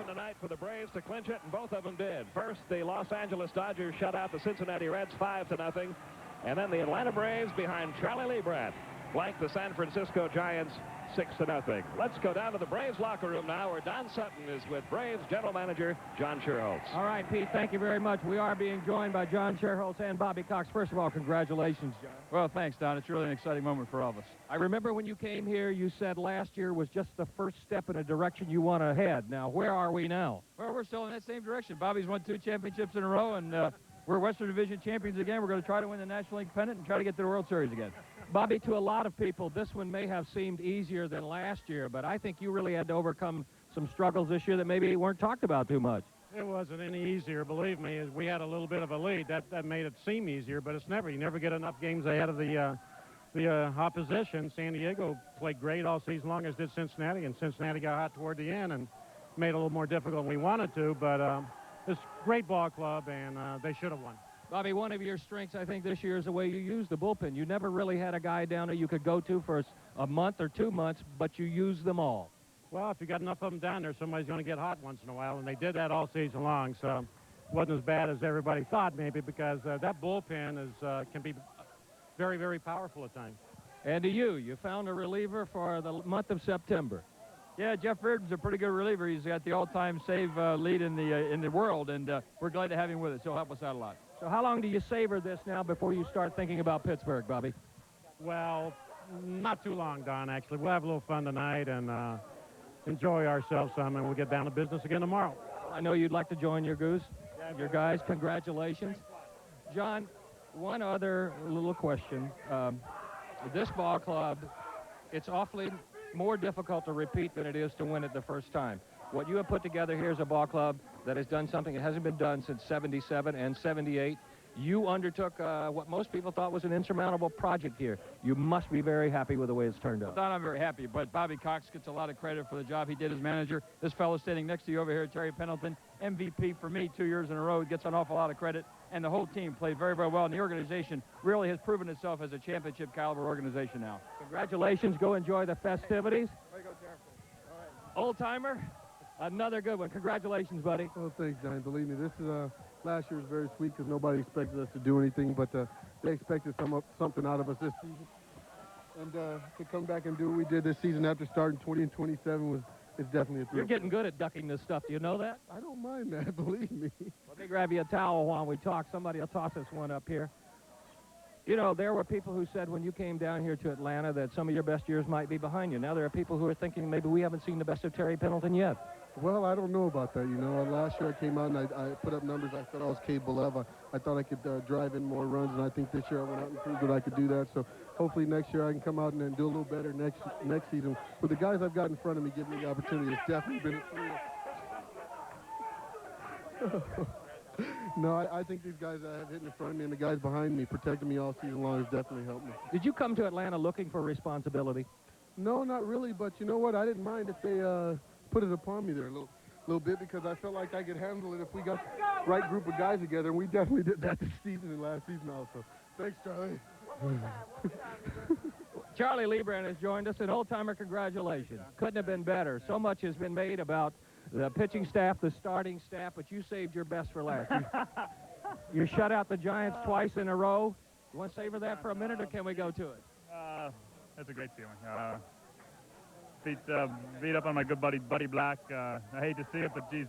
Tonight for the Braves to clinch it, and both of them did. First, the Los Angeles Dodgers shut out the Cincinnati Reds 5-0, and then the Atlanta Braves behind Charlie Lebrat blanked the San Francisco Giants 6-0. Let's go down to the Braves locker room now, where Don Sutton is with Braves General Manager John Sherholtz. All right, Pete, thank you very much. We are being joined by John Sherholtz and Bobby Cox. First of all, congratulations, John. Well, thanks, Don. It's really an exciting moment for all of us. I remember when you came here, you said last year was just the first step in a direction you want to head. Now, where are we now? Well, we're still in that same direction. Bobby's won 2 championships in a row, and we're Western Division champions again. We're going to try to win the National League pennant and try to get to the World Series again. Bobby, to a lot of people, this one may have seemed easier than last year, but I think you really had to overcome some struggles this year that maybe weren't talked about too much. It wasn't any easier, believe me. We had a little bit of a lead. That made it seem easier, but it's never. You never get enough games ahead of the opposition. San Diego played great all season long, as did Cincinnati, and Cincinnati got hot toward the end and made it a little more difficult than we wanted to, but it's a great ball club, and they should have won. Bobby, one of your strengths, I think, this year is the way you use the bullpen. You never really had a guy down there you could go to for a month or 2 months, but you use them all. Well, if you got enough of them down there, somebody's going to get hot once in a while, and they did that all season long, so it wasn't as bad as everybody thought, maybe, because that bullpen can be very, very powerful at times. And to you found a reliever for the month of September. Yeah, Jeff Reardon's a pretty good reliever. He's got the all-time save lead in the world, and we're glad to have him with us. He'll help us out a lot. So how long do you savor this now before you start thinking about Pittsburgh, Bobby? Well, not too long, Don, actually. We'll have a little fun tonight and enjoy ourselves some, and we'll get down to business again tomorrow. I know you'd like to join your guys. Congratulations. John, one other little question. This ball club, it's awfully more difficult to repeat than it is to win it the first time. What you have put together here is a ball club that has done something that hasn't been done since 77 and 78. You undertook what most people thought was an insurmountable project here. You must be very happy with the way it's turned out. Don, I'm very happy, but Bobby Cox gets a lot of credit for the job he did as manager. This fellow standing next to you over here, Terry Pendleton, MVP for me 2 years in a row, gets an awful lot of credit, and the whole team played very, very well, and the organization really has proven itself as a championship caliber organization now. Congratulations. Go enjoy the festivities. There you go, Terry. Old-timer, another good one. Congratulations, buddy. Well, thanks, Johnny. Believe me, this is last year was very sweet because nobody expected us to do anything, but they expected something out of us this season. And to come back and do what we did this season after starting 20 and 27 it's definitely a thrill. You're getting good at ducking this stuff. Do you know that? I don't mind that, believe me. Let me grab you a towel while we talk. Somebody will toss us one up here. You know, there were people who said when you came down here to Atlanta that some of your best years might be behind you. Now there are people who are thinking maybe we haven't seen the best of Terry Pendleton yet. Well, I don't know about that, you know. Last year I came out and I put up numbers I thought I was capable of. I thought I could drive in more runs, and I think this year I went out and proved that I could do that. So hopefully next year I can come out and do a little better next season. With the guys I've got in front of me giving me the opportunity, it's definitely been a thrill. No, I think these guys I have hitting in front of me and the guys behind me protecting me all season long has definitely helped me. Did you come to Atlanta looking for responsibility? No, not really, but you know what? I didn't mind if they put it upon me there a little bit because I felt like I could handle it if we got the right group of guys together, and we definitely did that this season and last season also. Thanks, Charlie. Charlie Lebrand has joined us, and old-timer, congratulations. Couldn't have been better. So much has been made about the pitching staff, the starting staff, but you saved your best for last. You shut out the Giants twice in a row. You want to savor that for a minute, or can we go to it? That's a great feeling. Beat up on my good buddy Black. I hate to see it, but geez,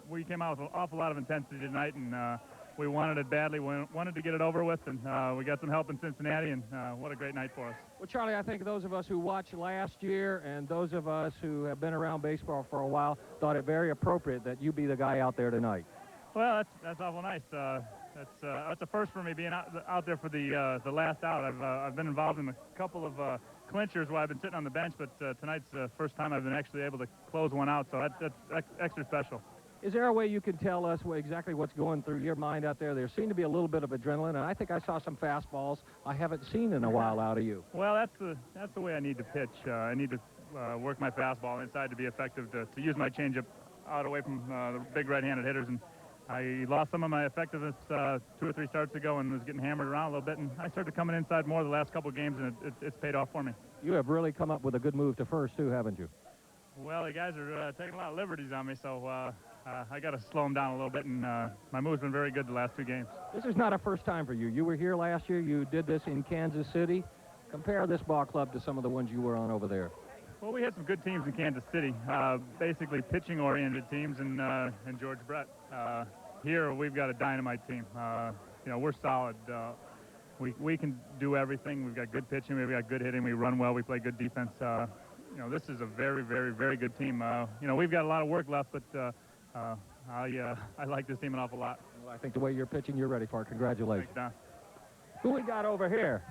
we came out with an awful lot of intensity tonight, and we wanted it badly. We wanted to get it over with, and we got some help in Cincinnati, and what a great night for us. Well, Charlie, I think those of us who watched last year and those of us who have been around baseball for a while thought it very appropriate that you be the guy out there tonight. Well, that's awful nice. That's a first for me being out there for the last out. I've been involved in a couple of clinchers where I've been sitting on the bench, but tonight's the first time I've been actually able to close one out, so that's extra special. Is there a way you can tell us exactly what's going through your mind out there? There seemed to be a little bit of adrenaline, and I think I saw some fastballs I haven't seen in a while out of you. Well, that's the way I need to pitch. I need to work my fastball inside to be effective, to use my changeup out away from the big right-handed hitters, and I lost some of my effectiveness 2 or 3 starts ago and was getting hammered around a little bit, and I started coming inside more the last couple of games, and it's paid off for me. You have really come up with a good move to first, too, haven't you? Well, the guys are taking a lot of liberties on me, so I got to slow them down a little bit, and my move's been very good the last 2 games. This is not a first time for you. You were here last year. You did this in Kansas City. Compare this ball club to some of the ones you were on over there. Well, we had some good teams in Kansas City, basically pitching-oriented teams, and George Brett. Here, we've got a dynamite team. You know, we're solid. We can do everything. We've got good pitching. We've got good hitting. We run well. We play good defense. You know, this is a very, very, very good team. You know, we've got a lot of work left, but I like this team an awful lot. Well, I think the way you're pitching, you're ready for it. Congratulations. Thanks, Don. Who we got over here?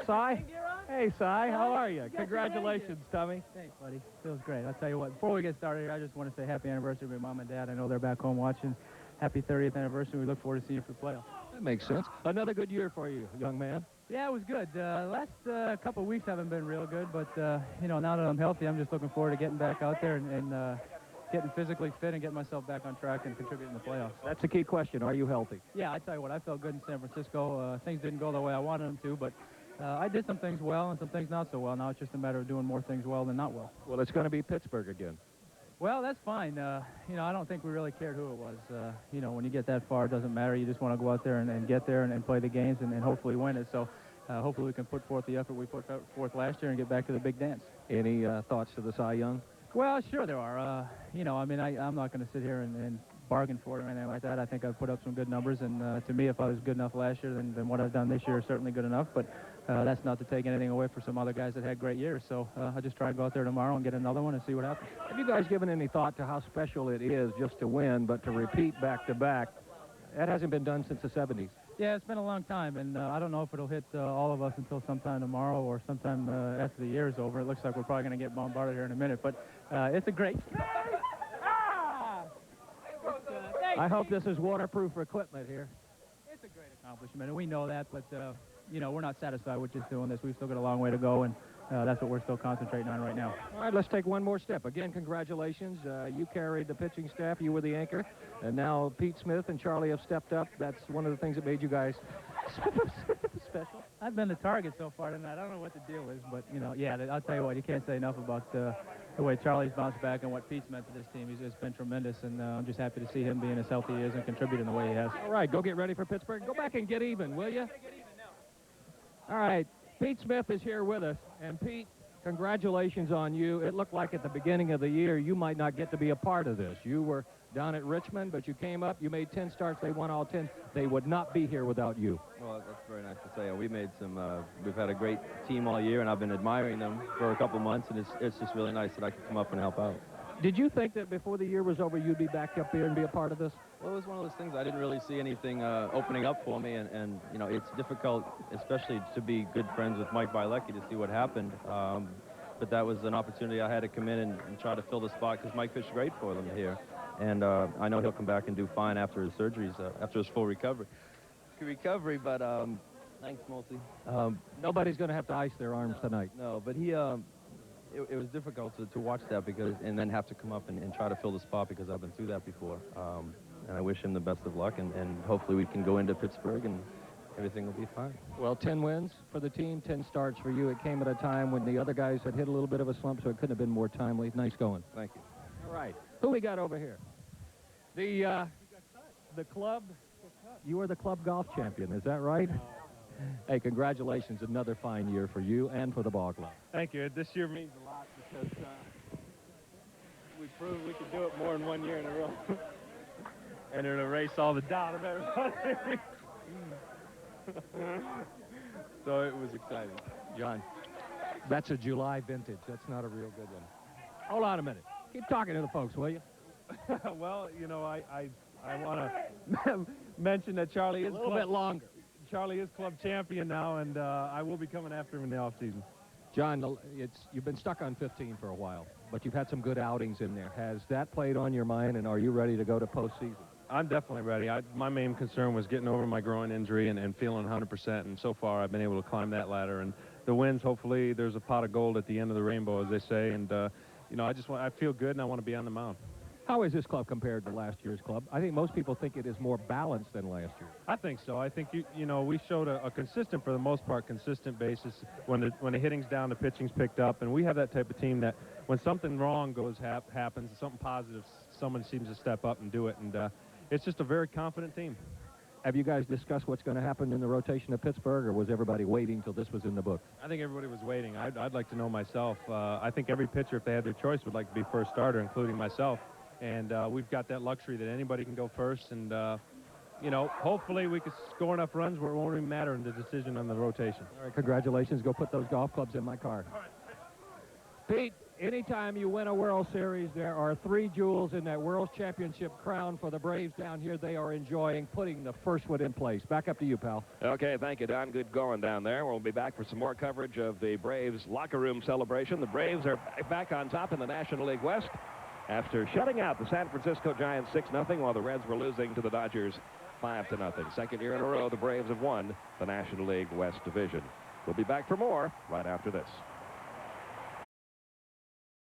Cy? Hey, Cy, how are you? Congratulations, Tommy. Thanks, buddy. Feels great. I'll tell you what, before we get started here, I just want to say happy anniversary to my mom and dad. I know they're back home watching. Happy 30th anniversary. We look forward to seeing you for the playoffs. That makes sense. Another good year for you, young man. Yeah, it was good. Last couple of weeks haven't been real good, but, you know, now that I'm healthy, I'm just looking forward to getting back out there and getting physically fit and getting myself back on track and contributing to the playoffs. That's the key question. Are you healthy? Yeah, I tell you what, I felt good in San Francisco. Things didn't go the way I wanted them to, but I did some things well and some things not so well. Now it's just a matter of doing more things well than not well. Well, it's going to be Pittsburgh again. Well, that's fine. You know, I don't think we really cared who it was. You know, when you get that far, it doesn't matter. You just want to go out there and get there and play the games and hopefully win it. So hopefully we can put forth the effort we put forth last year and get back to the big dance. Any thoughts to the Cy Young? Well, sure there are. You know, I mean, I'm not going to sit here and bargain for it or anything like that. I think I've put up some good numbers, and to me, if I was good enough last year, then what I've done this year is certainly good enough. But that's not to take anything away from some other guys that had great years. So I'll just try to go out there tomorrow and get another one and see what happens. Have you guys given any thought to how special it is just to win, but to repeat back-to-back? That hasn't been done since the 70s. Yeah, it's been a long time, and I don't know if it'll hit all of us until sometime tomorrow or sometime after the year is over. It looks like we're probably going to get bombarded here in a minute, but it's a great... I hope this is waterproof equipment here. It's a great accomplishment, and we know that, but, you know, we're not satisfied with just doing this. We've still got a long way to go, and that's what we're still concentrating on right now. All right, let's take one more step. Again, congratulations. You carried the pitching staff. You were the anchor. And now Pete Smith and Charlie have stepped up. That's one of the things that made you guys special. I've been the target so far tonight. I don't know what the deal is, but, you know, yeah, I'll tell you what, you can't say enough about the way Charlie's bounced back and what Pete's meant to this team. It's been tremendous, and I'm just happy to see him being as healthy as he is and contributing the way he has. All right, go get ready for Pittsburgh. Go back and get even, will you? All right, Pete Smith is here with us. And, Pete, congratulations on you. It looked like at the beginning of the year you might not get to be a part of this. You were down at Richmond, but you came up. You made 10 starts. They won all 10. They would not be here without you. Well, that's very nice to say. We made some, we've had a great team all year, and I've been admiring them for a couple months, and it's just really nice that I could come up and help out. Did you think that before the year was over you'd be back up here and be a part of this? Well, it was one of those things. I didn't really see anything opening up for me, and you know, it's difficult, especially to be good friends with Mike Bilecki, to see what happened. But that was an opportunity I had to come in and try to fill the spot because Mike fished great for them here. And I know he'll come back and do fine after his surgeries, after his full recovery. But thanks, Multi. Nobody's going to have to ice their arms tonight. No, but he, it was difficult to watch that because, and then have to come up and try to fill the spot because I've been through that before. And I wish him the best of luck, and hopefully we can go into Pittsburgh and everything will be fine. Well, 10 wins for the team, 10 starts for you. It came at a time when the other guys had hit a little bit of a slump, so it couldn't have been more timely. Nice going. Thank you. All right. Who we got over here? The club. You are the club golf champion, is that right? Hey, congratulations. Another fine year for you and for the ball club. Thank you. This year means a lot because we proved we could do it more than 1 year in a row. And it'll erase all the doubt of everybody. So it was exciting. John, that's a July vintage. That's not a real good one. Hold on a minute. Keep talking to the folks, will you? Well, you know, I want to mention that Charlie is a little bit longer. Charlie is club champion now, and I will be coming after him in the offseason. John, you've been stuck on 15 for a while, but you've had some good outings in there. Has that played on your mind, and are you ready to go to postseason? I'm definitely ready. My main concern was getting over my groin injury and feeling 100%, and so far I've been able to climb that ladder. And the wins, hopefully there's a pot of gold at the end of the rainbow, as they say, and you know, I feel good and I want to be on the mound. How is this club compared to last year's club? I think most people think it is more balanced than last year. I think so. I think you know, we showed a consistent, for the most part, consistent basis. When the hitting's down, the pitching's picked up, and we have that type of team that when something wrong happens, something positive, someone seems to step up and do it, and it's just a very confident team. Have you guys discussed what's going to happen in the rotation of Pittsburgh, or was everybody waiting till this was in the books? I think everybody was waiting. I'd like to know myself. I think every pitcher, if they had their choice, would like to be first starter, including myself. And we've got that luxury that anybody can go first. And, you know, hopefully we can score enough runs where it won't even matter in the decision on the rotation. All right, congratulations. Go put those golf clubs in my car. Pete, anytime you win a World Series, there are 3 jewels in that World Championship crown for the Braves down here. They are enjoying putting the first one in place. Back up to you, pal. Okay, thank you, Don. Good going down there. We'll be back for some more coverage of the Braves locker room celebration. The Braves are back on top in the National League West after shutting out the San Francisco Giants 6-0 while the Reds were losing to the Dodgers 5-0. Second year in a row, the Braves have won the National League West Division. We'll be back for more right after this.